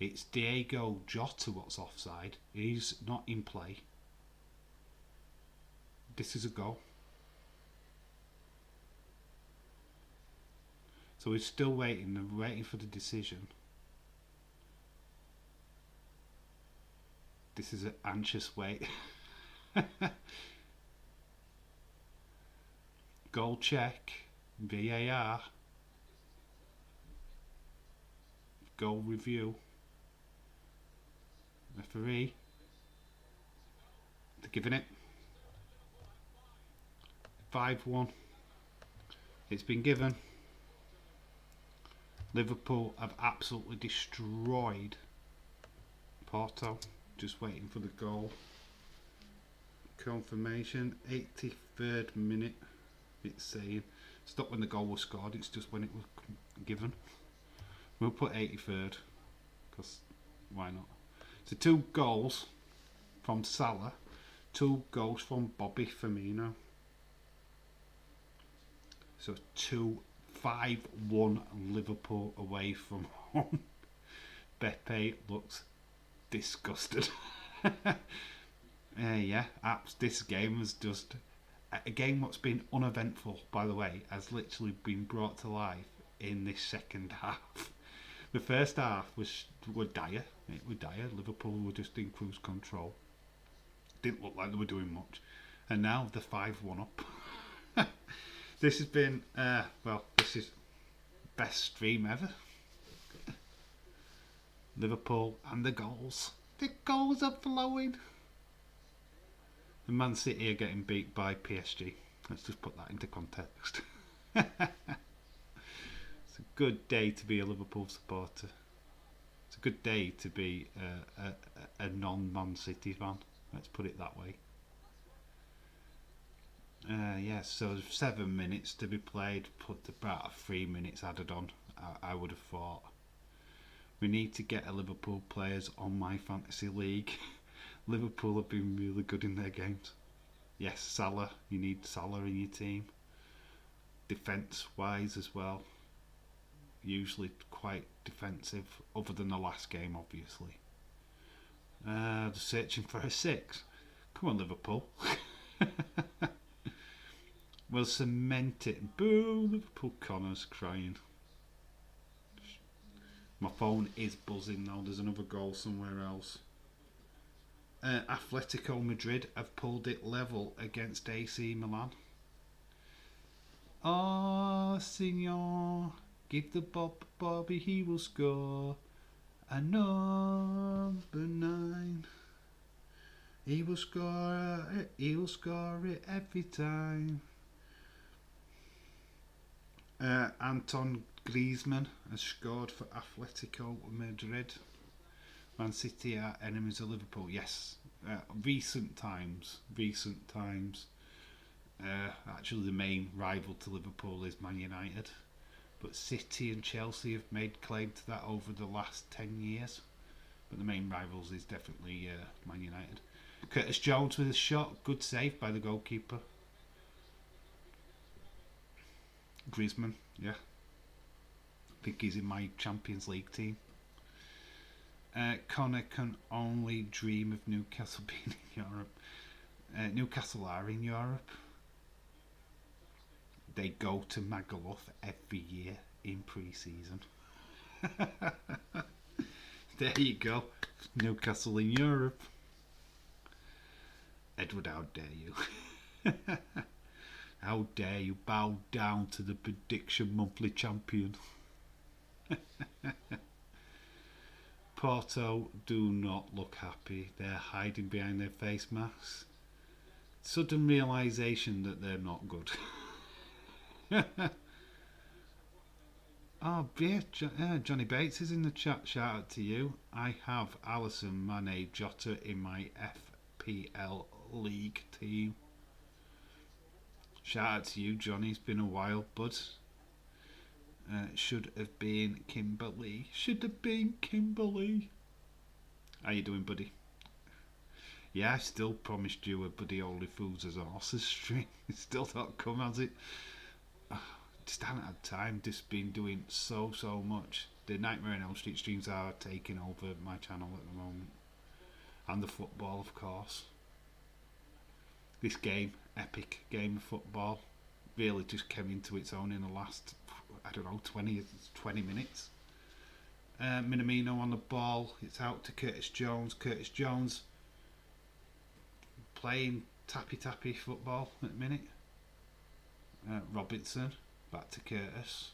Speaker 1: It's Diego Jota what's offside. He's not in play. This is a goal. So we're still waiting for the decision. This is an anxious wait. Goal check. VAR. Goal review. Referee. They're giving it. 5-1. It's been given. Liverpool have absolutely destroyed Porto. Just waiting for the goal. Confirmation. 83rd minute. It's saying it's not when the goal was scored, it's just when it was given. We'll put 83rd because why not? So 2 goals from Salah, 2 goals from Bobby Firmino. So 5-1 Liverpool away from home. Pepe looks disgusted. Yeah, this game was just a game that's been uneventful, by the way, has literally been brought to life in this second half. The first half were dire. It was dire. Liverpool were just in cruise control. Didn't look like they were doing much. And now they're 5-1 up. This has been, this is best stream ever. Liverpool and the goals. The goals are flowing. And Man City are getting beat by PSG. Let's just put that into context. It's a good day to be a Liverpool supporter. It's a good day to be a non-Man City fan. Let's put it that way. So 7 minutes to be played. Put about 3 minutes added on. I would have thought. We need to get a Liverpool players on my fantasy league. Liverpool have been really good in their games. Yes, Salah. You need Salah in your team. Defence-wise as well. Usually quite defensive, other than the last game, obviously. They're searching for a 6. Come on, Liverpool. We'll cement it. Boo! Liverpool Connor's crying. My phone is buzzing now. There's another goal somewhere else. Atletico Madrid have pulled it level against AC Milan. Oh, senor, give the Bobby, he will score. And number 9, he will score it every time. Anton Griezmann has scored for Atletico Madrid. Man City are enemies of Liverpool. Yes, recent times. Actually, the main rival to Liverpool is Man United, but City and Chelsea have made claim to that over the last 10 years. But the main rivals is definitely Man United. Curtis Jones with a shot, good save by the goalkeeper. Griezmann, yeah. I think he's in my Champions League team. Connor can only dream of Newcastle being in Europe. Newcastle are in Europe. They go to Magaluf every year in pre-season. There you go. Newcastle in Europe. Edward, how dare you? How dare you bow down to the prediction monthly champion? Porto do not look happy. They're hiding behind their face masks. Sudden realisation that they're not good. Oh, yeah, Johnny Bates is in the chat. Shout out to you. I have Alisson, Mane, Jota in my FPL league team. Shout out to you, Johnny. It's been a while, bud. Should have been Kimberly. Should have been Kimberly. How you doing, buddy? Yeah, I still promised you a buddy Holy Fools as a horses stream. It's still not come, has it? Just haven't had time. Just been doing so much. The Nightmare on Elm Street streams are taking over my channel at the moment. And the football, of course. This game, epic game of football, really just came into its own in the last, I don't know, 20 minutes. Minamino on the ball. It's out to Curtis Jones. Curtis Jones playing tappy football at the minute. Robinson back to Curtis.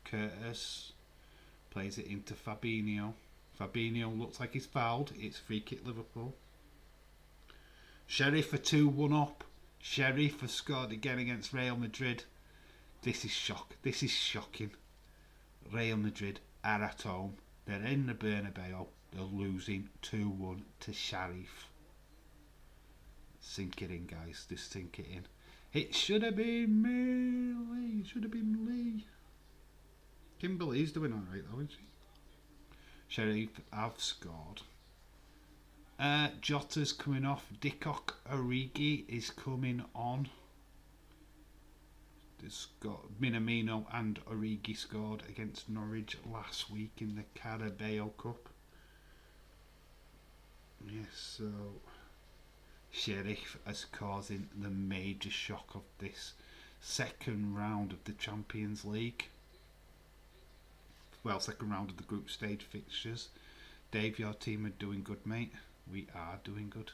Speaker 1: Curtis plays it into Fabinho. Fabinho looks like he's fouled. It's free kick Liverpool. Sheriff are 2-1 up. Sheriff has scored again against Real Madrid. This is shocking. Real Madrid are at home. They're in the Bernabeu. They're losing 2-1 to Sheriff. Sink it in, guys. Just sink it in. It should have been me. It should have been Lee. Kimberly's doing alright though, isn't she? Sheriff have scored. Jota's coming off. Divock Origi is coming on. It's got Minamino and Origi scored against Norwich last week in the Carabao Cup. Yes, so Sheriff is causing the major shock of this second round of the Champions League. Well, second round of the group stage fixtures. Dave, your team are doing good, mate. We are doing good.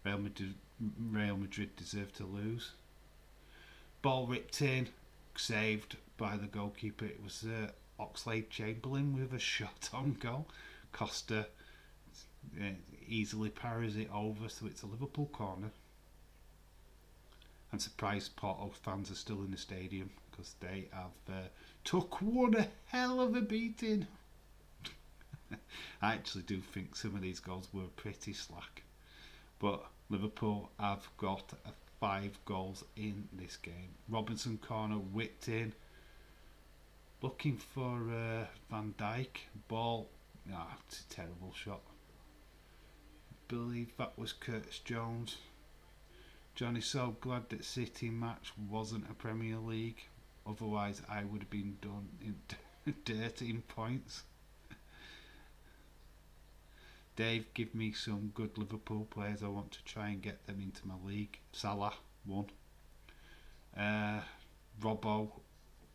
Speaker 1: Real Madrid deserve to lose. Ball ripped in, saved by the goalkeeper. It was Oxlade-Chamberlain with a shot on goal. Costa easily parries it over, so it's a Liverpool corner. I'm surprised Porto fans are still in the stadium because they have took one hell of a beating. I actually do think some of these goals were pretty slack, but Liverpool have got 5 goals in this game. Robinson corner whipped in, looking for Van Dijk. Ball, it's a terrible shot. I believe that was Curtis Jones. Johnny's so glad that City match wasn't a Premier League, otherwise I would have been done in dirty in points. Dave, give me some good Liverpool players. I want to try and get them into my league. Salah, 1.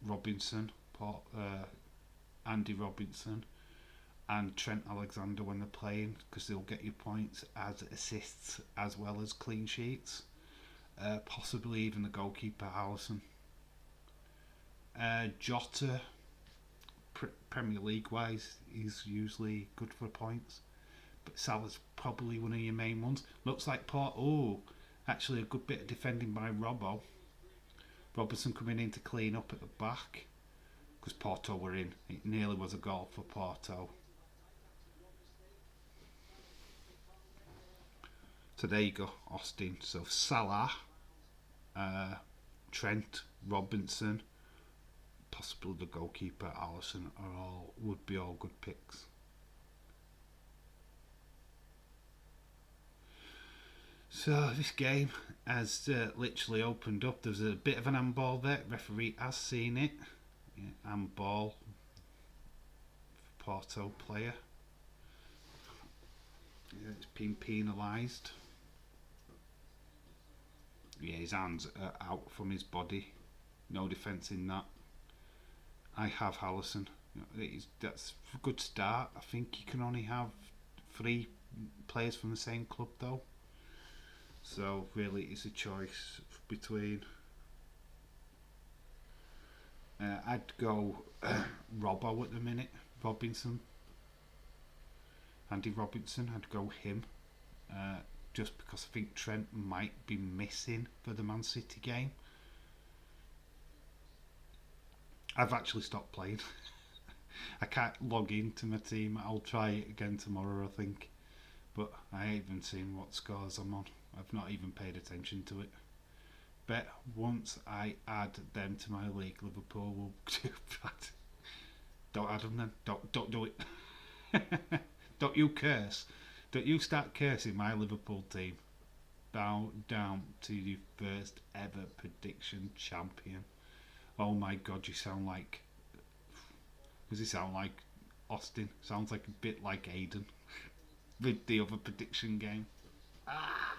Speaker 1: Robinson, Andy Robinson, and Trent Alexander when they're playing, because they'll get you points as assists as well as clean sheets. Possibly even the goalkeeper, Alisson. Jota, Premier League wise, he's usually good for points. But Salah's probably one of your main ones. Looks like actually a good bit of defending by Robbo. Robertson coming in to clean up at the back because Porto were in. It nearly was a goal for Porto. So there you go, Austin. So Salah, Trent, Robinson, possibly the goalkeeper, Alisson, would be all good picks. So this game has literally opened up. There's a bit of an handball there. Referee has seen it. Yeah, handball. Porto player. Yeah, it's been penalised. Yeah, his hands are out from his body. No defence in that. I have Alisson. That's a good start. I think you can only have 3 players from the same club though. So really it's a choice between I'd go Robbo at the minute. Robinson, Andy Robinson, I'd go him just because I think Trent might be missing for the Man City game. I've actually stopped playing. I can't log into my team. I'll try it again tomorrow, I think, but I haven't seen what scores I'm on. I've not even paid attention to it. Bet once I add them to my league, Liverpool will do that. Don't add them then. Don't do it. Don't you curse. Don't you start cursing my Liverpool team. Bow down to the first ever prediction champion. Oh my god, you sound like. Does he sound like Austin? Sounds like a bit like Aiden with the other prediction game. Ah,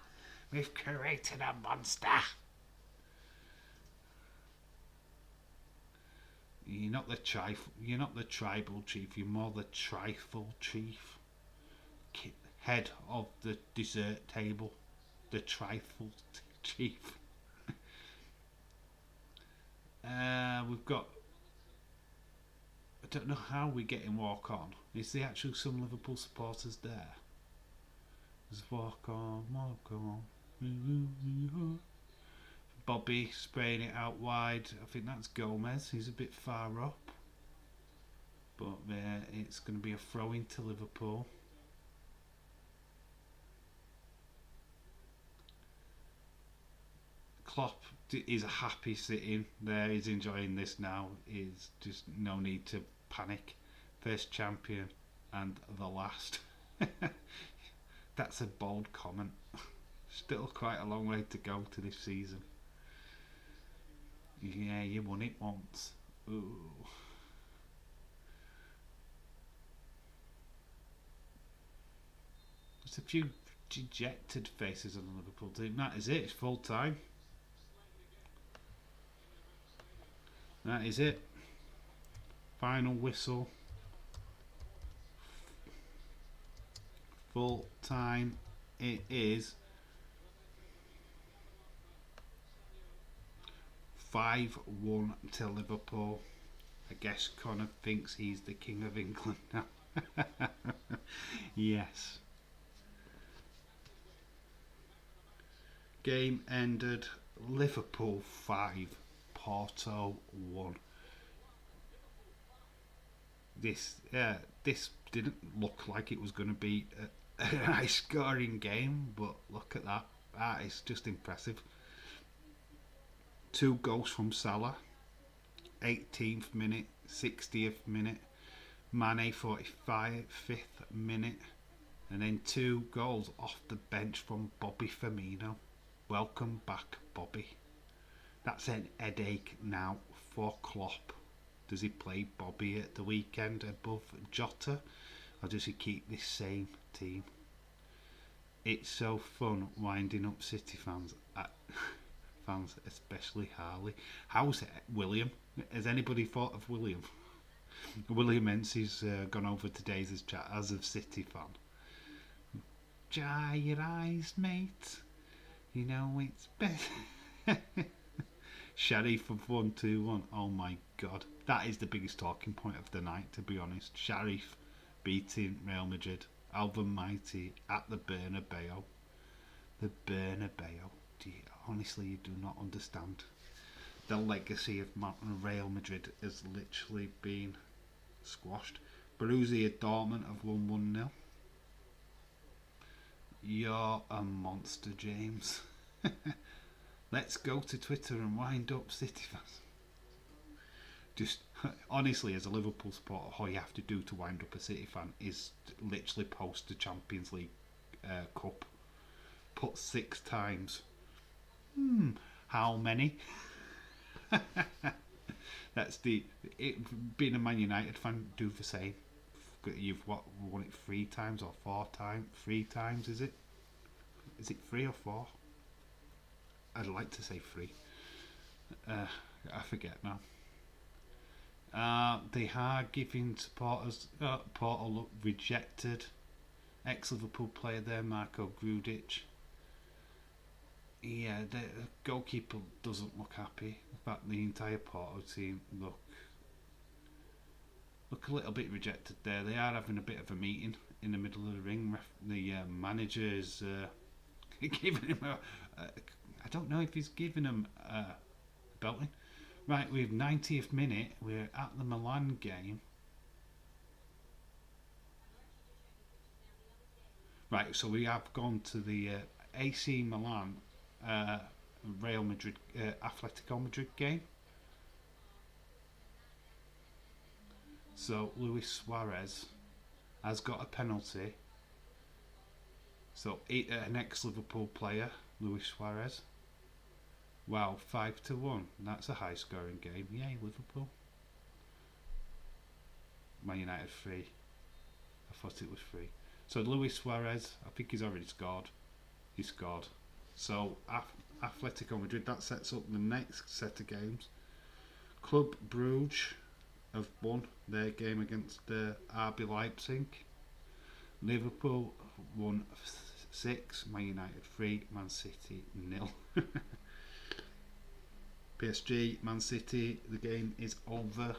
Speaker 1: we've created a monster. You're not the tribal chief. You're more the trifle chief. Head of the dessert table. The trifle chief. We've got. I don't know how we're getting walk on. Is there actually some Liverpool supporters there? There's walk on. Bobby spraying it out wide. I think that's Gomez. He's a bit far up. But it's going to be a throw into Liverpool. Klopp is a happy sitting there. He's enjoying this now. Is just no need to panic. First champion and the last. That's a bold comment. Still quite a long way to go to this season. Yeah, you won it once. Ooh. There's a few dejected faces on the Liverpool team. That is it. It's full time. That is it. Final whistle. Full time. It is 5-1 to Liverpool. I guess Connor thinks he's the King of England now. Yes. Game ended Liverpool 5, Porto 1. This didn't look like it was going to be a high scoring game, but look at that. That is just impressive. 2 goals from Salah, 18th minute, 60th minute, Mane 45th minute, and then 2 goals off the bench from Bobby Firmino. Welcome back, Bobby. That's an headache now for Klopp. Does he play Bobby at the weekend above Jota, or does he keep this same team? It's so fun winding up City fans. Fans, especially Harley. How's it, William? Has anybody thought of William? William Hensey's gone over today's chat as a City fan. Dry your eyes, mate. You know it's better. Sharif of 1-2-1. Oh my god. That is the biggest talking point of the night, to be honest. Sharif beating Real Madrid. Almighty at the Bernabeu. The Bernabeu. Honestly, you do not understand. The legacy of Real Madrid has literally been squashed. Borussia Dortmund have won 1-0. You're a monster, James. Let's go to Twitter and wind up City fans. Just honestly, as a Liverpool supporter, all you have to do to wind up a City fan is literally post the Champions League Cup. Put 6 times. How many? That's being a Man United fan, do the same. You've won it 3 times or 4 times? 3 times, is it? Is it 3 or 4? I'd like to say 3. I forget now. They are giving supporters Porto look rejected. Ex-Liverpool player there, Marko Grujic. Yeah, the goalkeeper doesn't look happy. In fact, the entire Porto team look a little bit rejected there. They are having a bit of a meeting in the middle of the ring. The manager is giving him I don't know if he's giving him a belting. Right, we have 90th minute. We're at the Milan game. Right, so we have gone to the AC Milan Real Madrid, Atletico Madrid game. So Luis Suarez has got a penalty. So an ex-Liverpool player, Luis Suarez. Wow, 5-1. That's a high-scoring game. Yay, Liverpool. Man United 3. I thought it was 3. So Luis Suarez, I think he's already scored. He scored. So Atletico Madrid, that sets up the next set of games. Club Brugge have won their game against RB Leipzig. Liverpool won 6, Man United 3, Man City 0. PSG, Man City, the game is over.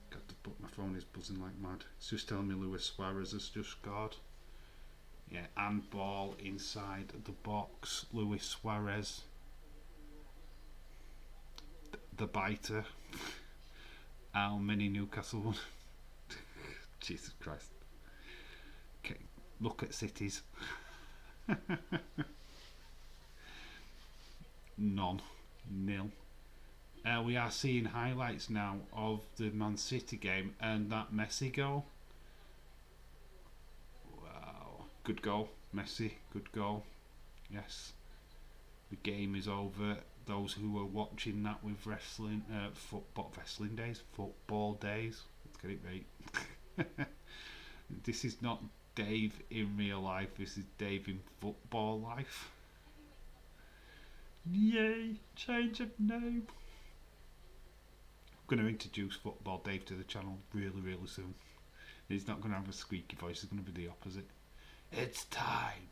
Speaker 1: Got to put my phone is buzzing like mad. It's just telling me Luis Suarez has just scored. Yeah, and ball inside the box. Luis Suarez, the biter. How many Newcastle won? Jesus Christ. Okay, look at Cities. None. Nil. We are seeing highlights now of the Man City game and that Messi goal. Wow, good goal, Messi, good goal. Yes, the game is over. Those who were watching that with wrestling, football days. Let's get it right. This is not Dave in real life. This is Dave in football life. Yay! Change of name. I'm going to introduce Football Dave to the channel really, really soon. He's not going to have a squeaky voice. He's going to be the opposite. It's time.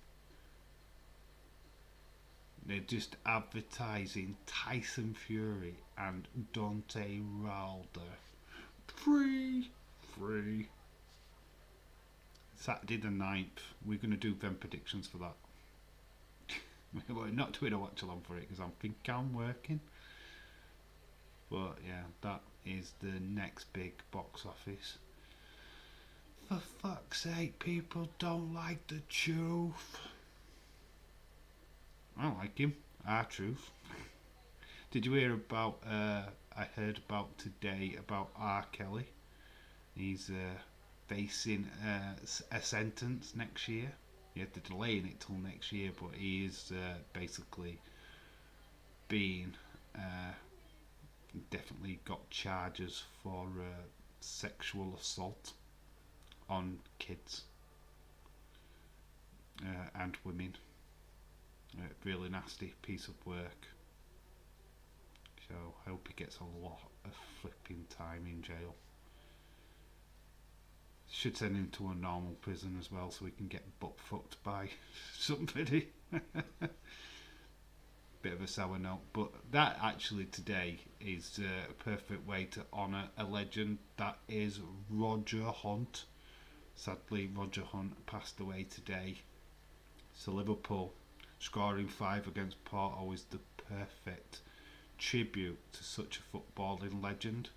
Speaker 1: They're just advertising Tyson Fury and Dante Wilder. Free. Saturday the 9th. We're going to do them predictions for that. We're not doing a watch along for it because I think I'm working. But yeah, that is the next big box office. For fuck's sake, people don't like the truth. I like him. R-Truth. Did you hear about, I heard about today about R. Kelly. He's facing a sentence next year. You have to delay it till next year, but he is basically being definitely got charges for sexual assault on kids and women. Really nasty piece of work. So I hope he gets a lot of flipping time in jail. Should send him to a normal prison as well so he can get butt fucked by somebody. Bit of a sour note, but that actually today is a perfect way to honour a legend. That is Roger Hunt. Sadly, Roger Hunt passed away today. So Liverpool scoring 5 against Porto is the perfect tribute to such a footballing legend.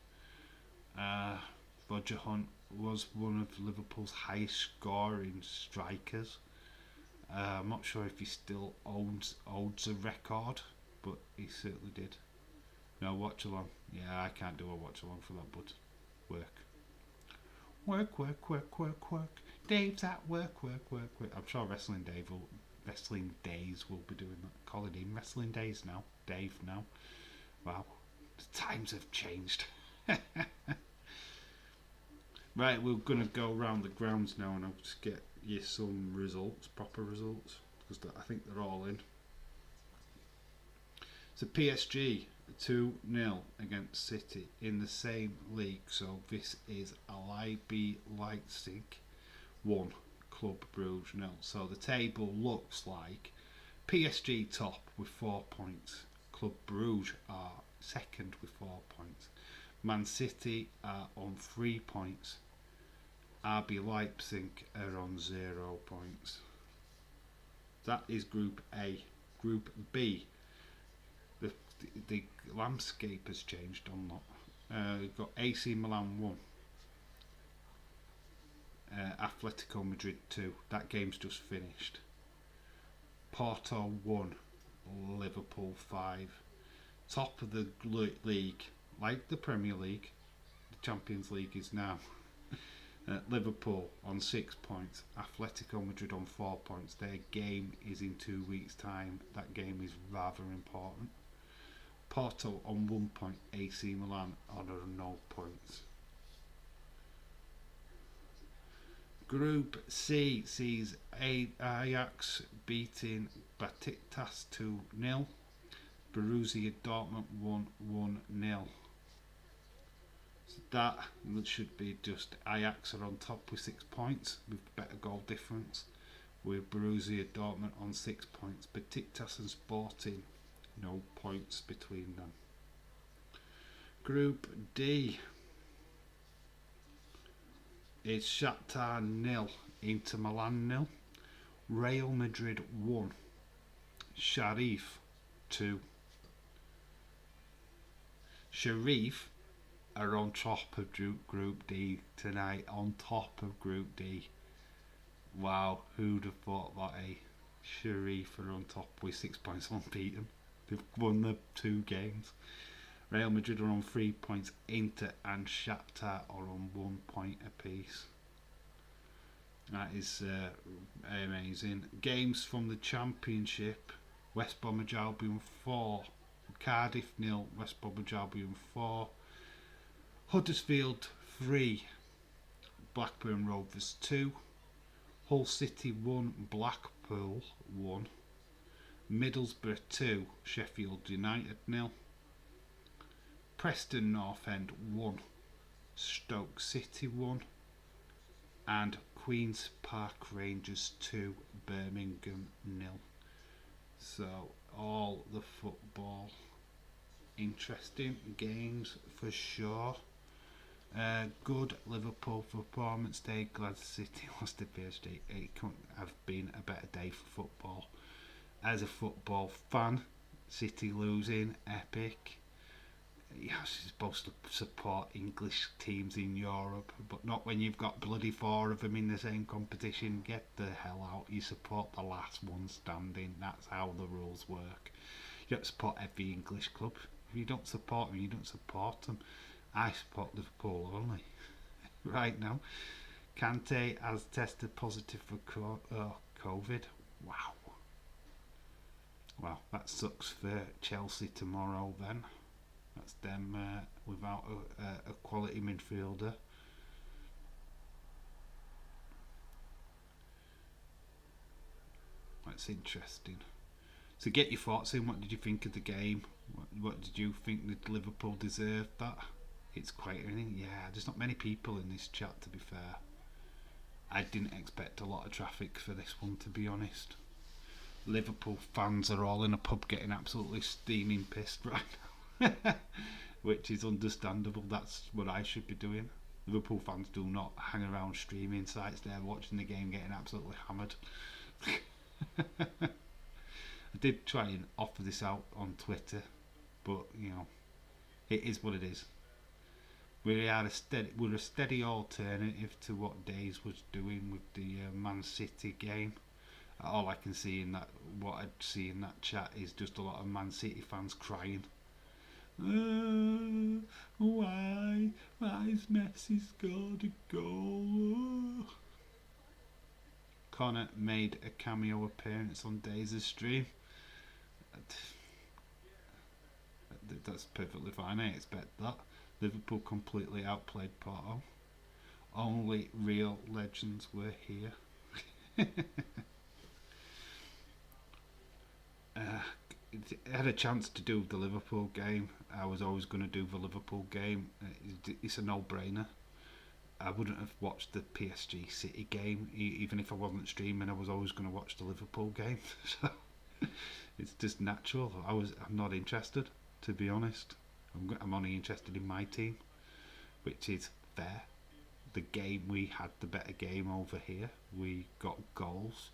Speaker 1: Roger Hunt was one of Liverpool's highest scoring strikers. I'm not sure if he still owns a record, but he certainly did. No, watch along. Yeah, I can't do a watch along for that, but work. Dave's at work. I'm sure Wrestling Days will be doing that. Calling him Wrestling Days now. Dave now. Wow, the times have changed. Right, we're going to go around the grounds now and I'll just get you some results, proper results, because I think they're all in. So PSG 2-0 against City in the same league. So this is RB Leipzig 1, Club Brugge 0. So the table looks like PSG top with 4 points. Club Brugge are second with 4 points. Man City are on 3 points. RB Leipzig are on 0 points. That is Group A. Group B. The landscape has changed on that. We've got AC Milan 1. Atletico Madrid 2. That game's just finished. Porto 1. Liverpool 5. Top of the league, like the Premier League, the Champions League is now. Liverpool on 6 points, Atletico Madrid on 4 points. Their game is in 2 weeks' time. That game is rather important. Porto on 1 point, AC Milan on 0 points. Group C sees Ajax beating Besiktas 2-0. Borussia Dortmund 1-0. So that should be just Ajax are on top with 6 points with better goal difference, with Borussia Dortmund on 6 points. Besiktas and Sporting, no points between them. Group D is Shakhtar 0, Inter Milan 0, Real Madrid 1, Sharif 2. Sharif are on top of Group D tonight, on top of Group D. Wow, who'd have thought that, eh? Sharif are on top with 6 points unbeaten. They've won the 2 games. Real Madrid are on 3 points. Inter and Shakhtar are on 1 point apiece. That is amazing. Games from the Championship. West Bromwich Albion 4. Cardiff 0. West Bromwich Albion 4. Huddersfield 3. Blackburn Rovers 2. Hull City 1. Blackpool 1. Middlesbrough 2. Sheffield United 0. Preston North End 1. Stoke City 1. And Queen's Park Rangers 2. Birmingham 0. So all the football, interesting games for sure. Good Liverpool performance day. Glad City lost to PSG. It couldn't have been a better day for football. As a football fan, City losing, epic. You're supposed to support English teams in Europe, but not when you've got bloody 4 of them in the same competition. Get the hell out. You support the last one standing. That's how the rules work. You don't support every English club. If you don't support them, you don't support them. I support Liverpool only. Right now, Kante has tested positive for COVID. Wow. Well, that sucks for Chelsea tomorrow then. That's them without a quality midfielder. That's interesting. So get your thoughts in. What did you think of the game? What did you think that Liverpool deserved that? It's quite anything. Yeah, there's not many people in this chat, to be fair. I didn't expect a lot of traffic for this one, to be honest. Liverpool fans are all in a pub getting absolutely steaming pissed right now. Which is understandable. That's what I should be doing. Liverpool fans do not hang around streaming sites. They're watching the game getting absolutely hammered. I did try and offer this out on Twitter, but you know, it is what it is. We're a steady alternative to what Days was doing with the Man City game. All I can see in that, what I'd see in that chat, is just a lot of Man City fans crying. Why's Messi scored a goal? Connor made a cameo appearance on Days' stream. That's perfectly fine. I expect that. Liverpool completely outplayed Porto. Only real legends were here. I had a chance to do the Liverpool game. I was always going to do the Liverpool game. It's a no-brainer. I wouldn't have watched the PSG City game even if I wasn't streaming. I was always going to watch the Liverpool game. So it's just natural. I'm not interested, to be honest. I'm only interested in my team, which is fair. The game, we had the better game over here. We got goals.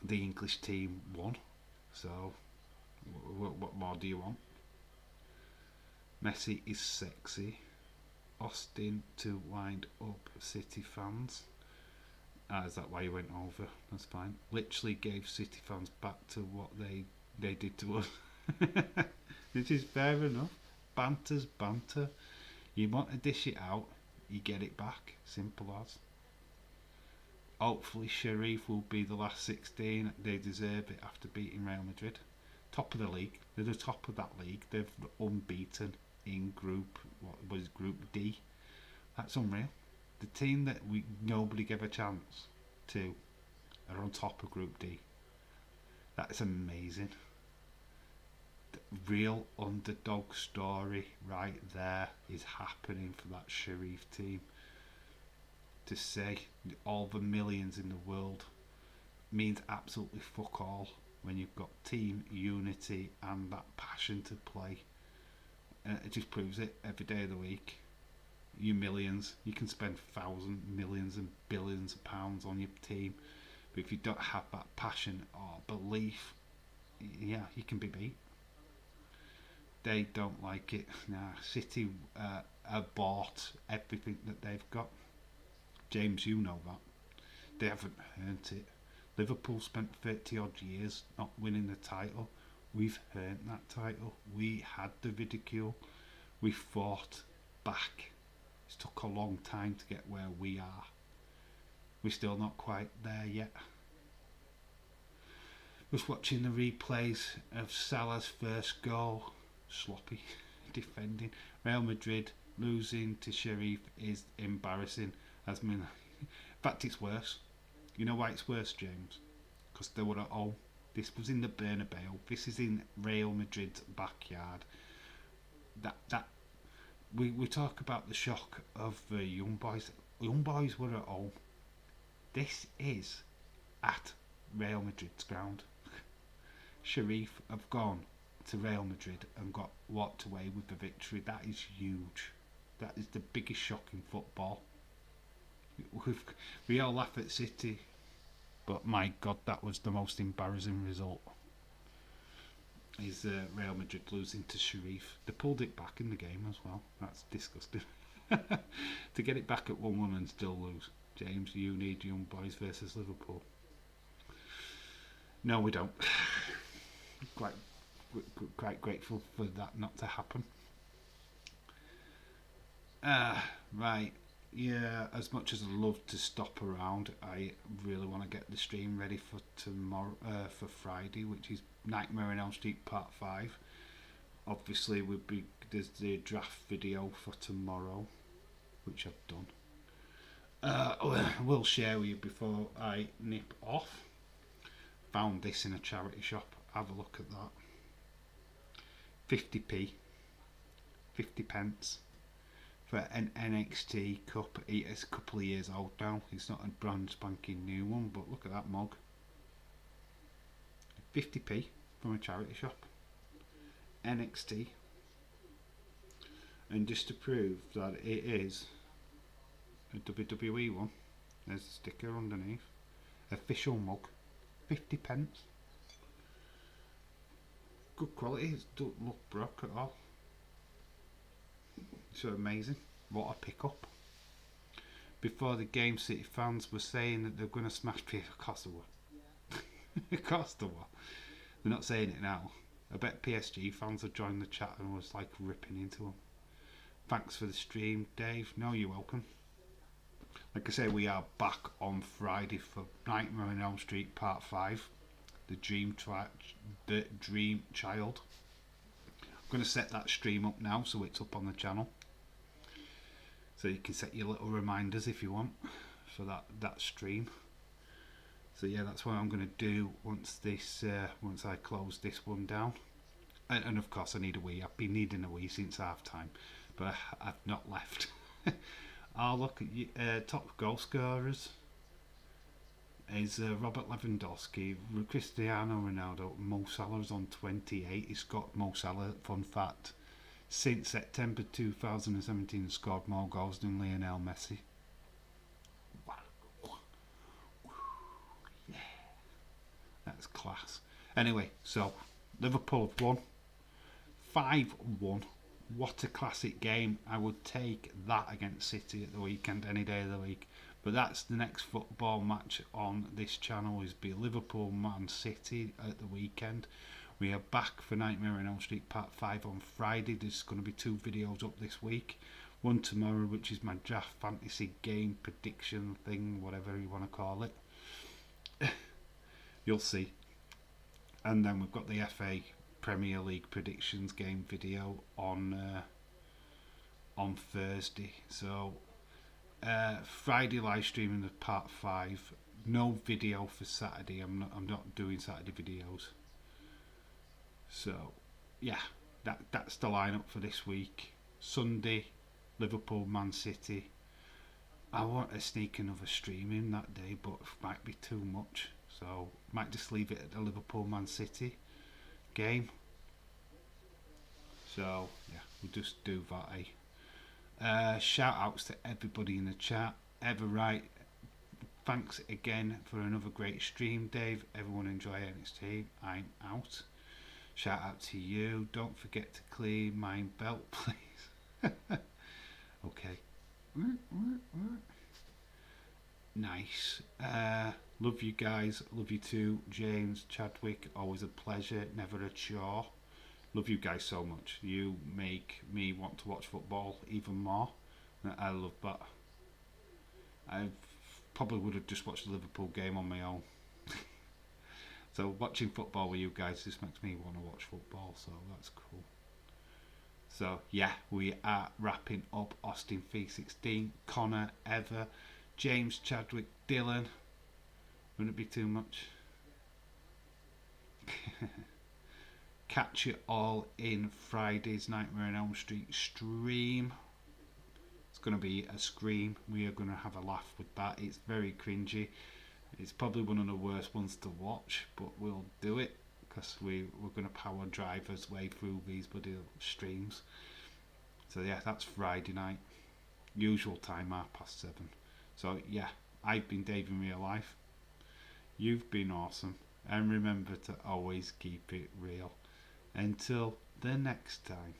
Speaker 1: The English team won. So what more do you want? Messi is sexy. Austin to wind up City fans. Is that why you went over? That's fine. Literally gave City fans back to what they did to us. Which is fair enough. Banter's banter. You want to dish it out, you get it back. Simple as. Hopefully Sheriff will be the last 16. They deserve it after beating Real Madrid. Top of the league. They're the top of that league. They're unbeaten in Group D. That's unreal. The team that nobody gave a chance to are on top of Group D. That's amazing. The real underdog story right there is happening for that Sheriff team. To say all the millions in the world means absolutely fuck all when you've got team unity and that passion to play. It just proves it every day of the week. You millions, you can spend thousands, millions and billions of pounds on your team, but if you don't have that passion or belief, yeah, you can be beat. They don't like it. Nah, City have bought everything that they've got. James, you know that. They haven't earned it. Liverpool spent 30 odd years not winning the title. We've earned that title. We had the ridicule. We fought back. It's took a long time to get where we are. We're still not quite there yet. Was watching the replays of Salah's first goal. Sloppy defending. Real Madrid losing to Sheriff is embarrassing. In fact, it's worse. You know why it's worse, James? Because they were at home. This was in the Bernabeu. This is in Real Madrid's backyard. We talk about the shock of the young boys. Young boys were at home. This is at Real Madrid's ground. Sheriff have gone to Real Madrid and walked away with the victory. That is huge. That is the biggest shock in football. We all laugh at City, but my God, that was the most embarrassing result. Is Real Madrid losing to Sheriff? They pulled it back in the game as well. That's disgusting. To get it back at 1-1 and still lose. James, you need young boys versus Liverpool. No, we don't. Quite grateful for that not to happen. Right. Yeah, as much as I'd love to stop around, I really want to get the stream ready for tomorrow, for Friday, which is Nightmare on Elm Street Part 5. Obviously, there's the draft video for tomorrow, which I've done. We'll share with you before I nip off. Found this in a charity shop. Have a look at that. 50p, 50 pence. For an NXT Cup. It's a couple of years old now. It's not a brand spanking new one, but look at that mug. 50p from a charity shop. NXT. And just to prove that it is a WWE one, there's a sticker underneath. Official mug. 50 pence. Good quality. It doesn't look broke at all. So amazing. What a pick-up. Before the game, City fans were saying that they're going to smash Costa. Costa. They're not saying it now. I bet PSG fans have joined the chat and was like ripping into them. Thanks for the stream, Dave. No, you're welcome. Like I say, we are back on Friday for Nightmare on Elm Street Part 5. The Dream Child. I'm going to set that stream up now so it's up on the channel. So you can set your little reminders if you want for that stream. So yeah, that's what I'm going to do once I close this one down. And of course I need a wee. I've been needing a wee since half time, but I've not left. I'll look at top goal scorers. Is Robert Lewandowski, Cristiano Ronaldo. Mo Salah's on 28. He's got Mo Salah, fun fact, since September 2017 scored more goals than Lionel Messi. Wow. Yeah, that's class. Anyway, so Liverpool have won 5-1. What a classic game. I would take that against City at the weekend any day of the week. But that's the next football match on this channel, is be Liverpool Man City at the weekend. We are back for Nightmare on Elm Street Part 5 on Friday. There's going to be 2 videos up this week. One tomorrow, which is my draft fantasy game prediction thing, whatever you want to call it. You'll see. And then we've got the FA Premier League predictions game video on Thursday. So Friday live streaming the part 5. No video for Saturday. I'm not doing Saturday videos. So yeah, that's the lineup for this week. Sunday, Liverpool Man City. I want to sneak another stream in that day, but it might be too much. So might just leave it at the Liverpool Man City game. So yeah, we'll just do that. Shout outs to everybody in the chat. Everright, thanks again for another great stream, Dave. Everyone enjoy NXT. I'm out. Shout out to you. Don't forget to clean my belt, please. Okay. Nice. Love you guys. Love you too, James, Chadwick. Always a pleasure. Never a chore. Love you guys so much. You make me want to watch football even more. I love that. I probably would have just watched the Liverpool game on my own. So watching football with you guys just makes me want to watch football, so that's cool. So yeah, we are wrapping up Austin 316, Connor, Ever, James, Chadwick, Dylan. Wouldn't it be too much? Catch you all in Friday's Nightmare on Elm Street stream. It's going to be a scream. We are going to have a laugh with that. It's very cringy. It's probably one of the worst ones to watch, but we'll do it because we're going to power drive our way through these bloody streams. So yeah, that's Friday night. Usual time, 7:30. So yeah, I've been Dave in real life. You've been awesome. And remember to always keep it real. Until the next time.